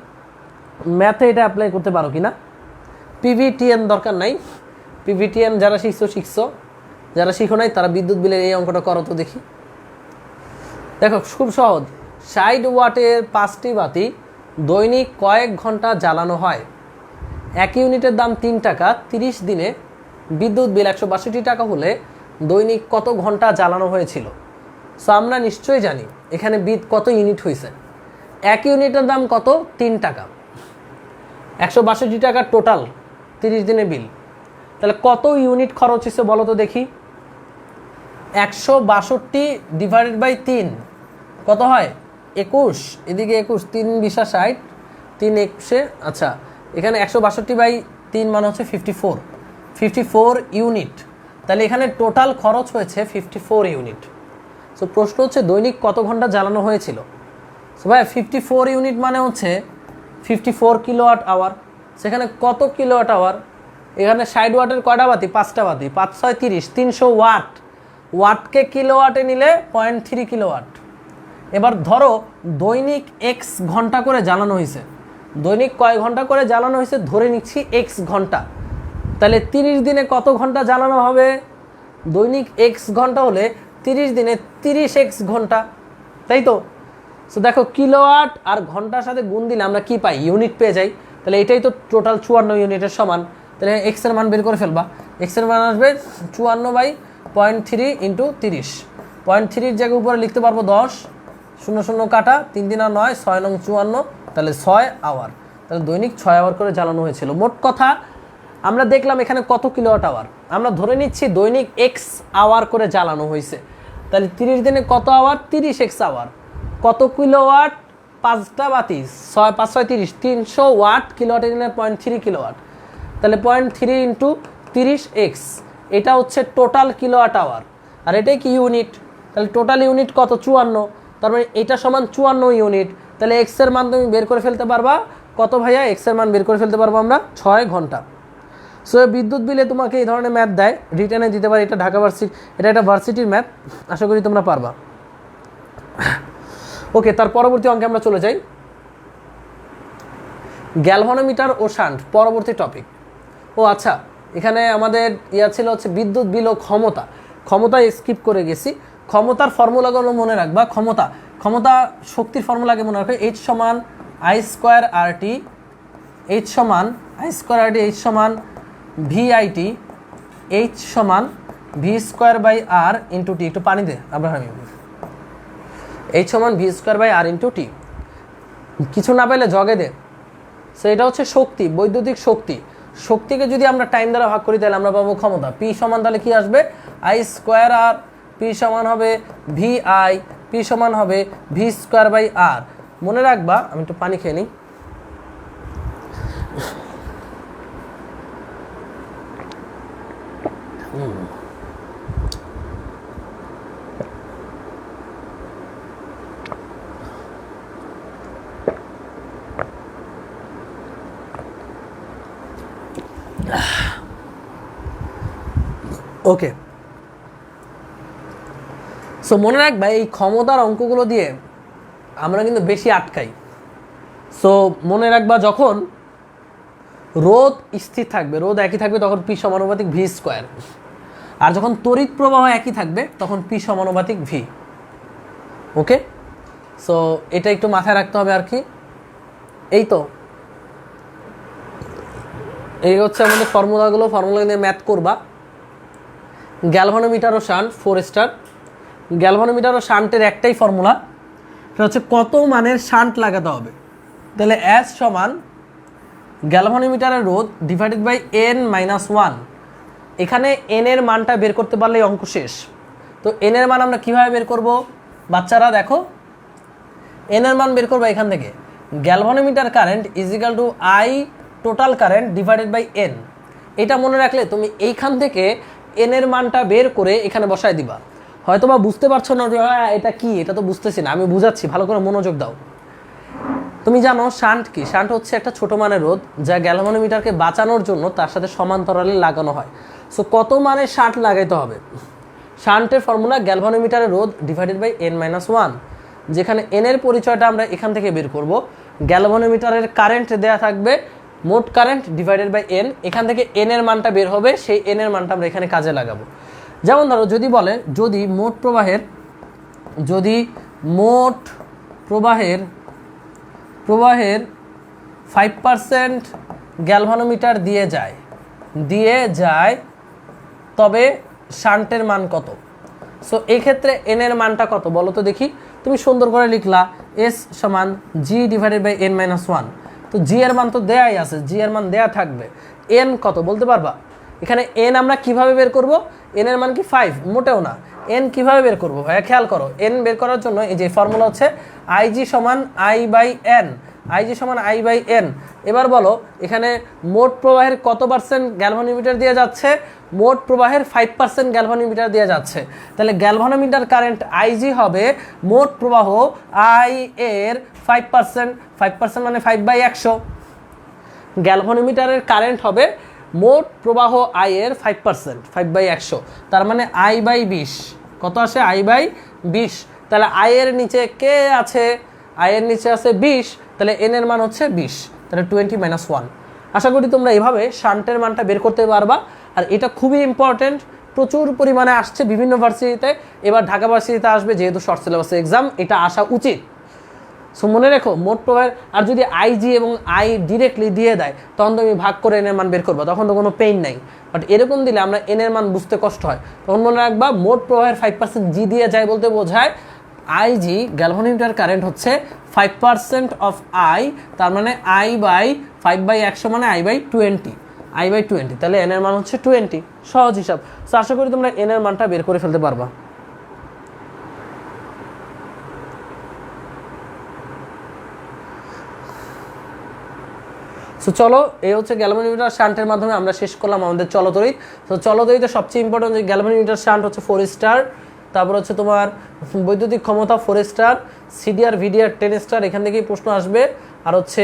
ম্যাথে এটা অ্যাপ্লাই করতে পারো কিনা। PVTN দরকার নাই, PVTN যারা শিখছো, যারা শিখো নাই তারা বিদ্যুৎ বিলের এই অঙ্কটা করো তো দেখি। দেখো খুব সহজ। 60 ওয়াটের 5টি বাতি দৈনিক কয়েক ঘন্টা জ্বালানো হয়। 1 ইউনিটের দাম 3 টাকা, 30 দিনে বিদ্যুৎ বিল 162 টাকা হলে দৈনিক কত ঘন্টা জ্বালানো হয়েছিল? সো আমরা নিশ্চয়ই জানি এখানে কত ইউনিট হয়েছে। 1 ইউনিটের দাম কত? 3 টাকা, 162 টাকা টোটাল 30 দিনের বিল। তাহলে কত ইউনিট খরচ হয়েছে বলো তো দেখি। 162 ডিভাইডেড বাই 3 কত হয়? 21। এদিকে 21, 3 20 60, 3 21, আচ্ছা এখানে 162 বাই 3 মানে হচ্ছে 54 ইউনিট। তাহলে এখানে টোটাল খরচ হয়েছে 54 ইউনিট। সো প্রশ্ন হচ্ছে দৈনিক কত ঘন্টা জ্বালানো হয়েছিল। সো ভাই 54 ইউনিট মানে হচ্ছে 54 কিলোওয়াট আওয়ার। সেখানে কত কিলোওয়াট আওয়ার? এখানে 60 ওয়াটের কয়টা বাতি? 5টা বাতি, 5 6 30, 300 ওয়াট। ওয়াটকে কিলোওয়াটে নিলে 0.3 কিলোওয়াট। এবার ধরো দৈনিক x ঘন্টা করে জ্বালানো হয়েছে, দৈনিক কয় ঘন্টা করে জ্বালানো হয়েছে ধরে নিচ্ছি x ঘন্টা। তাহলে 30 দিনে কত ঘন্টা জ্বালানো হবে? দৈনিক x ঘন্টা হলে 30 দিনে 30x ঘন্টা, তাই তো? সো দেখো কিলোওয়াট আর ঘন্টার সাথে গুণ দিলে আমরা কি পাই? ইউনিট পেয়ে যাই। তাহলে এটাই তো টোটাল 54 ইউনিটের সমান। তাহলে x এর মান বের করে ফেলবা। x এর মান আসবে 54 বাই 0.3 ইন্টু 30। 0.3 জায়গায় উপরে লিখতে পারবো 10, 0 0 কাটা, 3 দিন 9, 6 9 54, তাহলে 6 আওয়ার। তাহলে দৈনিক 6 আওয়ার করে জ্বালানো হয়েছিল। মোট কথা আমরা দেখলাম এখানে কত কিলোওয়াট আওয়ার। আমরা ধরে নিচ্ছি দৈনিক x আওয়ার করে জ্বালানো হয়েছে। তাহলে 30 দিনে কত আওয়ার? 30x hour. কত কিলোওয়াট 5টা বাতি 6 5 6 30 300 ওয়াট, কিলোওয়াট এখানে 0.3 কিলোওয়াট, তাহলে 0.3 ইন্টু 30x, এটা হচ্ছে টোটাল কিলোওয়াট আওয়ার। আর এটাই কি ইউনিট, তাহলে টোটাল ইউনিট কত 54, তার মানে এটা সমান 54 ইউনিট। তাহলে এক্স এর মান তুমি বের করে ফেলতে পারবা কত ভাইয়া, এক্স এর মান বের করে ফেলতে পারবো আমরা 6 ঘন্টা। সো বিদ্যুৎ বিলে তোমাকে এই ধরনের ম্যাথ দেয়, রিটেনে দিতে পারে, এটা ঢাকা ভার্সিটি, এটা একটা ভার্সিটির ম্যাথ, আশা করি তোমরা পারবা। ওকে, তার পরবর্তী অঙ্কে আমরা চলে যাই, গ্যালভানোমিটার ও শান্ট, পরবর্তী টপিক। ও আচ্ছা, এখানে আমাদের ছিল হচ্ছে বিদ্যুৎ বিল ও ক্ষমতা, ক্ষমতা স্কিপ করে গেছি। ক্ষমতার ফর্মুলাগুলো মনে রাখবা, ক্ষমতা শক্তির ফর্মুলাকে মনে রাখবে, H সমান I² RT, H সমান I² RT, H সমান VIT, H সমান V²/R ইন্টু টি। একটু পানি দে আব্রাহাম, H সমান V²/R ইন্টু টি, কিছু না পাইলে জগে দে। সো এটা হচ্ছে শক্তি, বৈদ্যুতিক শক্তি। শক্তিকে যদি আমরা টাইম দ্বারা ভাগ করি তাহলে আমরা পাবো ক্ষমতা। P সমান তাহলে কি আসবে, I²R, P সমান হবে VI, P সমান হবে V²/R। মনে রাখবা, আমি একটু পানি খেয়ে নিই। ওকে, সো মনে রাখবা এই ক্ষমতার অঙ্কগুলো দিয়ে আমরা কিন্তু বেশি আটকাই। সো মনে রাখবা, যখন রোধ স্থির থাকবে, রোধ একই থাকবে, তখন পি সমানুপাতিক V², আর যখন তড়িৎ প্রবাহ একই থাকবে তখন পি সমানুপাতিক ভি। ওকে, সো এটা একটু মাথায় রাখতে হবে আর কি। এই তো এই হচ্ছে আমাদের ফর্মুলা নিয়ে ম্যাথ করবা। গ্যালভানোমিটার ও শান্ট 4 স্টার। গ্যালভানোমিটার ও শান্টের একটাই ফর্মুলা, সেটা হচ্ছে কত মানের শান্ট লাগাতে হবে। তাহলে S সমান গ্যালভানোমিটারের রোধ ডিভাইডেড বাই n-1। এখানে n এর মানটা বের করতে পারলেই অঙ্ক শেষ। তো n এর মান আমরা কিভাবে বের করব বাচ্চারা, দেখো n এর মান বের করবো এখান থেকে, galvanometer current is equal to I total current divided by n। এটা মনে রাখলে তুমি এইখান থেকে n এর মানটা বের করে এখানে বসায় দিবা। হয়তো বা বুঝতে পারছো না যে এটা কি, এটা তো বুঝতেছি না, আমি বুঝাচ্ছি, ভালো করে মনোযোগ দাও। তুমি জানো শান্ট কি, শান্ট হচ্ছে একটা ছোট মানের রোধ যা গ্যালভানোমিটারকে বাঁচানোর জন্য তার সাথে সমান্তরালে লাগানো হয়। সো কত মানের শান্ট লাগাইতে হবে, শান্টের ফর্মুলা গ্যালভানোমিটারের রোধ ডিভাইডেড বাই n-1, যেখানে n এর পরিচয়টা আমরা এখান থেকে বের করব। গ্যালভানোমিটারের কারেন্ট দেয়া থাকবে, মোট কারেন্ট ডিভাইডেড বাই n, এখান থেকে n এর মানটা বের হবে, সেই n এর মানটা আমরা এখানে কাজে লাগাবো। যেমন ধরো যদি বলে যদি মোট প্রবাহের 5% গ্যালভানোমিটার দিয়ে যায় তবে শান্টের মান কত। সো এই ক্ষেত্রে n এর মানটা কত বলো তো দেখি। তুমি সুন্দর করে লিখলা S সমান G ডিভাইডেড বাই n-1। তো G এর মান তো দেয়াই আছে, G এর মান দেয়া থাকবে। n কত বলতে পারবা? এখানে n আমরা কিভাবে বের করব, n এর মান কি 5? মোটেও না। n কিভাবে বের করব ভাইয়া, খেয়াল করো। n বের করার জন্য এই যে ফর্মুলা হচ্ছে IG সমান I/n, IG সমান I/n। এবার বলো এখানে মোট প্রবাহের কত পার্সেন্ট গ্যালভানোমিটার দিয়ে যাচ্ছে, মোট প্রবাহের 5% গ্যালভানোমিটার দিয়ে যাচ্ছে। তাহলে গ্যালভানোমিটার কারেন্ট IG হবে মোট প্রবাহ I এর 5% মানে 5/100। গ্যালভানোমিটারের কারেন্ট হবে মোট প্রবাহ I এর 5%, 5/100, তার মানে I/20। কত আসে? I/20। তাহলে I এর নিচে কে আছে? I এর নিচে আছে 20, তাহলে n এর মান হচ্ছে 20, তাহলে 20-1। আশা করি তোমরা এভাবে শান্টের মানটা বের করতে পারবা। আর এটা খুবই ইম্পর্টেন্ট, প্রচুর পরিমাণে আসছে বিভিন্ন ভার্সিটিতে, এবার ঢাকা ভার্সিটিতে আসবে যেহেতু শর্ট সিলেবাসের এক্সাম, এটা আসা উচিত। সো মনে রেখো মোট প্রবাহের, আর যদি IG এবং I ডিরেক্টলি দিয়ে দেয় তখন তুমি ভাগ করে n এর মান বের করবা, তখন তো কোনো পেইন নাই। বাট এরকম দিলে আমরা n এর মান বুঝতে কষ্ট হয়, তখন মনে রাখবা মোট প্রবাহের 5% G দিয়ে যায় বলতে বোঝায় IG, গ্যালভানোমিটার কারেন্ট হচ্ছে 5% অফ I, তার মানে I/5/100 মানে I/20, I/20, তাহলে n এর মান হচ্ছে 20। সহজ হিসাব। সো আশা করি তোমরা n এর মানটা বের করে ফেলতে পারবা। সো চলো, এই হচ্ছে গ্যালভানোমিটার শান্টের মাধ্যমে আমরা শেষ করলাম আমাদের চলতরিৎ। তো চলতরিতে সবচেয়ে ইম্পর্টেন্ট যে গ্যালভানোমিটার শান্ট হচ্ছে 4 স্টার, তারপর হচ্ছে তোমার বৈদ্যুতিক ক্ষমতা 4 স্টার, সিডিআর ভিডিআর 10 স্টার, এখান থেকেই প্রশ্ন আসবে। আর হচ্ছে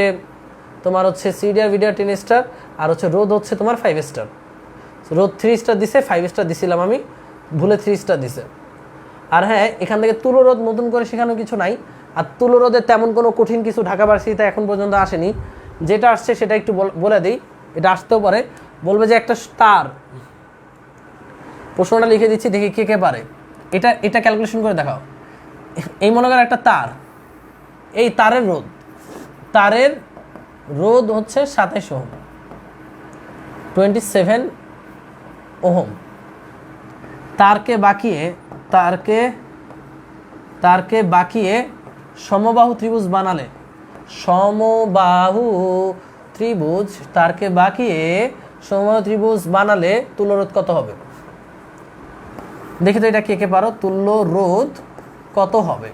তোমার হচ্ছে সিডিআর ভিডিআর 10 স্টার, আর হচ্ছে রোধ হচ্ছে তোমার 5 স্টার। রোধ 3 স্টার দিছে, 5 স্টার দিছিলাম আমি, ভুলে 3 স্টার দিছে। আর হ্যাঁ, এখান থেকে তুলোরোধ নতুন করে শেখানোর কিছু নাই। আর তুলোরোধের তেমন কোনো কঠিন কিছু ঢাকা ভার্সিটিতে এখন পর্যন্ত আসেনি। যেটা আসছে সেটা একটু বলে দিই, এটা আসতেও পারে। বলবে যে একটা তার, প্রশ্নটা লিখে দিচ্ছি, দেখি কে কে পারে। এটা ক্যালকুলেশন করে দেখাও। এই মনে কর একটা তার, এই তারের রোধ হচ্ছে 27 ওহম, 27 ওহম। তারকে বাকিয়ে সমবাহু ত্রিভুজ বানালে, তুল্যরোধ কত হবে? দেখি তো এটা কে কে পারো। তুল্য রোধ কত হবে?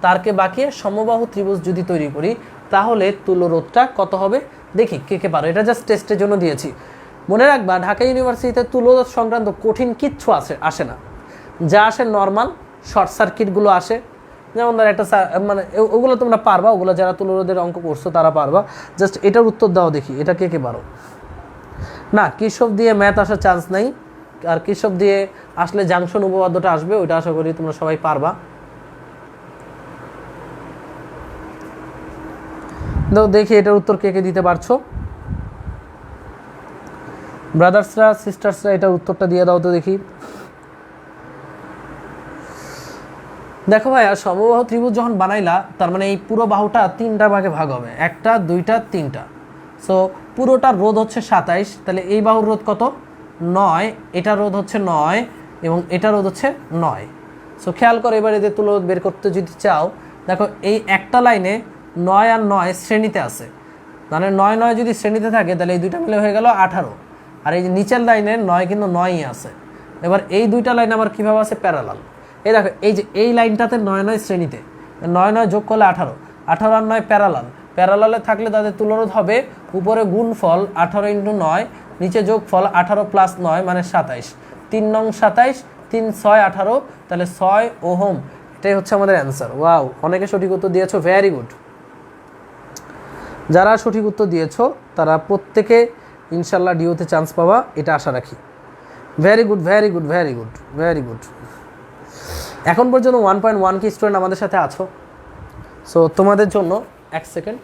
তারকে বাকিয়ে সমবাহু ত্রিভুজ যদি তৈরি করি তাহলে তুল্য রোধটা কত হবে? দেখি কে কে পারো। এটা জাস্ট টেস্টের জন্য দিয়েছি। মনে রাখবা, ঢাকা ইউনিভার্সিটিতে তুল্য রোধ সংক্রান্ত কঠিন কিচ্ছু আসে না। যা আসে নর্মাল শর্ট সার্কিটগুলো আসে। যেমন ধর একটা মানে ওগুলো তোমরা পারবা, ওগুলো যারা তুল্য রোধের অঙ্ক করছো তারা পারবা। জাস্ট এটার উত্তর দাও দেখি, এটা কে কে পারো। না, কৃষক দিয়ে ম্যাথ আসার চান্স নাই। আর কৃষক দিয়ে আসলে জাংশন উপপাদ্যটা আসবে, ওইটা আশা করি তোমরা সবাই পারবা। দেখি এটার উত্তর কে কে দিতে পারছো। ব্রাদার্সরা, সিস্টার্সরা, এটার উত্তরটা দিয়ে দাও তো দেখি। দেখো ভাইয়া, সমবাহু ত্রিভুজ যখন বানাইলা, তার মানে এই পুরো বাহুটা 3টা ভাগে ভাগ হবে, 1টা 2টা 3টা। সো পুরোটার রোধ হচ্ছে 27, তাহলে এই বাহুর রোধ কত? 9। এটার রোধ হচ্ছে 9 এবং এটার রোধ হচ্ছে 9। সো খেয়াল করো, এবার এদের তুল্য রোধ বের করতে যদি চাও, দেখো এই একটা লাইনে 9 আর 9 শ্রেণীতে আছে, মানে 9 9 যদি শ্রেণীতে থাকে তাহলে এই দুইটা মিলে হয়ে গেল 18। আর এই যে নিচের লাইনে 9 কিন্তু 9ই আছে। এবার এই দুইটা লাইন আবার কীভাবে আছে? প্যারালাল। এই দেখো, এই যে এই লাইনটাতে 9 9 শ্রেণীতে, 9 9 যোগ করলে 18, 18 আর 9 প্যারালালে থাকলে তাদের তুল্যরোধ হবে উপরে গুণফল 18 × 9, নিচে যোগফল 18 + 9 মানে 27। 3 নং 27, 3 6 18, তাহলে 6 ওহম। এটাই হচ্ছে আমাদের অ্যান্সার। ওয়াও, অনেকে সঠিক উত্তর দিয়েছো, ভেরি গুড। যারা সঠিক উত্তর দিয়েছো তারা প্রত্যেকে ইনশাল্লাহ ডিওতে চান্স পাবা, এটা আশা রাখি। Very good, very good, very good, very good. এখন পর্যন্ত 1.1 কি স্টুডেন্ট আমাদের সাথে আছো। সো তোমাদের জন্য 1 সেকেন্ড,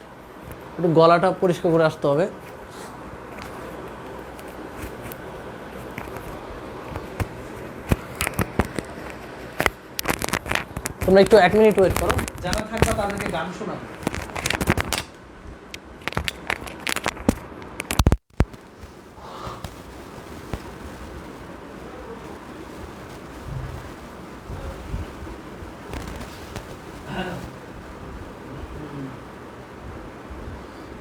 একটু গলাটা পরিষ্কার করে আসতে হবে। তোমরা একটু 1 মিনিট ওয়েট করো, যারা থাকবা তাদেরকে গান শোনাবো।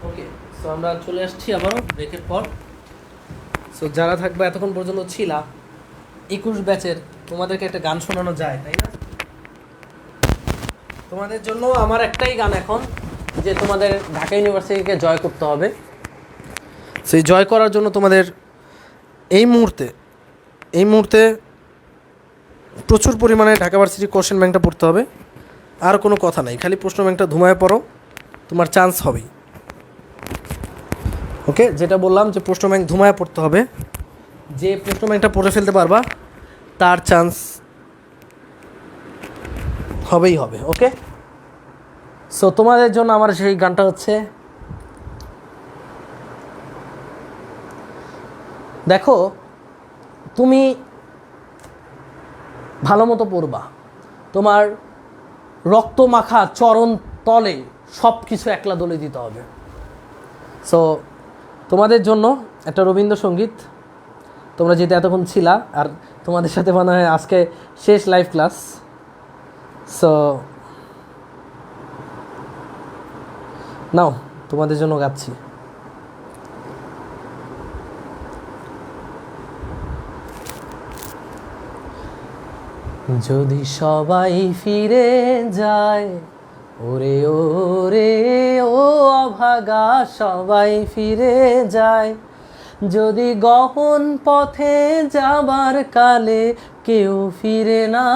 ওকে, সো আমরা চলে আসছি আবারও ব্রেকের পর। সো যারা থাকবে এতক্ষণ পর্যন্ত ছিলা 21 ব্যাচের, তোমাদেরকে একটা গান শোনানো যায়, তাই না? তোমাদের জন্য আমার একটাই গান এখন, যে তোমাদের ঢাকা ইউনিভার্সিটিকে জয় করতে হবে। সেই জয় করার জন্য তোমাদের এই মুহূর্তে প্রচুর পরিমাণে ঢাকা ভার্সিটি কোশ্চেন ব্যাংকটা পড়তে হবে। আর কোনো কথা নাই, খালি প্রশ্ন ব্যাংকটা ধুমায় পড়ো, তোমার চান্স হবেই। ওকে, যেটা বললাম যে প্রশ্ন ব্যাংক ধুমায় পড়তে হবে, যে প্রশ্ন ব্যাংকটা পড়ে ফেলতে পারবা তার চান্স হবেই হবে। ওকে, সো তোমাদের জন্য আমার সেই গানটা হচ্ছে, দেখো তুমি ভালো মতো পড়বা, তোমার রক্ত মাখা চরণ তলে সব কিছু একলা দলে দিতে হবে। সো তোমাদের জন্য একটা রবীন্দ্রসঙ্গীত, তোমরা যেটা এতক্ষণ ছিলা, আর তোমাদের সাথে মনে হয় আজকে শেষ লাইভ ক্লাস। সো নাও, তোমাদের জন্য গাচ্ছি। যদি সবাই ফিরে যায় ওরে ওরে ও অভাগা সবাই ফিরে যায়, যদি গহন পথে যাবার কালে কেউ ফিরে না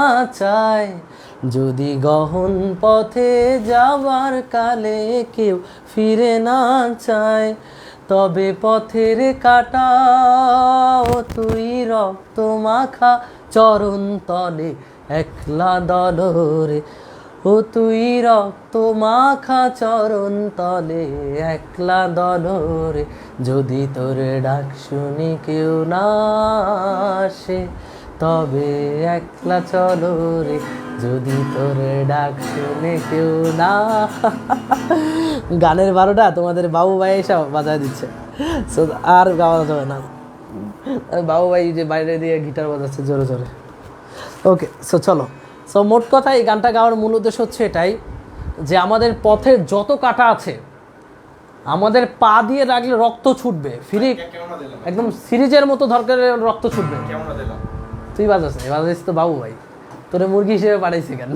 চায়, যদি গহন পথে যাবার কালে কেউ ফিরে না চায়, তবে পথের কাটা ও তুই রক্ত মাখা চরণ তলে একলা দলরে, ও তুই রক্ত মাখা চরণ তলে একলা দলরে, যদি তোর ডাক শুনি কেউ না আসে তবে একলা চলো রে, যদি তোর ডাক শুনে কেউ না। গানের 12টা তোমাদের বাবু ভাই এসব বাজায় দিচ্ছে, সো আর গাওয়া যাবে না। বাবু ভাই যে বাইরে দিয়ে গিটার বাজাচ্ছে জোরে জোরে। ওকে, সো চলো। সো মোট কথা এই গানটা গাওয়ার মূল উদ্দেশ্য হচ্ছে এটাই যে আমাদের পথের যত কাটা আছে আমাদের পা দিয়ে রাখলে রক্ত ছুটবে, ফিরে একদম সিরিজের মতো দরকার রক্ত ছুটবে। তুই বাজাস না, বাজাইস তো বাবু ভাই, তোরে মুরগি হিসেবে পাঠাইছে কেন?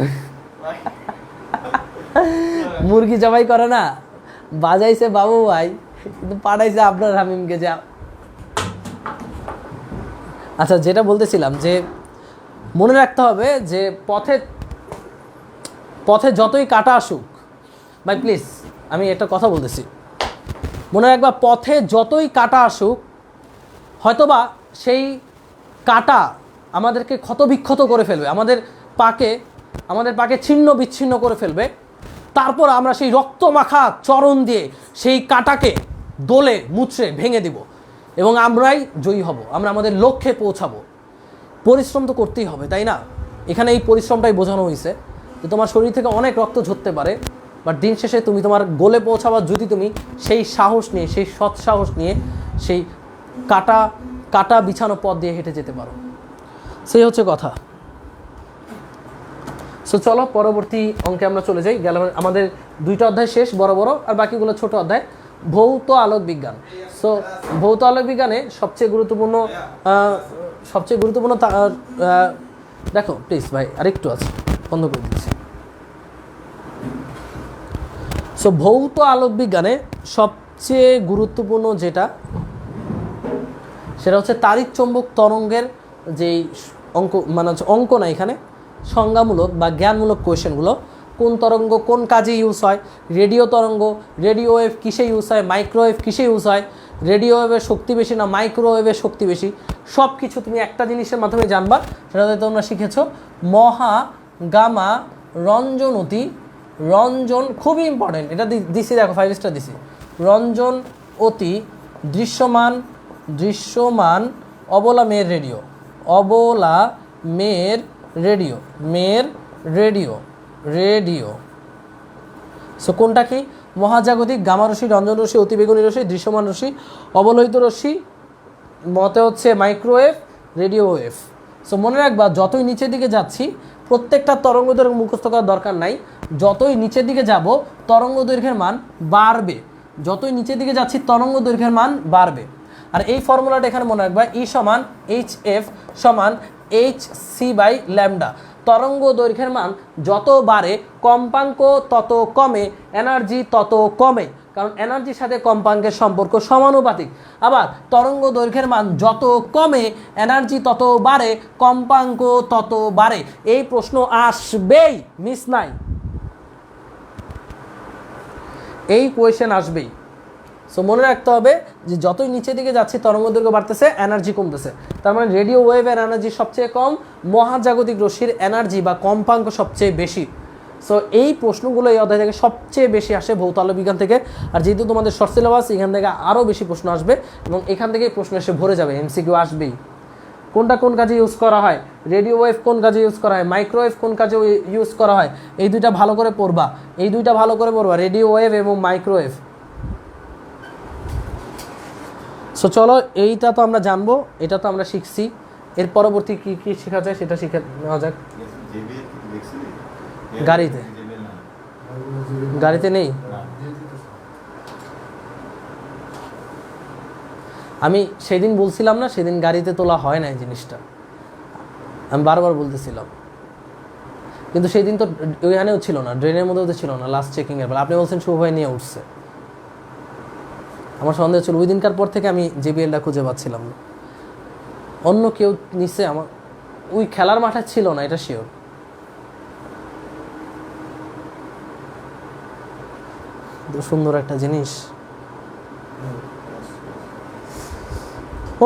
মুরগি জবাই করে না, বাজাইছে বাবু ভাই, কিন্তু পাঠাইছে আপনার হামিমকে। যা আচ্ছা, যেটা বলতেছিলাম যে মনে রাখতে হবে যে পথে যতই কাটা আসুক, ভাই প্লিজ আমি একটা কথা বলতেছি, মনে রাখবা পথে যতই কাটা আসুক, হয়তোবা সেই কাটা আমাদেরকে ক্ষতবিক্ষত করে ফেলবে, আমাদের পাকে ছিন্ন বিচ্ছিন্ন করে ফেলবে, তারপর আমরা সেই রক্তমাখা চরণ দিয়ে সেই কাটাকে দোলে মুচড়ে ভেঙে দিব এবং আমরাই জয়ী হব, আমরা আমাদের লক্ষ্যে পৌঁছাবো। পরিশ্রম তো করতেই হবে, তাই না? এখানে এই পরিশ্রমটাই বোঝানো হয়েছে যে তোমার শরীর থেকে অনেক রক্ত ঝরতে পারে, বাট দিন শেষে তুমি তোমার গোলে পৌঁছাবার যদি তুমি সেই সাহস নিয়ে, সেই সৎ সাহস নিয়ে সেই কাটা বিছানো পথ দিয়ে হেঁটে যেতে পারো, সেই হচ্ছে কথা। সো চলো পরবর্তী অঙ্কে আমরা চলে যাই। গেল আমাদের 2টা অধ্যায় শেষ, বড় বড়, আর বাকিগুলো ছোট অধ্যায়। ভৌত আলোক বিজ্ঞান। সো ভৌত আলোক বিজ্ঞানে সবচেয়ে গুরুত্বপূর্ণ দেখো প্লিজ ভাই, আরেকটু আছে, বন্ধ করে দিচ্ছি। সো ভৌত আলোক বিজ্ঞানে সবচেয়ে গুরুত্বপূর্ণ যেটা, সেটা হচ্ছে তাড়িৎ চৌম্বক তরঙ্গের যেই অঙ্ক না, এখানে সংজ্ঞামূলক বা জ্ঞানমূলক কোয়েশ্চেনগুলো। কোন তরঙ্গ কোন কাজে ইউজ হয়, রেডিও তরঙ্গ, রেডিও ওয়েভ কিসে ইউজ হয়, মাইক্রোওয়েভ কিসে ইউজ হয়, রেডিও ওয়েভের শক্তি বেশি না মাইক্রোওয়েভের শক্তি বেশি, সব কিছু তুমি একটা জিনিসের মাধ্যমে জানবা, সেটাতে তোমরা শিখেছো মহা গামা রঞ্জন অতি রঞ্জন, খুবই ইম্পর্টেন্ট, এটা দিছি, দেখো 5 স্টার দিছি। রঞ্জন অতি দৃশ্যমান অবলা মের রেডিও। সো কোনটা কি? মহাজাগতিক গামা রশ্মি, রঞ্জন রশ্মি, অতিবেগুনি রশ্মি, দৃশ্যমান রশ্মি, অবলোহিত রশ্মি, মতে হচ্ছে মাইক্রোওয়েভ, রেডিও ওয়েভ। সো মনে রাখবা যতই নিচের দিকে যাচ্ছি, প্রত্যেকটা তরঙ্গ দৈর্ঘ্য মুখস্থ করার দরকার নাই, যতই নিচের দিকে যাব তরঙ্গ দৈর্ঘ্যের মান বাড়বে, যতই নিচের দিকে যাচ্ছি তরঙ্গ দৈর্ঘ্যের মান বাড়বে। আর এই ফর্মুলাটা এখানে মনে রাখবা, E সমান HF সমান hc/λ। তরঙ্গ দৈর্ঘ্যের মান যত বাড়ে কম্পাঙ্ক তত কমে, এনার্জি তত কমে, কারণ এনার্জির সাথে কম্পাঙ্কের সম্পর্ক সমানুপাতিক। আবার তরঙ্গ দৈর্ঘ্যের মান যত কমে এনার্জি তত বাড়ে, কম্পাঙ্ক তত বাড়ে। এই প্রশ্ন আসবেই, মিস নাই, এই কোয়েশ্চেন আসবেই। সো মনে রাখতে হবে যে যতই নিচের দিকে যাচ্ছে তরঙ্গ দৈর্ঘ্য বাড়তেছে, এনার্জি কমতেছে। তার মানে রেডিও ওয়েভের এনার্জি সবচেয়ে কম, মহাজাগতিক রশ্মির এনার্জি বা কম্পাঙ্ক সবচেয়ে বেশি। সো এই প্রশ্নগুলো এই অধ্যায় থেকে সবচেয়ে বেশি আসে ভৌত আলোক বিজ্ঞান থেকে। আর যেহেতু তোমাদের শর্ট সিলেবাস, এখান থেকে আরও বেশি প্রশ্ন আসবে এবং এখান থেকে প্রশ্ন এসে ভরে যাবে, এমসিকিউ আসবেই। কোনটা কোন কাজে ইউজ করা হয়, রেডিও ওয়েভ কোন কাজে ইউজ করা হয়, মাইক্রোওয়েভ কোন কাজে ইউজ করা হয়, এই দুইটা ভালো করে পড়বা, রেডিও ওয়েভ এবং মাইক্রোওয়েভ। সো চলো, এইটা তো আমরা জানবো, এটা তো আমরা শিখছি, এর পরবর্তী কী কী শেখা যায় সেটা শিখে নেওয়া যাক। গাড়িতে নেই, আমি সেদিন বলছিলাম না, সেদিন গাড়িতে তোলা হয় না এই জিনিসটা, আমি বারবার বলতেছিলাম। কিন্তু সেই দিন তো ওইখানেও ছিল না, ড্রেনের মধ্যেও তো ছিল না লাস্ট চেকিংয়ের বেলা। আপনি বলছেন শুভ ভাই নিয়ে উঠছে, আমার সন্দেহ ছিল। ওই দিনকার পর থেকে আমি জেবিএলটা খুঁজে পাচ্ছিলাম না, অন্য কেউ নিচ্ছে। আমার ওই খেলার মাঠে ছিল না, এটা শিওর। সুন্দর একটা জিনিস।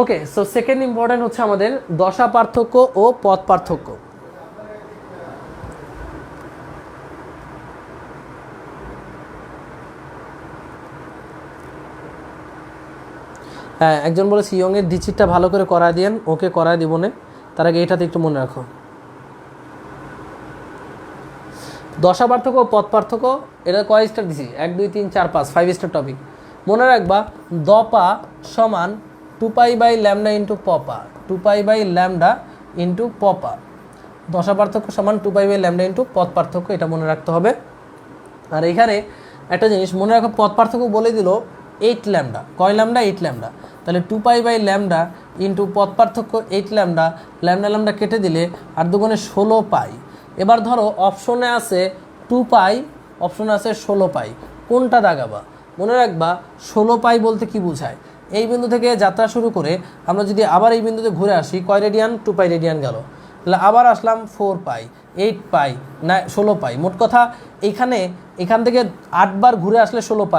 ওকে, সো সেকেন্ড ইম্পর্টেন্ট হচ্ছে আমাদের দশা পার্থক্য ও পথ পার্থক্য। হ্যাঁ, একজন বলেছে ইয়ংয়ের ডিচিটটা ভালো করে করায় দিয়েন। ওকে, করায় দিব না, তার আগে এটাতে একটু মনে রাখো। দশা পার্থক্য ও পথ পার্থক্য, এটা কয় স্টার দিছি? 1 2 3 4 5, 5 স্টার টপিক। মনে রাখবা দপা সমান 2π/λ ইন্টু পপা, 2π/λ ইন্টু পপা। দশা পার্থক্য সমান 2π/λ ইন্টু পথ পার্থক্য, এটা মনে রাখতে হবে। আর এখানে একটা জিনিস মনে রাখো, পথ পার্থক্য বলে দিল 8λ। কয় ল্যামডা? 8λ। তাহলে 2π/λ ইন্টু পথ পার্থক্য 8λ, ল্যামডা কেটে দিলে আর দুগুণে 16π। এবার ধরো অপশনে আছে 2π, অপশনে আছে 16π, কোনটা দাগাবা? মনে রাখবা 16π বলতে কি বোঝায়? এই বিন্দু থেকে যাত্রা শুরু করে আমরা যদি আবার এই বিন্দুতে ঘুরে আসি, কয় রেডিয়ান? 2π রেডিয়ান গেল। তাহলে আবার আসলাম 4π, 8π, না 16π। মোট কথা এখান থেকে 8 বার ঘুরে আসলে 16π,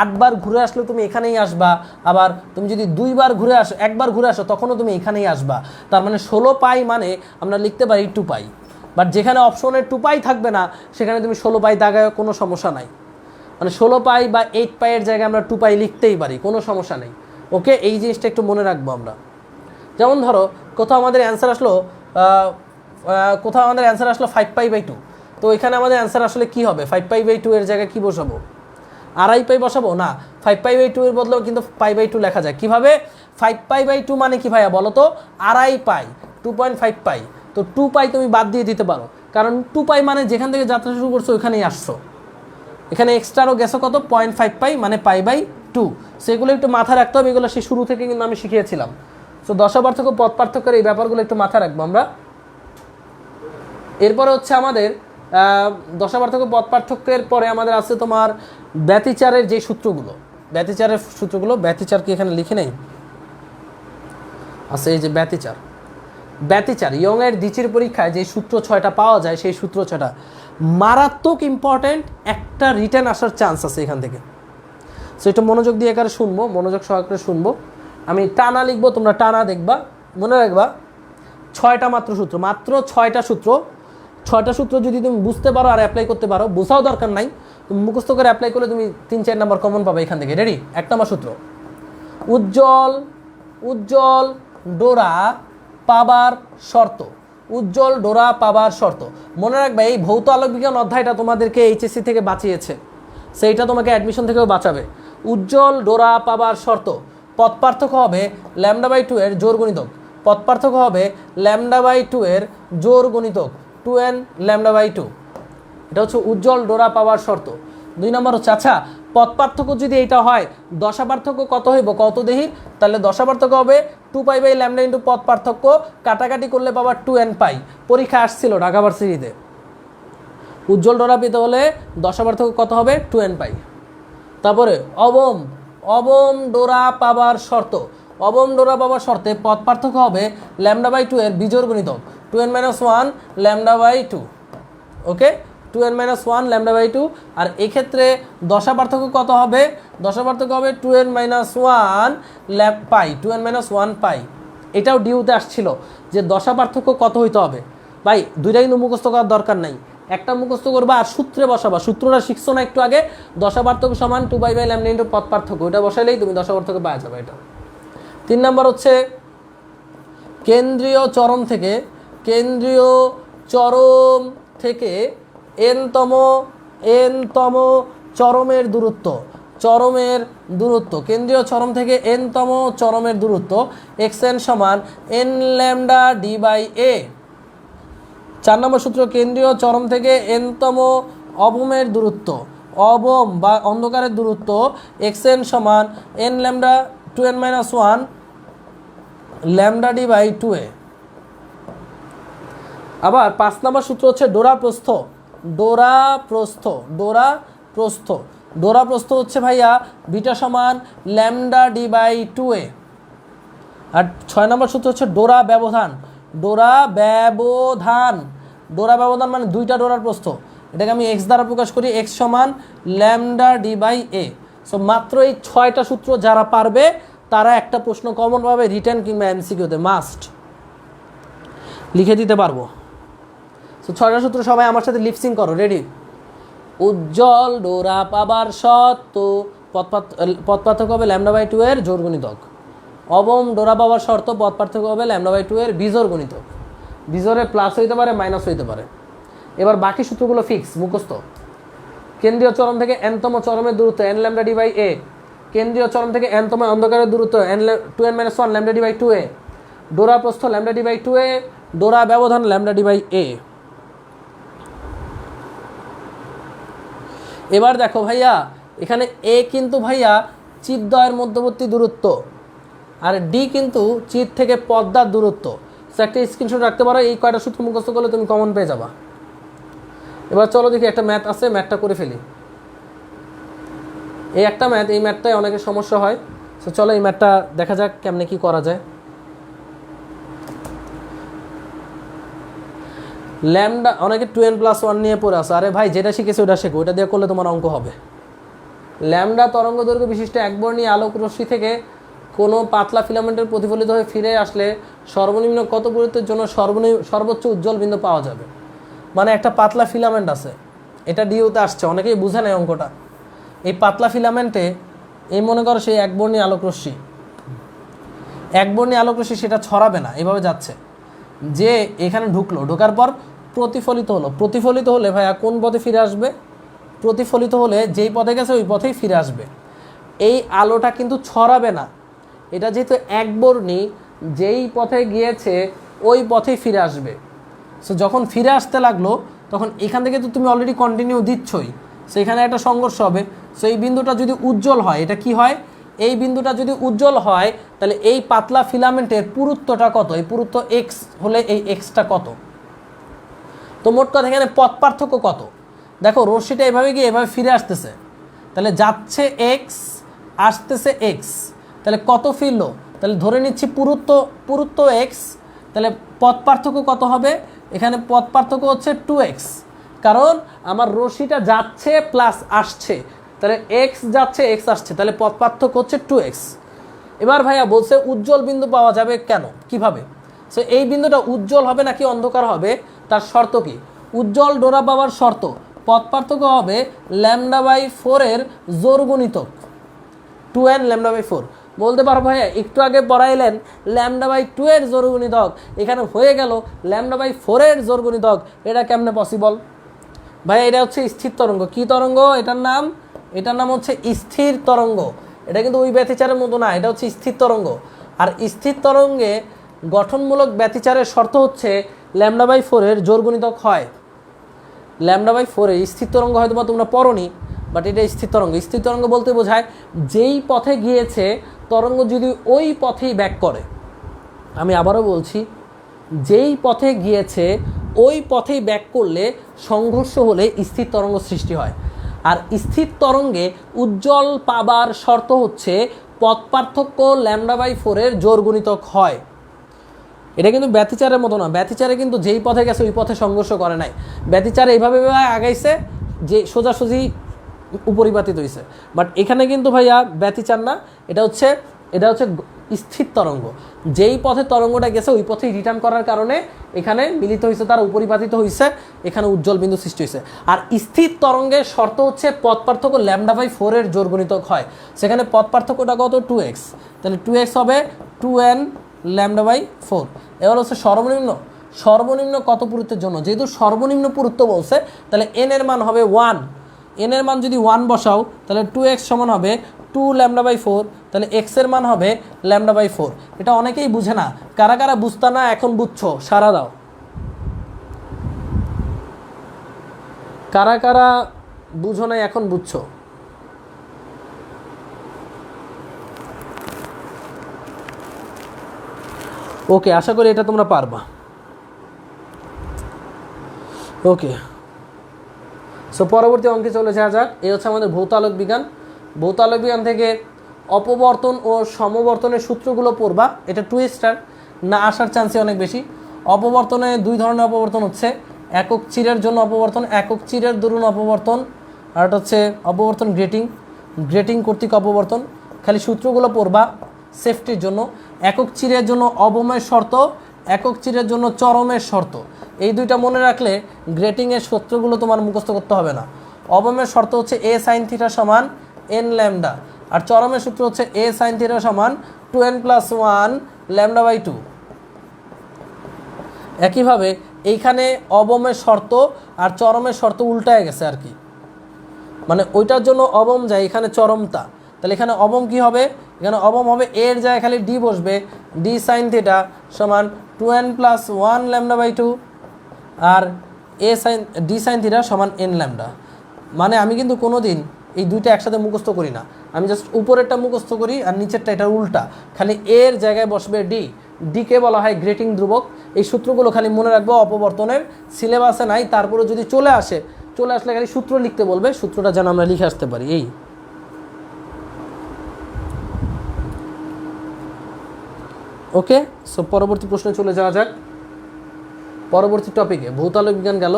8 বার ঘুরে আসলে তুমি এখানেই আসবা। আবার তুমি যদি 2 বার ঘুরে আসো, একবার ঘুরে আসো, তখনও তুমি এখানেই আসবা। তার মানে 16π মানে আমরা লিখতে পারি 2π। বাট যেখানে অপশনে 2π থাকবে না, সেখানে তুমি 16π দাগায় কোনো সমস্যা নাই। মানে 16π বা 8π এর জায়গায় আমরা 2π লিখতেই পারি, কোনো সমস্যা নেই। ওকে, এই জিনিসটা একটু মনে রাখবো আমরা। যেমন ধরো কোথাও আমাদের অ্যান্সার আসলো 5π/2, তো এখানে আমাদের অ্যান্সার আসলে কি হবে? 5π/2 এর জায়গায় কি বসাবো? আড়াই পাই বসাবো না, 5π/2 এর বদলেও কিন্তু π/2 লেখা যায়। কিভাবে? 5π/2 মানে কি ভাইয়া বলো তো? আড়াই পাই, 2.5π। তো 2π তুমি বাদ দিয়ে দিতে পারো, কারণ 2π মানে যেখান থেকে যাত্রা শুরু করছো ওইখানেই আসছো। এখানে এক্সট্রারও গেছো কত? 0.5π মানে π/2। সেগুলো একটু মাথায় রাখতে হবে, এগুলো সে শুরু থেকে কিন্তু আমি শিখিয়েছিলাম। সো দশা পার্থক্য পথ পার্থক্যের এই ব্যাপারগুলো একটু মাথায় রাখবো আমরা। এরপরে হচ্ছে আমাদের দশা পার্থক্য পথ পার্থক্যের পরে আমাদের আছে তোমার ব্যতিচারের যে সূত্রগুলো। ব্যতিচার কি এখানে লিখে নেই? আছে এই যে ব্যতিচার ইয়ংয়ের দ্বিচির পরীক্ষায় যে সূত্র 6টা পাওয়া যায়, সেই সূত্র 6টা মারাত্মক ইম্পর্টেন্ট। একটা রিটার্ন আসার চান্স আছে এখান থেকে। সো এটা মনোযোগ দিয়ে একারে শুনবো, মনোযোগ সহকারে শুনবো। আমি টানা লিখবো, তোমরা টানা দেখবা। মনে রাখবা 6টা মাত্র সূত্র, মাত্র 6টা সূত্র। 6টা সূত্র যদি তুমি বুঝতে পারো আর অ্যাপ্লাই করতে পারো, বোঝাও দরকার নাই, তুমি মুখস্থ করে অ্যাপ্লাই করলে তুমি 3-4 নাম্বার কমন পাবে এখান থেকে। রেডি? 1 নম্বর সূত্র, উজ্জ্বল ডোরা পাবার শর্ত। উজ্জ্বল ডোরা পাবার শর্ত। মনে রাখবে এই ভৌত আলোক বিজ্ঞান অধ্যায়টা তোমাদেরকে এইচএসসি থেকে বাঁচিয়েছে, সেইটা তোমাকে অ্যাডমিশন থেকেও বাঁচাবে। উজ্জ্বল ডোরা পাবার শর্ত। পথ পার্থক্য হবে λ/2 এর জোর গুণিতক। পথ পার্থক্য হবে λ/2 এর জোর গুণিতক 2n λ/2। এটা হচ্ছে উজ্জ্বল ডোরা পাওয়ার শর্ত। 2 নম্বর হচ্ছে, আচ্ছা পথ পার্থক্য যদি এটা হয়, দশা পার্থক্য কত হইব? কত দেহি? তাহলে দশা পার্থক্য হবে 2π/λ ইন্টু পথ পার্থক্য, কাটাকাটি করলে পাবার 2nπ। পরীক্ষা আসছিল ঢাকা ভার্সিটিতে। উজ্জ্বল ডোরা পেতে হলে দশা পার্থক্য কত হবে? 2nπ। তারপরে অবম ডোরা পাবার শর্ত। অবম ডোরা পাবার শর্তে পথ পার্থক্য হবে λ/2 এর বিজোড় গুণিতক 2n-1 λ/2। ওকে, 2n-1 λ/2। আর এক্ষেত্রে দশা পার্থক্য কত হবে? দশা পার্থক্য হবে 2n-1 পাই, 2n-1 পাই। এটাও ডিউতে আসছিল যে দশা পার্থক্য কত হইতে হবে। ভাই দুইটা কিন্তু মুখস্থ করার দরকার নাই, একটা মুখস্থ করবা আর সূত্রে বসাবা। সূত্রটা শিখছো না একটু আগে? দশা পার্থক্য সমান 2π/λ ইন্টু পথ পার্থক্য, ওইটা বসাইলেই তুমি দশা পার্থক্য পাওয়া যাবে। এটা 3 নম্বর হচ্ছে কেন্দ্রীয় চরম থেকে এনতম চরমের দূরত্ব। কেন্দ্রীয় চরম থেকে এনতম চরমের দূরত্ব xn সমান n/d/a। 4 নম্বর সূত্র, কেন্দ্রীয় চরম থেকে এনতম অবমের দূরত্ব, অবম বা অন্ধকারের দূরত্ব xn সমান n λ 2n-1 λ/d/2a। আবার 5 নম্বর সূত্র হচ্ছে ডোরা প্রস্থ। ডোরা প্রস্থ ডোরা প্রস্থ ডোরা প্রস্থ হচ্ছে ভাইয়া বিটা সমান ল্যামডা ডি বাই 2a। আর 6 নম্বর সূত্র হচ্ছে ডোরা ব্যবধান। ডোরা ব্যবধান ডোরা ব্যবধান মানে দুইটা ডোরার প্রস্থ, এটাকে আমি এক্স দ্বারা প্রকাশ করি, এক্স সমান lambda D by A. So মাত্র এই 6টা সূত্র যারা পারবে তারা একটা প্রশ্ন কমন পাবে রিটেন কিংবা এমসিকিউতে, মাস্ট লিখে দিতে পারবো। সো 6টা সূত্র সবাই আমার সাথে লিপসিং করো, রেডি? উজ্জ্বল ডোরা পাবার শর্ত পথ পার্থক্য হবে ল্যামডা বাই 2 এর জোড় গুণিতক। অবম ডোরা পাবার শর্ত পথ পার্থক্য হবে ল্যামডা বাই 2 এর বিজোড় গুণিতক। বিজোড়ে প্লাস হইতে পারে মাইনাস হইতে পারে। এবার বাকি সূত্রগুলো ফিক্স মুখস্থ। কেন্দ্রীয় চরম থেকে এনতম চরমের দূরত্ব এন ল্যামডা ডি বাই এ। কেন্দ্রীয় চরম থেকে এনতম অন্ধকারের দূরত্ব n 1 lambda D by 2a। ডোরা প্রস্থ ল্যামডা ডি বাই 2a। ডোরা ব্যবধান ল্যামডা ডি বাই এ। এবার দেখো ভাইয়া, এখানে এ কিন্তু ভাইয়া চিৎদ্বয়ের মধ্যবর্তী দূরত্ব, আর ডি কিন্তু চিৎ থেকে পদ্মার দূরত্ব। সো একটা স্ক্রিনশট রাখতে পারো, এই কয়টা সূত্র মুখস্থ করলে তুমি কমন পেয়ে যাবা। এবার চলো দেখি, একটা ম্যাথ আছে, ম্যাথটা করে ফেলি। এই একটা ম্যাথ, এই ম্যাথটাই অনেকের সমস্যা হয়। সো চলো এই ম্যাথটা দেখা যাক কেমনে কি করা যায়। ল্যামডা অনেকে 2n+1 নিয়ে পড়ে আসো। আরে ভাই যেটা শিখেছে ওটা শেখো, ওটা দিয়ে করলে তোমার অঙ্ক হবে। ল্যামডা তরঙ্গ দৈর্ঘ্য বিশিষ্ট একবর্ণী আলোক রশ্মি থেকে কোনো পাতলা ফিলামেন্টের প্রতিফলিত হয়ে ফিরে আসলে সর্বনিম্ন কত দূরত্বের জন্য সর্বোচ্চ উজ্জ্বল বিন্দু পাওয়া যাবে। মানে একটা পাতলা ফিলামেন্ট আছে, এটা ডিওতে আসছে, অনেকেই বুঝে নেয় অঙ্কটা। এই পাতলা ফিলামেন্টে এই মনে করো সেই একবর্ণী আলোক রশ্মি, একবর্ণী আলোক রশ্মি সেটা ছড়াবে না, এভাবে যাচ্ছে, যে এখানে ঢুকলো, ঢোকার পর প্রতিফলিত হলো। প্রতিফলিত হলে ভাইয়া কোন পথে ফিরে আসবে? প্রতিফলিত হলে যেই পথে গেছে ওই পথেই ফিরে আসবে। এই আলোটা কিন্তু ছড়াবে না, এটা যেহেতু একবর্ণী, যেই পথে গিয়েছে ওই পথেই ফিরে আসবে। সো যখন ফিরে আসতে লাগলো তখন এখান থেকে তো তুমি অলরেডি কন্টিনিউ দিচ্ছই, সো এখানে একটা সংঘর্ষ হবে। সো এই বিন্দুটা যদি উজ্জ্বল হয়, এটা কি হয়, এই বিন্দুটা যদি উজ্জ্বল হয় তাহলে এই পাতলা ফিলামেন্টের পুরুত্বটা কত? এই পুরুত্ব এক্স হলে এই এক্সটা কত? তো মোট কথা এখানে পথ পার্থক্য কত? দেখো রশ্মিটা এভাবে গিয়ে এভাবে ফিরে আসতেছে, তাহলে যাচ্ছে এক্স, আসতেছে এক্স, তাহলে কত ফিরলো? তাহলে ধরে নিচ্ছি পুরুত্ব এক্স, তাহলে পথ পার্থক্য কত হবে? এখানে পথ পার্থক্য হচ্ছে 2x, কারণ আমার রশ্মিটা যাচ্ছে প্লাস আসছে, তাহলে এক্স যাচ্ছে এক্স আসছে, তাহলে পথ পার্থক্য হচ্ছে 2x। এবার ভাইয়া বলছে উজ্জ্বল বিন্দু পাওয়া যাবে কেন, কিভাবে? সো এই বিন্দুটা উজ্জ্বল হবে নাকি অন্ধকার হবে, তার শর্ত কি? উজ্জ্বল ডোরা পাওয়ার শর্ত পথ পার্থক্য হবে ল্যামডা বাই 4 এর জোড় গুণিতক 2n ল্যামডা বাই 4। বলতে পারো ভাইয়া একটু আগে পড়াইলেন ল্যামডা বাই 2 এর জোড় গুণিতক, এখানে হয়ে গেল ল্যামডা বাই 4 এর জোড় গুণিতক, এটা কেমনে পসিবল? ভাইয়া এটা হচ্ছে স্থির তরঙ্গ। কি তরঙ্গ এটার নাম? এটার নাম হচ্ছে স্থির তরঙ্গ। এটা কিন্তু ওই ব্যতিচারের মতো না, এটা হচ্ছে স্থির তরঙ্গ। আর স্থির তরঙ্গে গঠনমূলক ব্যতিচারের শর্ত হচ্ছে ল্যামডা বাই 4 এর জোড় গুণিতক হয় ল্যামডা বাই 4 এর। স্থির তরঙ্গ হয়তো বা তোমরা পড়োনি, বাট এটা স্থির তরঙ্গ। স্থির তরঙ্গ বলতে বোঝায় যেই পথে গিয়েছে তরঙ্গ যদি ওই পথেই ব্যাক করে। আমি আবারও বলছি, যেই পথে গিয়েছে ওই পথেই ব্যাক করলে সংঘর্ষ হলে স্থির তরঙ্গ সৃষ্টি হয়। আর স্থির তরঙ্গে উজ্জ্বল পাবার শর্ত হচ্ছে পথ পার্থক্য ল্যামডা বাই 4 এর জোড় গুণিতক হয়। এটা কিন্তু ব্যতিচারের মতো না, ব্যতিচারে কিন্তু যেই পথে গেছে ওই পথে সংঘর্ষ করে নাই। ব্যতিচারে এইভাবে আগাইছে যে সোজাসুজি উপরিপাতিত হয়েছে, বাট এখানে কিন্তু ভাইয়া ব্যতিচার না, এটা হচ্ছে স্থির তরঙ্গ। যেই পথে তরঙ্গটা গেছে ওই পথেই রিটার্ন করার কারণে এখানে মিলিত হয়েছে, তারা উপরিপাতিত হয়েছে, এখানে উজ্জ্বল বিন্দু সৃষ্টি হয়েছে। আর স্থির তরঙ্গের শর্ত হচ্ছে পথ পার্থক্য ল্যামডা বাই 4 এর জোড় গুণিতক হয়। সেখানে পথ পার্থক্যটা কত? 2x, তাহলে 2x হবে 2n ল্যামডা বাই 4। এবার হচ্ছে সর্বনিম্ন কত পুরুত্বের জন্য? যেহেতু সর্বনিম্ন পুরুত্ব বলছে তাহলে n এর মান হবে 1। n এর মান যদি 1 বসাও তাহলে 2x সমান হবে 2 ল্যামডা বাই 4, তাহলে x এর মান হবে ল্যামডা বাই 4। এটা অনেকেই বুঝে না, কারা কারা বুঝতা না এখন বুঝছো সারা দাও। কারা কারা বুঝো না এখন বুঝছো? ওকে, আশা করি এটা তোমরা পারবা। ওকে, সো পরবর্তী অঙ্কে চলে যাওয়া যাক। এই হচ্ছে আমাদের ভৌত আলোক বিজ্ঞান। ভৌত আলোক বিজ্ঞান থেকে অপবর্তন ও সমবর্তনের সূত্রগুলো পড়বা। এটা টুইস্টার না আসার চান্সই অনেক বেশি। অপবর্তনে দুই ধরনের অপবর্তন হচ্ছে, একক চিরের জন্য অপবর্তন, একক চিরের দরুন অপবর্তন, আর এটা হচ্ছে অপবর্তন গ্রেটিং, গ্রেটিং কর্তৃক অপবর্তন। খালি সূত্রগুলো পড়বা সেফটির জন্য। একক চিরের জন্য অবমের শর্ত, একক চিরের জন্য চরমের শর্ত, এই দুইটা মনে রাখলে গ্রেটিংয়ের সূত্রগুলো তোমার মুখস্থ করতে হবে না। অবমের শর্ত হচ্ছে এ সাইন থিটা সমান এন ল্যামডা, আর চরমের সূত্র হচ্ছে এ সাইন থিটা সমান 2n+1 λ/2। একইভাবে এইখানে অবমের শর্ত আর চরমের শর্ত উল্টায় গেছে আর কি, মানে ওইটার জন্য অবম যায়, এখানে চরমতা। তাহলে এখানে অবম কি হবে, এখানে অবম হবে এর জায়গায় খালি ডি বসবে, ডি সাইন থিটা সমান 2n+1 λ/2 আর এ সাইন ডি সাইন থিটা সমান এন ল্যামডা। মানে আমি কিন্তু কোনো দিন এই দুইটা একসাথে মুখস্থ করি না, আমি জাস্ট উপরেরটা মুখস্থ করি আর নিচেরটা এটা উল্টা, খালি এর জায়গায় বসবে ডি, ডিকে বলা হয় গ্রেটিং ধ্রুবক। এই সূত্রগুলো খালি মনে রাখবো, অপবর্তনের সিলেবাসে নাই, তারপরে যদি চলে আসলে খালি সূত্র লিখতে বলবে, সূত্রটা যেন আমরা লিখে আসতে পারি। এই ওকে, সো পরবর্তী প্রশ্নে চলে যাওয়া যাক। পরবর্তী টপিকে ভৌত আলোক বিজ্ঞান গেল,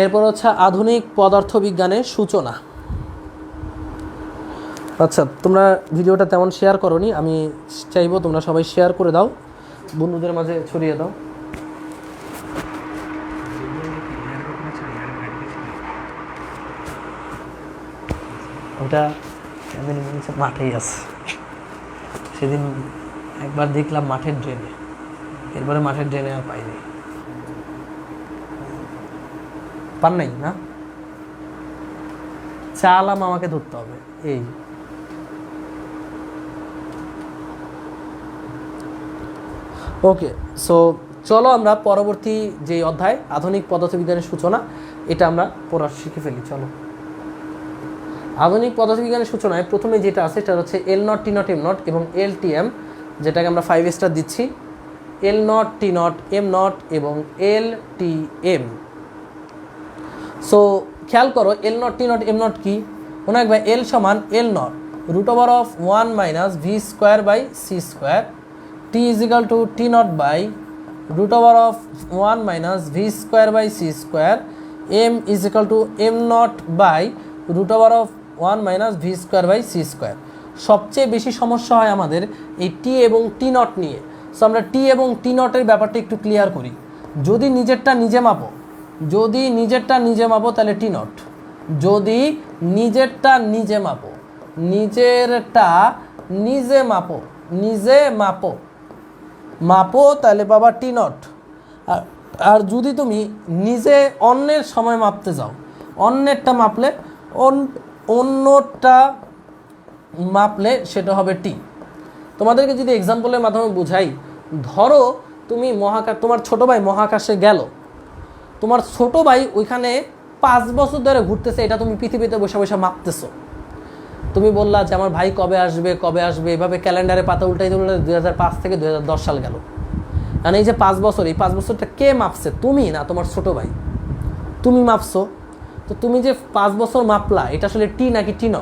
এরপর হচ্ছে আধুনিক পদার্থবিজ্ঞানের সূচনা। আচ্ছা, তোমরা ভিডিওটা তেমন শেয়ার করোনি, আমি চাইবো তোমরা সবাই শেয়ার করে দাও, বন্ধুদের মাঝে ছড়িয়ে দাও। ওটা মাঠেই আছে, সেদিন একবার দেখলাম মাঠের ড্রেনে, এরপরে মাঠের ড্রেনে আর পাইনি। পার নাই না, চালাম আমাকে ধরতে হবে। এই ওকে, সো চলো আমরা পরবর্তী যে অধ্যায় আধুনিক পদার্থবিজ্ঞানের সূচনা, এটা আমরা পড়া শিখে ফেলি। চলো, আধুনিক পদার্থবিজ্ঞানের সূচনায় প্রথমে যেটা আছে সেটা হচ্ছে L0 T0 M0 এবং LTM, যেটাকে আমরা 5 স্টার দিচ্ছি। L0 T0 M0 এবং LTM। সো খেয়াল করো L0 T0 M0 কি, মনে রাখবে L সমান L0 √1 - v²/c², T = T0 √1 - v²/c², M = M0 √1 - v²/c²। সবচেয়ে বেশি সমস্যা হয় আমাদের এই টি এবং T0 নিয়ে। সো আমরা টি এবং T0 এর ব্যাপারটা একটু ক্লিয়ার করি। যদি নিজেরটা নিজে মাপো, তাহলে T0। যদি নিজেরটা নিজে মাপো তাহলে পাবা T0। আর যদি তুমি নিজে অন্যের সময় মাপতে যাও, অন্যেরটা মাপলে সেটা হবে টি। তোমাদেরকে যদি এক্সাম্পলের মাধ্যমে বুঝাই, ধরো তুমি তোমার ছোট ভাই মহাকাশে গেল, তোমার ছোট ভাই ওইখানে 5 বছর ধরে ঘুরতেছে, এটা তুমি পৃথিবীতে বসে বসে মাপতেছো। তুমি বললা যে আমার ভাই কবে আসবে, এভাবে ক্যালেন্ডারে পাতা উল্টাইতে 2005 থেকে 2010 সাল গেল। কারণ এই যে 5 বছর, এই 5 বছরটা কে মাপছে? তুমি না, তোমার ছোট ভাই। তুমি মাপছো। তো তুমি যে 5 বছর মাপলা, এটা আসলে টি নাকি T0?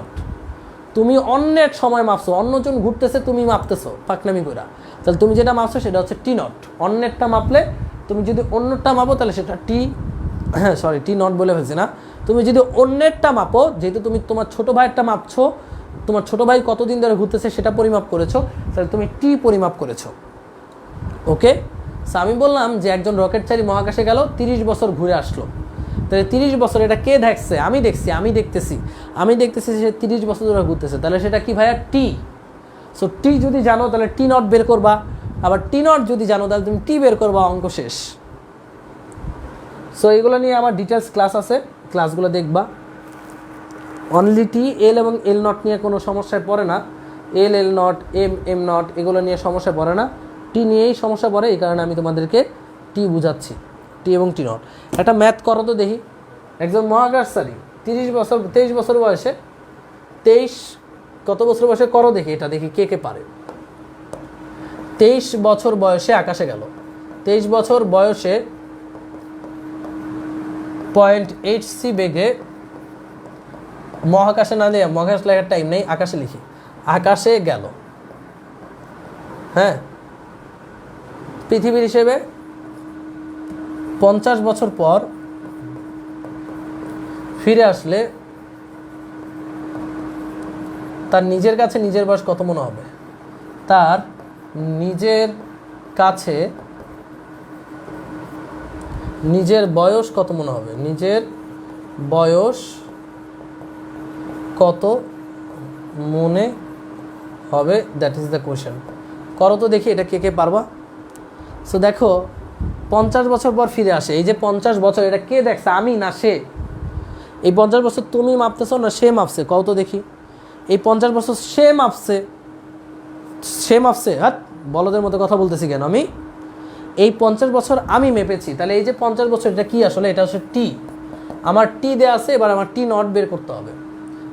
তুমি অন্যের সময় মাপছো, অন্যজন ঘুরতেছে, তুমি মাপতেছো ফাঁকনামি কইরা। তাহলে তুমি যেটা মাপছো সেটা হচ্ছে T0। অন্যেরটা মাপলে, তুমি যদি অন্যটা মাপো তাহলে সেটা T0 বলে ফেলছি না। তুমি যদি অন্যেরটা মাপো, যেহেতু তুমি তোমার ছোট ভাইয়েরটা মাপছো, তোমার ছোট ভাই কতদিন ধরে ঘুরতেছে সেটা পরিমাপ করেছো, তাহলে তুমি টি পরিমাপ করেছো। ওকে, সো আমি বললাম যে একজন রকেটচারী মহাকাশে গেল, 30 বছর ঘুরে আসলো। তাহলে 30 বছর এটা কে দেখছে? আমি দেখতেছি সে 30 বছর ধরে ঘুরতেছে, তাহলে সেটা কি ভাইয়া? টি। সো টি যদি জানো তাহলে T0 বের করবা, আবার T0 যদি জানো তাহলে তুমি টি বের করবা, অঙ্ক শেষ। সো এগুলো নিয়ে আমার ডিটেলস ক্লাস আছে, ক্লাসগুলো দেখবা। অনলি টি, এল এবং L0 নিয়ে কোনো সমস্যায় পড়ে না। L0 M0 এগুলো নিয়ে সমস্যায় পড়ে না, টি নিয়েই সমস্যা পড়ে। এই কারণে আমি তোমাদেরকে টি বুঝাচ্ছি, টি এবং T0। একটা ম্যাথ করো তো দেখি। একজন মহাকাশচারী 23 বছর বয়সে, কত বছর বয়সে করো দেখি, এটা দেখি কে পারে। 23 বছর বয়সে আকাশে গেল। 23 বছর বয়সে 0.8c বেগে মহাকাশে না দিয়ে, মহাকাশ লেখার টাইম নেই, আকাশে লিখি, আকাশে গেল, হ্যাঁ, পৃথিবীর হিসেবে 50 বছর পর ফিরে আসলে তার নিজের কাছে নিজের বয়স কত মনে হবে? তার নিজের কাছে নিজের বয়স কত মনে হবে? নিজের বয়স কত মনে হবে, দ্যাট ইজ দ্য কোয়েশ্চেন। করো তো দেখি, এটা কে কে পারবা? সো দেখো 50 বছর পর ফিরে আসে, এই যে 50 বছর, এটা কে দেখছে? আমি না সে? এই 50 বছর তুমি মাপতেছো না সে মাপছে? কও তো দেখি। এই 50 বছর সে মাপছে, সে মাপছে, হ্যাঁ, বলদের মতো কথা বলতেছি কেন আমি? এই 50 বছর আমি মেপেছি, তাহলে এই যে 50 বছর এটা কি আসলে? এটা হচ্ছে টি। আমার টি দেওয়া আছে, এবার আমার টি নট বের করতে হবে।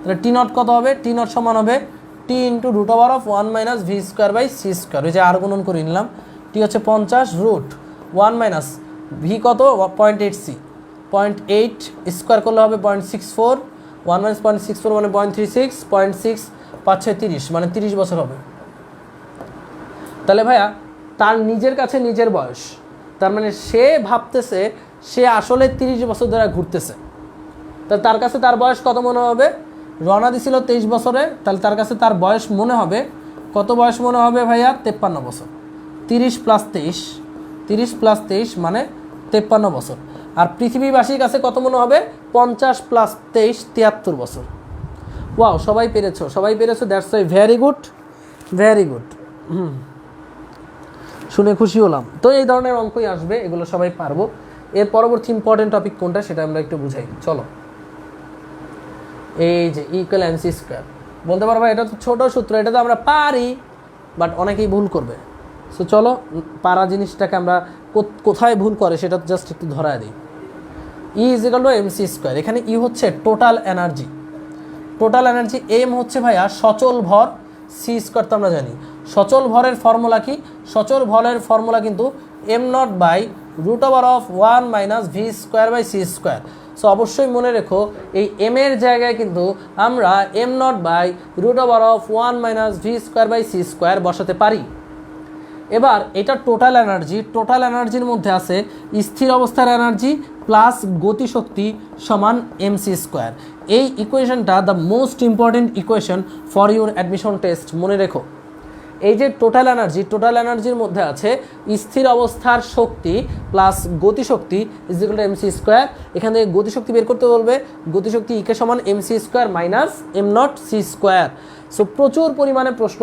তাহলে টি নট কত হবে? টি নট সমান হবে T into root over of 1 minus V square by C square. ওই যে আর গুণন করে নিলাম, টি হচ্ছে 50 রুট 1 মাইনাস ভি কত? 0.8c, 0.8 স্কোয়ার করলে হবে 0.64, 1 মাইনাস 0.64 মানে 0.36, 0.6 5 6 30, মানে 30 বছর হবে। তাহলে ভাইয়া তার নিজের কাছে নিজের বয়স, তার মানে সে ভাবতেছে সে আসলে 30 বছর ধরে ঘুরতেছে, তার কাছে তার বয়স কত মনে হবে? রওনা দিছিল 23 বছরে, তাহলে তার কাছে তার বয়স মনে হবে কত? বয়স মনে হবে ভাইয়া 53 বছর। 30 প্লাস 23, 30 প্লাস 23 মানে 53 বছর। আর পৃথিবীবাসীর কাছে কত মনে হবে? 50 প্লাস 23 73 বছর। ওয়াও, সবাই পেরেছো, সবাই পেরেছো, that's why very good, very good. শুনে খুশি হলাম। তো এই ধরনের অঙ্কই আসবে, এগুলো সবাই পারবো। এর পরবর্তী ইম্পর্টেন্ট টপিক কোনটা সেটা আমরা একটু বুঝাই, চলো। এই যে ইকুয়াল এমসি স্কোয়ার, বলতে পারবো এটা তো ছোট সূত্র, এটা তো আমরা পারি, বাট অনেকেই ভুল করবে। সো চলো পারা জিনিসটাকে আমরা কোথায় ভুল করে সেটা জাস্ট একটু ধরায় দিই। E is equal to MC square. এখানে ই হচ্ছে total energy, total energy. M হচ্ছে ভাইয়া সচল ভর, সি স্কোয়ার তো আমরা জানি। সচল ভরের ফর্মুলা কি? সচল ভরের ফর্মুলা কিন্তু M not by root over of 1 minus V square by C square. So অবশ্যই মনে রেখো এই এম এর জায়গায় কিন্তু আমরা M not by root over of 1 minus V square by C square বসাতে পারি। এবার এটা টোটাল এনার্জি, টোটাল এনার্জির মধ্যে আছে স্থির অবস্থার এনার্জি প্লাস গতিশক্তি সমান এমসি স্কোয়ার। এই ইকুয়েশনটা the most important equation for your admission test. মনে রেখো এই যে টোটাল এনার্জি, টোটাল এনার্জির মধ্যে আছে স্থির অবস্থার শক্তি প্লাস গতিশক্তি is equal to MC square. এখান থেকে গতিশক্তি বের করতে বলবে, গতিশক্তি ইকে সমান MC square minus M not C square. So প্রচুর পরিমাণে প্রশ্ন,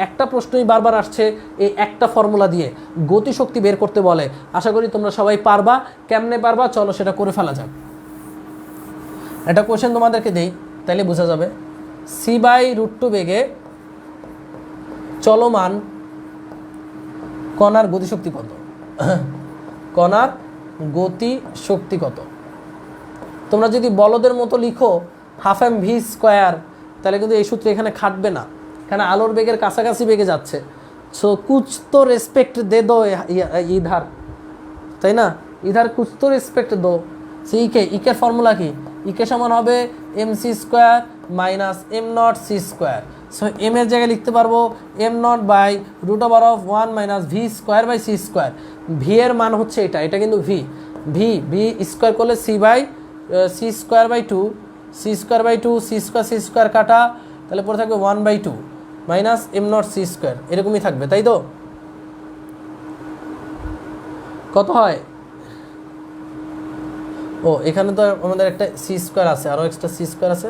একটা প্রশ্নই বারবার আসছে এই একটা ফর্মুলা দিয়ে গতিশক্তি বের করতে বলে। আশা করি তোমরা সবাই পারবা। কেমনে পারবা চলো সেটা করে ফেলা যাক। একটা কোয়েশ্চেন তোমাদেরকে দেই, তাইলে বোঝা যাবে। সি বাই রুট টু বেগে চলমান কণার গতিশক্তি কত? কণার গতি শক্তি কত? তোমরা যদি বলদের মতো লিখো হাফ এম ভি স্কোয়ার, তাহলে কিন্তু এই সূত্র এখানে খাটবে না, এখানে আলোর বেগের কাছাকাছি বেগে যাচ্ছে। সো কুছ তো রেসপেক্ট দে দো ইধার, তাই না? ইধার কুছ তো রেসপেক্ট দো। সে ইকের ফর্মুলা কি? ইকে সমান হবে M C square minus M not C square. So M এর জায়গায় লিখতে পারবো M not by root over of 1 minus V square by C square. V এর মান হচ্ছে এটা, এটা কিন্তু ভি, ভি ভি স্কোয়ার করলে C by C square by 2, C square by 2, C square কাটা, তাহলে পরে থাকবে 1/2 minus M not C square, এরকমই থাকবে, তাই তো? কত হয়? ও এখানে তো আমাদের একটা সি স্কোয়ার আছে, আরও এক্সট্রা সি স্কোয়ার আছে,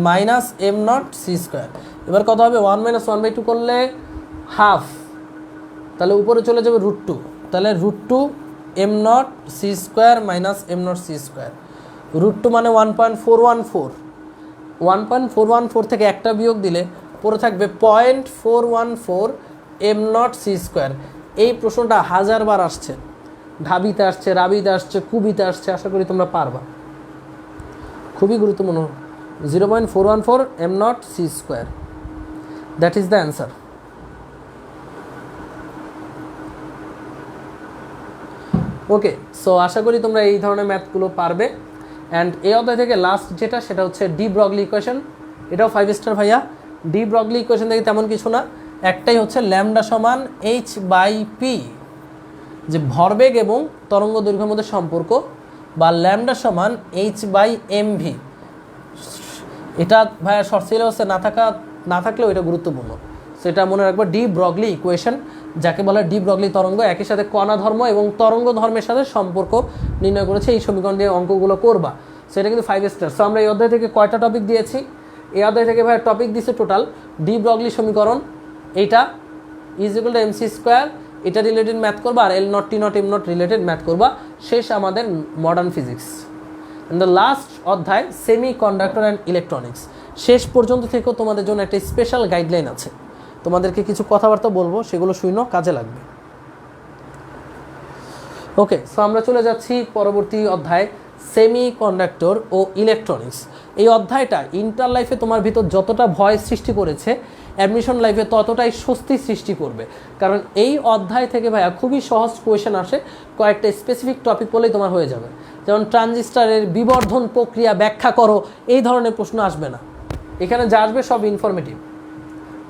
minus M not C square. এবার কত হবে? 1 মাইনাস 1/2 করলে হাফ, তাহলে উপরে চলে যাবে √2, তাহলে √2 M not C square minus M not C square. √2 মানে 1.414, 1.414 থেকে একটা বিয়োগ দিলে পরে থাকবে 0.414 এম নট সি স্কোয়ার। এই প্রশ্নটা 1000 বার আসছে, ঢাবিতে আসছে, রাবিতে আসছে, কুবিতে আসছে, আশা করি তোমরা পারবা। খুবই গুরুত্বপূর্ণ, 0.414 M not C square, that is the answer. Okay, so আশা করি তোমরা এই ধরনের ম্যাথগুলো পারবে। অ্যান্ড এই অধ্যায় থেকে লাস্ট যেটা সেটা হচ্ছে ডি ব্রগলি ইকুয়েশন, এটাও 5 স্টার ভাইয়া। ডি ব্রগলি ইকুয়েশন থেকে তেমন কিছু না, একটাই হচ্ছে ল্যামডা সমান h/p, যে ভরবেগ এবং তরঙ্গ দৈর্ঘ্যের মধ্যে সম্পর্ক, বা ল্যামডা সমান h/mv। এটা ভাইয়া শর্ট সিলেবাসে না থাকলেও এটা গুরুত্বপূর্ণ, সেটা মনে রাখবো। ডি ব্রগলি ইকুয়েশন, যাকে বলে ডি ব্রগলি তরঙ্গ, একই সাথে কণা ধর্ম এবং তরঙ্গ ধর্মের সাথে সম্পর্ক নির্ণয় করেছে, এই সমীকরণ দিয়ে অঙ্কগুলো করবা। সেটা কিন্তু 5 স্টার। সো আমরা এই অধ্যায় থেকে কয়টা টপিক দিয়েছি? এই অধ্যায় থেকে ভাইয়া টপিক দিচ্ছে টোটাল ডি ব্রগলি সমীকরণ, এইটা is equal to MC square, এটা রিলেটেড ম্যাথ করবা, আর L nought T nought M nought related math করবা। শেষ আমাদের modern physics. And the last অধ্যায় সেমি কন্ডাক্টর অ্যান্ড ইলেকট্রনিক্স। শেষ পর্যন্ত থেকেও তোমাদের জন্য একটা স্পেশাল গাইডলাইন আছে, তোমাদেরকে কিছু কথাবার্তা বলবো, সেগুলো শুনো, কাজে লাগবে। ওকে, সো আমরা চলে যাচ্ছি পরবর্তী অধ্যায়, সেমি কন্ডাক্টর ও ইলেকট্রনিক্স। এই অধ্যায়টা ইন্টার লাইফে তোমার ভিতর যতটা ভয় সৃষ্টি করেছে, অ্যাডমিশন লাইফে ততটাই স্বস্তি সৃষ্টি করবে, কারণ এই অধ্যায় থেকে ভাইয়া খুবই সহজ কোয়েশ্চেন আসে, কয়েকটা স্পেসিফিক টপিক বলেই তোমার হয়ে যাবে। যেমন ট্রানজিস্টরের বিবর্ধন প্রক্রিয়া ব্যাখ্যা করো, এই ধরনের প্রশ্ন আসবে না, এখানে যা আসবে সব ইনফরমেটিভ।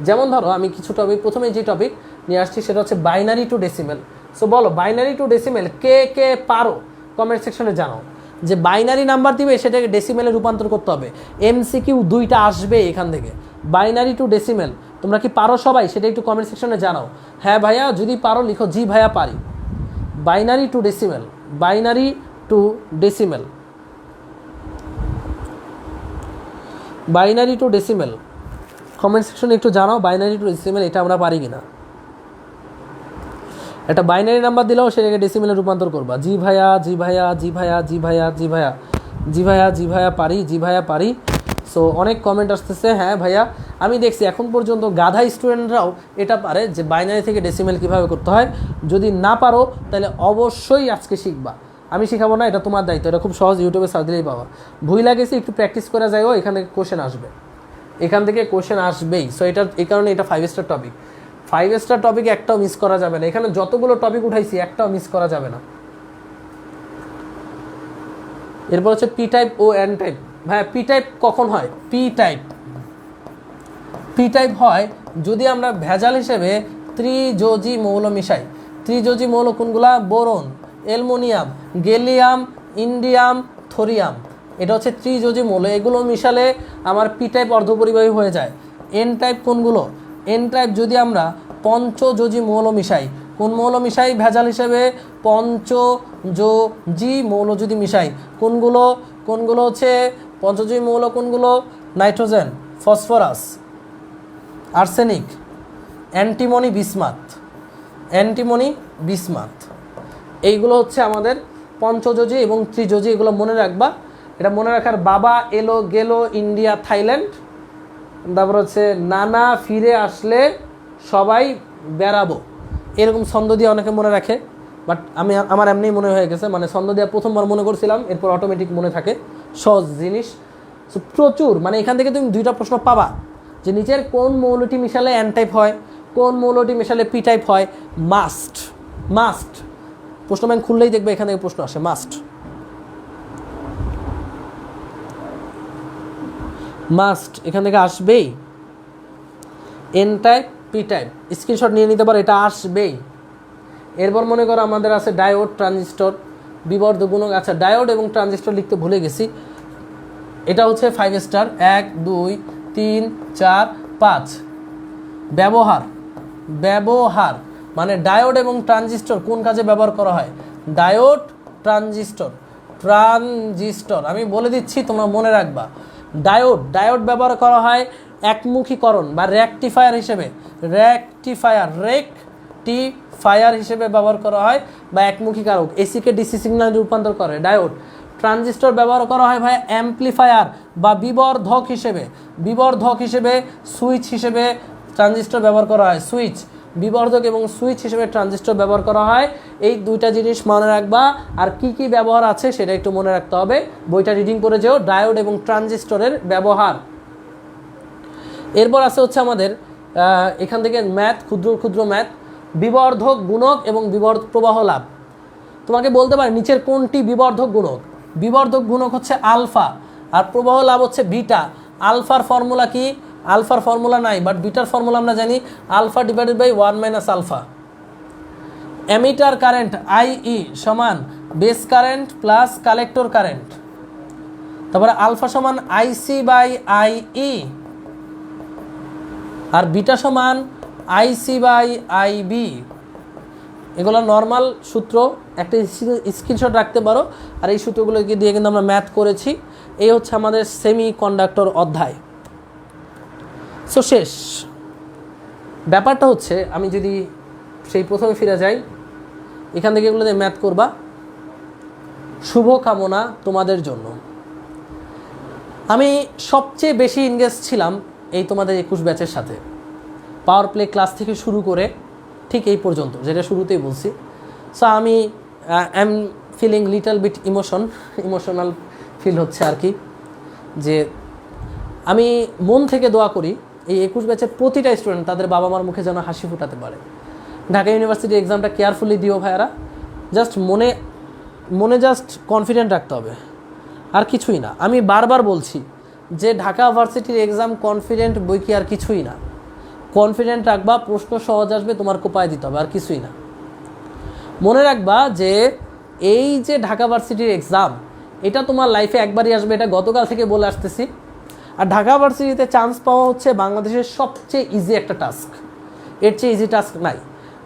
যেমন ধরো আমি কিছু টপিক, প্রথমে যে টপিক নিয়ে আসছি সেটা হচ্ছে বাইনারি টু ডেসিমেল। সো বলো বাইনারি টু ডেসিমেল কে কে পারো, কমেন্ট সেকশনে জানাও। যে বাইনারি নাম্বার দিবে সেটাকে ডেসিমেলে রূপান্তর করতে হবে, এমসিকিউ 2টা আসবে এখান থেকে। বাইনারি টু ডেসিমেল তোমরা কি পারো সবাই, সেটা একটু কমেন্ট সেকশনে জানাও। হ্যাঁ ভাইয়া, যদি পারো লিখো জি ভাইয়া পারি। Binary two decimal, binary two decimal, binary two decimal, comment সেকশনে একটু জানাও বাইনারি টু ডেসিমেল এটা আমরা পারি কিনা। একটা বাইনারি নাম্বার দিলেও সেটাকে ডেসিমেলে রূপান্তর করবা। জি ভাইয়া, জি ভাইয়া, জি ভাইয়া, জি ভাইয়া, জি ভাইয়া, জি ভাইয়া, জি ভাইয়া পারি, জি ভাইয়া পারি। সো অনেক কমেন্ট আসতেছে। হ্যাঁ ভাইয়া, আমি দেখছি এখন পর্যন্ত গাধা স্টুডেন্টরাও এটা পারে যে বাইনারি থেকে ডেসিমেল কীভাবে করতে হয়। যদি না পারো তাহলে অবশ্যই আজকে শিখবা, আমি শিখাবো না, এটা তোমার দায়িত্ব। এটা খুব সহজ, ইউটিউবে সার্চ দিলেই পাবা। ভুল লাগেছে একটু প্র্যাকটিস করে যাইও, এখান থেকে কোশ্চেন আসবে, এখান থেকে কোশ্চেন আসবেই। সো এটা এই কারণে এটা 5 স্টার টপিক। 5 স্টার টপিক একটাও মিস করা যাবে না, এখানে যতগুলো টপিক উঠাইছি একটাও মিস করা যাবে না। এরপর হচ্ছে পি টাইপ ও এন টাইপ। ভাই পি টাইপ কখন হয়? পি টাইপ হয় যদি আমরা ভেজাল হিসেবে ত্রিযোজী মৌল মিশাই। ত্রিযোজী মৌল কোনগুলা? Boron, aluminium, gallium, indium, thorium. এটা হচ্ছে ত্রিযোজী মৌল, এগুলো মিশালে আমার পি টাইপ অর্ধপরিবাহী হয়ে যায়। এন টাইপ কোনগুলো? এন টাইপ যদি আমরা পঞ্চযোজী মৌল মিশাই। কোন মৌল মিশাই ভেজাল হিসেবে? পঞ্চযোজী মৌল যদি মিশাই। কোনগুলো হচ্ছে পঞ্চযোজী মৌল? কোনগুলো? Nitrogen, phosphorus, arsenic, antimony, bismuth. এইগুলো হচ্ছে আমাদের পঞ্চযোজী এবং ত্রিযোজী, এগুলো মনে রাখবা। এটা মনে রাখার বাবা এলো গেলো ইন্ডিয়া থাইল্যান্ড, তারপর হচ্ছে নানা ফিরে আসলে সবাই বেড়াবো, এরকম ছন্দ দিয়ে অনেকে মনে রাখে। বাট আমার এমনি মনে হয়ে গেছে, মানে ছন্দ দিয়ে প্রথমবার মনে করছিলাম, এরপর অটোমেটিক মনে থাকে, সহজ জিনিস। সো প্রচুর, মানে এখান থেকে তুমি 2টা প্রশ্ন পাবা যে নিচের কোন মৌলটি মিশালে এন টাইপ হয়, কোন মৌলটি মিশালে পি টাইপ হয়। মাস্ট প্রশ্ন ব্যাংক খুললেই দেখবে এখান থেকে প্রশ্ন আসে, মাস্ট এখান থেকে আসবেই। N type, P type screenshot নিয়ে নিতে পারো, এটা আসবেই। এরপর মনে করো আমাদের আছে ডায়োড, ট্রানজিস্টর, বিবর্ধক গুণক। আচ্ছা, ডায়োড এবং ট্রানজিস্টর লিখতে ভুলে গেছি, এটা হচ্ছে 5 স্টার। 1 2 3 4 5। ব্যবহার মানে ডায়োড এবং ট্রানজিস্টর কোন কাজে ব্যবহার করা হয়? ডায়োড, ট্রানজিস্টর আমি বলে দিচ্ছি, তোমরা মনে রাখবা। ডায়োড ব্যবহার করা হয় একমুখীকরণ বা রেকটিফায়ার হিসেবে ব্যবহার করা হয়, বা একমুখী কারক, এসিকে ডিসি সিগন্যাল রূপান্তর করে ডায়োড। ট্রানজিস্টর ব্যবহার করা হয় ভাই অ্যাম্প্লিফায়ার বা বিবর্ধক হিসেবে, সুইচ হিসেবে ট্রানজিস্টর ব্যবহার করা হয়। বিবর্ধক এবং সুইচ হিসেবে ট্রানজিস্টর ব্যবহার করা হয়। এই 2টা জিনিস মনে রাখবা। আর কি কি ব্যবহার আছে সেটা একটু মনে রাখতে হবে, বইটা রিডিং করে যেও, ডায়োড এবং ট্রানজিস্টরের ব্যবহার। এরপর আছে হচ্ছে আমাদের এখান থেকে ম্যাথ, ক্ষুদ্র ম্যাথ, বিবর্ধক গুণক এবং প্রবাহ লাভ। তোমাকে বলতে পারে নিচের কোনটি বিবর্ধক গুণক? বিবর্ধক গুণক হচ্ছে আলফা, আর প্রবাহ লাভ হচ্ছে বিটা। আলফার ফর্মুলা কি? আলফার ফর্মুলা নাই, বাট বিটার ফর্মুলা আমরা জানি, alpha divided by 1 minus alpha. Emitter current IE সমান base current plus collector current. তারপরে আলফা সমান আইসি বাই আইই, আর বিটা সমান আইসি বাই আইবি। এগুলো নর্মাল সূত্র, একটা স্ক্রিনশট রাখতে পারো। আর এই সূত্রগুলোকে দিয়ে কিন্তু আমরা ম্যাথ করেছি। এই হচ্ছে আমাদের সেমি কন্ডাক্টর অধ্যায়। সো শেষ ব্যাপারটা হচ্ছে, আমি যদি সেই প্রথমে ফিরে যাই, এখান থেকে এগুলো দিয়ে ম্যাথ করবা। শুভ কামনা তোমাদের জন্য। আমি সবচেয়ে বেশি এনগেজ ছিলাম এই তোমাদের 21 ব্যাচের সাথে, পাওয়ার প্লে ক্লাস থেকে শুরু করে ঠিক এই পর্যন্ত, যেটা শুরুতেই বলছি। সো আমি am feeling little bit emotional feel হচ্ছে আর কি, যে আমি মন থেকে দোয়া করি এই 21 ব্যাচের প্রতিটা স্টুডেন্ট তাদের বাবা মার মুখে যেন হাসি ফোটাতে পারে। ঢাকা ইউনিভার্সিটি এক্সামটা কেয়ারফুলি দিও ভাইয়ারা, জাস্ট মনে জাস্ট কনফিডেন্ট রাখতে হবে, আর কিছুই না। আমি বারবার বলছি যে ঢাকা ভার্সিটির এক্সাম কনফিডেন্ট বই কি, আর কিছুই না। কনফিডেন্ট রাখবা, প্রশ্ন সহজ আসবে, তোমার কোপায় দিতে হবে, আর কিছুই না। মনে রাখবা যে এই যে ঢাকা ভার্সিটির এক্সাম, এটা তোমার লাইফে একবারই আসবে, এটা গতকাল থেকে বলে আসতেছি। আর ঢাকা ভার্সিটিতে চান্স পাওয়া হচ্ছে বাংলাদেশের সবচেয়ে ইজি একটা টাস্ক, এর চেয়ে ইজি টাস্ক নাই।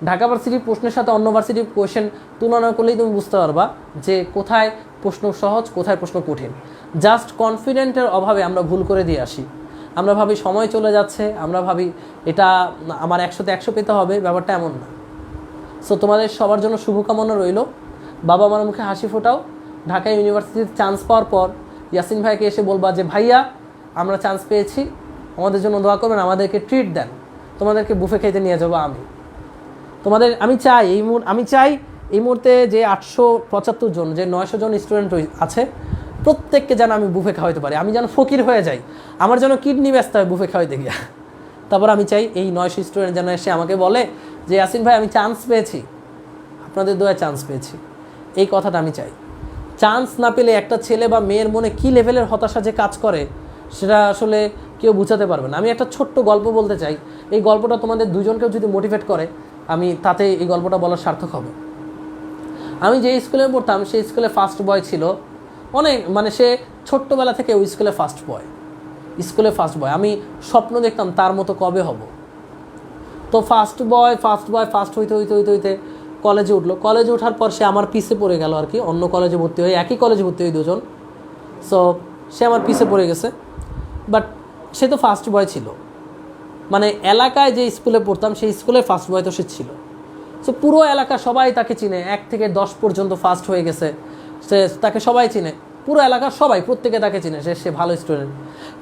ঢাকা ভার্সিটির প্রশ্নের সাথে অন্য ভার্সিটির কোয়েশ্চেন তুলনা করলেই তুমি বুঝতে পারবা যে কোথায় প্রশ্ন সহজ, কোথায় প্রশ্ন কঠিন। জাস্ট কনফিডেন্টের অভাবে আমরা ভুল করে দিয়ে আসি। আমরা ভাবি সময় চলে যাচ্ছে, আমরা ভাবি এটা আমার 100তে 100 পেতে হবে, ব্যাপারটা এমন না। সো তোমাদের সবার জন্য শুভকামনা রইল। বাবা মার মুখে হাসি ফোটাও। ঢাকা ইউনিভার্সিটিতে চান্স পাওয়ার পর ইয়াসিন ভাইকে এসে বলবা যে ভাইয়া আমরা চান্স পেয়েছি, আমাদের জন্য দোয়া করবেন, আমাদেরকে ট্রিট দেন, তোমাদেরকে বুফে খেতে নিয়ে যাবো। আমি চাই এই মুহূর্তে যে 875 জন, যে 900 জন স্টুডেন্ট আছে, প্রত্যেককে যেন আমি বুফে খাওয়াইতে পারি। আমি যেন ফকির হয়ে যাই, আমার যেন কিডনি ব্যস্ত হয় বুফে খাওয়াইতে গিয়া। তারপর আমি চাই এই 900 স্টুডেন্ট যেন এসে আমাকে বলে যে ইয়াসিন ভাই আমি চান্স পেয়েছি, আপনাদের দোয়ায় চান্স পেয়েছি। এই কথাটা আমি চাই। চান্স না পেলে একটা ছেলে বা মেয়ের মনে কী লেভেলের হতাশা যে কাজ করে, সেটা আসলে কেউ বুঝাতে পারবে না। আমি একটা ছোট্ট গল্প বলতে চাই, এই গল্পটা তোমাদের দুজনকেও যদি মোটিভেট করে, আমি তাতে এই গল্পটা বলার সার্থক হবে। আমি যে স্কুলে পড়তাম সেই স্কুলে ফার্স্ট বয় ছিল অনেক, মানে সে ছোট্টবেলা থেকে ওই স্কুলে ফার্স্ট বয়। আমি স্বপ্ন দেখতাম তার মতো কবে হব। তো ফার্স্ট বয় ফার্স্ট হইতে কলেজে উঠলো। কলেজে ওঠার পর সে আমার পিছে পড়ে গেল আর কি, অন্য কলেজে ভর্তি হয়ে, একই কলেজে ভর্তি হয়ে দুজন। সো সে আমার পিছে পড়ে গেছে, বাট সে তো ফার্স্ট বয় ছিল, মানে এলাকায় যে স্কুলে পড়তাম সেই স্কুলের ফার্স্ট বয় তো সে ছিল। সো পুরো এলাকা সবাই তাকে চিনে, 1 থেকে 10 পর্যন্ত ফার্স্ট হয়ে গেছে, তাকে সবাই চিনে, পুরো এলাকার সবাই, প্রত্যেকে তাকে চিনে। সে ভালো স্টুডেন্ট,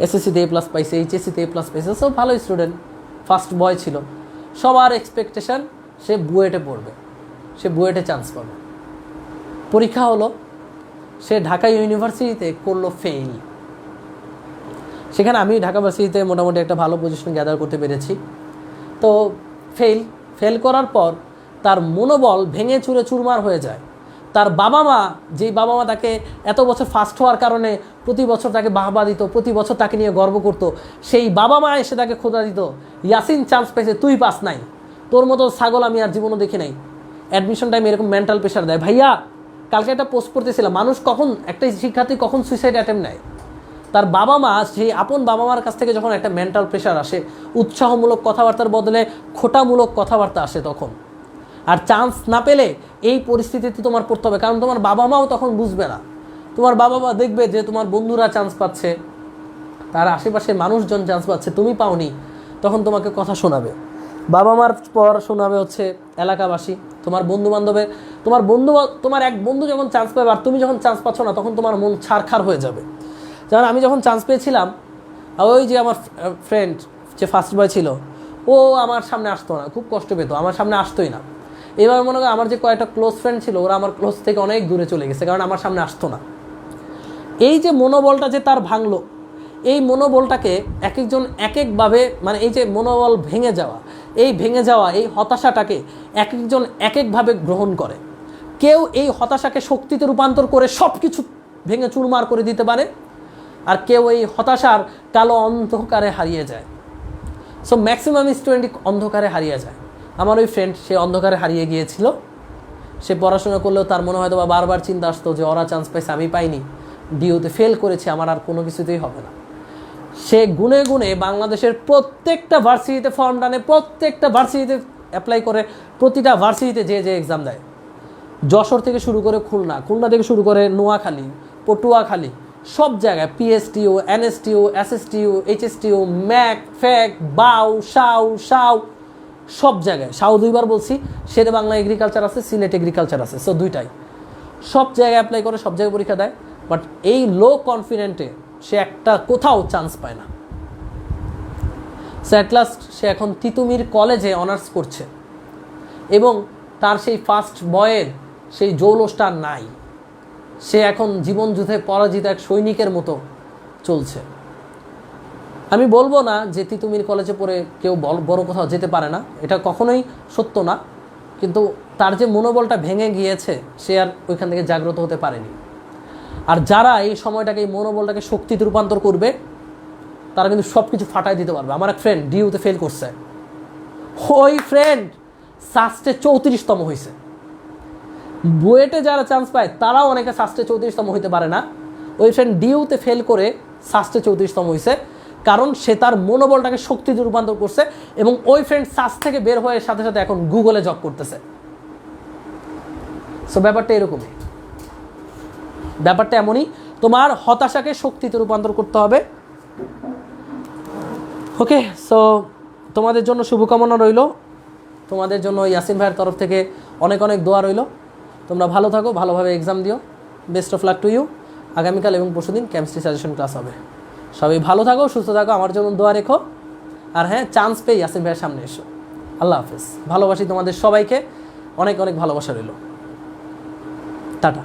এসএসসিতে A+ পাইছে, এইচএসসিতে A+ পাইছে, সব ভালো স্টুডেন্ট, ফার্স্ট বয় ছিল। সবার এক্সপেকটেশন সে বুয়েটে পড়বে, সে বুয়েটে চান্স পাবে। পরীক্ষা হলো, সে ঢাকা ইউনিভার্সিটিতে করলো ফেইল। সেখানে আমি ঢাকা ভার্সিটিতে মোটামুটি একটা ভালো পজিশন গ্যাদার করতে পেরেছি। তো ফেল করার পর তার মনোবল ভেঙে চুরে চুরমার হয়ে যায়। তার বাবা মা, যেই বাবা মা তাকে এত বছর ফার্স্ট হওয়ার কারণে প্রতি বছর তাকে বাহবা দিত, প্রতি বছর তাকে নিয়ে গর্ব করতো, সেই বাবা মা এসে তাকে খোঁজা দিত, ইয়াসিন চান্স পেয়েছে, তুই পাস নাই, তোর মতো ছাগল আমি আর জীবনও দেখি নাই। অ্যাডমিশন টাইমে এরকম মেন্টাল প্রেশার দেয়। ভাইয়া কালকে একটা পোস্ট করতেছিলাম, মানুষ কখন, একটা শিক্ষার্থী কখন সুইসাইড অ্যাটেম্প নেয়? তার বাবা মা, সেই আপন বাবা মার কাছ থেকে যখন একটা মেন্টাল প্রেশার আসে, উৎসাহমূলক কথাবার্তার বদলে খোটামূলক কথাবার্তা আসে তখন। আর চান্স না পেলে এই পরিস্থিতিতে তোমার পড়তে হবে, কারণ তোমার বাবা মাও তখন বুঝবে না। তোমার বাবা মা দেখবে যে তোমার বন্ধুরা চান্স পাচ্ছে, তার আশেপাশের মানুষজন চান্স পাচ্ছে, তুমি পাওনি, তখন তোমাকে কথা শোনাবে। বাবা মার পর শোনাবে হচ্ছে এলাকাবাসী, তোমার বন্ধু বান্ধবের, তোমার এক বন্ধু যখন চান্স পাবে আর তুমি যখন চান্স পাচ্ছ না, তখন তোমার মন ছারখার হয়ে যাবে। যেমন আমি যখন চান্স পেয়েছিলাম, ওই যে আমার ফ্রেন্ড যে ফার্স্ট বয় ছিল, ও আমার সামনে আসতো না, খুব কষ্ট পেত, আমার সামনে আসতোই না। এইভাবে মনে করো আমার যে কয়েকটা ক্লোজ ফ্রেন্ড ছিল, ওরা আমার ক্লোজ থেকে অনেক দূরে চলে গেছে, কারণ আমার সামনে আসতো না। এই যে মনোবলটা যে তার ভাঙলো, এই মনোবলটাকে এক একজন এক একভাবে, মানে এই যে মনোবল ভেঙে যাওয়া, এই হতাশাটাকে এক একজন এক একভাবে গ্রহণ করে। কেউ এই হতাশাকে শক্তিতে রূপান্তর করে সব কিছু ভেঙে চুরমার করে দিতে পারে, আর কেউ এই হতাশার কালো অন্ধকারে হারিয়ে যায়। সো ম্যাক্সিমাম স্টুডেন্টই অন্ধকারে হারিয়ে যায়। আমার ওই ফ্রেন্ড, সে অন্ধকারে হারিয়ে গিয়েছিল। সে পড়াশোনা করলেও তার মনে হয়তো বা বারবার চিন্তা আসতো যে ওরা চান্স পাইছে, আমি পাইনি, ডিউতে ফেল করেছি, আমার আর কোনো কিছুতেই হবে না। সে গুনে গুনে বাংলাদেশের প্রত্যেকটা ভার্সিটিতে ফর্ম টানে, প্রত্যেকটা ভার্সিটিতে অ্যাপ্লাই করে, প্রতিটা ভার্সিটিতে যে এক্সাম দেয়। যশোর থেকে শুরু করে খুলনা, খুলনা থেকে শুরু করে নোয়াখালী, পটুয়াখালী, সব জায়গায় পিএসটিউ, এনএসটিউ, এসএসটিউ, এইচএসটিউ, ম্যাক, ফ্যাক, বাউ, সাউ, সব জায়গায়। সাউ 2বার বলছি, শেরে বাংলা এগ্রিকালচার আছে, সিলেট এগ্রিকালচার আছে, সো 2টাই। সব জায়গায় অ্যাপ্লাই করে, সব জায়গায় পরীক্ষা দেয়, বাট এই লো কনফিডেন্টে সে একটা কোথাও চান্স পায় না। সো অ্যাট লাস্ট সে এখন তিতুমির কলেজে অনার্স করছে, এবং তার সেই ফার্স্ট বয়ের সেই জৌলসটা নাই। সে এখন জীবন যুদ্ধে পরাজিত এক সৈনিকের মতো চলছে। আমি বলবো না যে তিতুমির কলেজে পড়ে কেউ বড় কোথাও যেতে পারে না, এটা কখনোই সত্য না, কিন্তু তার যে মনোবলটা ভেঙে গিয়েছে, সে আর ওইখান থেকে জাগ্রত হতে পারেনি। আর যারা এই সময়টাকে, এই মনোবলটাকে শক্তিতে রূপান্তর করবে, তারা কিন্তু সব কিছু ফাটাই দিতে পারবে। আমার এক ফ্রেন্ড ডিউতে ফেল করছে, ওই ফ্রেন্ড সাস্টে 34তম হয়েছে। বুয়েটে যারা চান্স পায় তারাও অনেকে সাস্টে 34তম হইতে পারে না। ওই ফ্রেন্ড ডিউতে ফেল করে সাস্টে 34তম হয়েছে, কারণ সে তার মনোবলটাকে শক্তিতে রূপান্তর করছে। এবং ওই ফ্রেন্ড সাস্ট থেকে বের হয়ে সাথে সাথে এখন গুগলে জব করতেছে। সো ব্যাপারটা এরকমই, ব্যাপারটা এমনই। তোমার হতাশাকে শক্তিতে রূপান্তর করতে হবে। ওকে, সো তোমাদের জন্য শুভকামনা রইল, তোমাদের জন্য ইয়াসিন ভাইয়ের তরফ থেকে অনেক অনেক দোয়া রইল। তোমরা ভালো থাকো, ভালোভাবে এক্সাম দিও। Best of luck to you. আগামীকাল এবং পরশুদিন কেমিস্ট্রি সাজেশন ক্লাস হবে। সবাই ভালো থাকো, সুস্থ থাকো, আমার জন্য দোয়া রেখো। আর হ্যাঁ, চান্স পেয়ে ইয়াসিন ভাইয়ের সামনে এসো। আল্লাহ হাফেজ। ভালোবাসি তোমাদের সবাইকে, অনেক অনেক ভালোবাসা রইল। টাটা।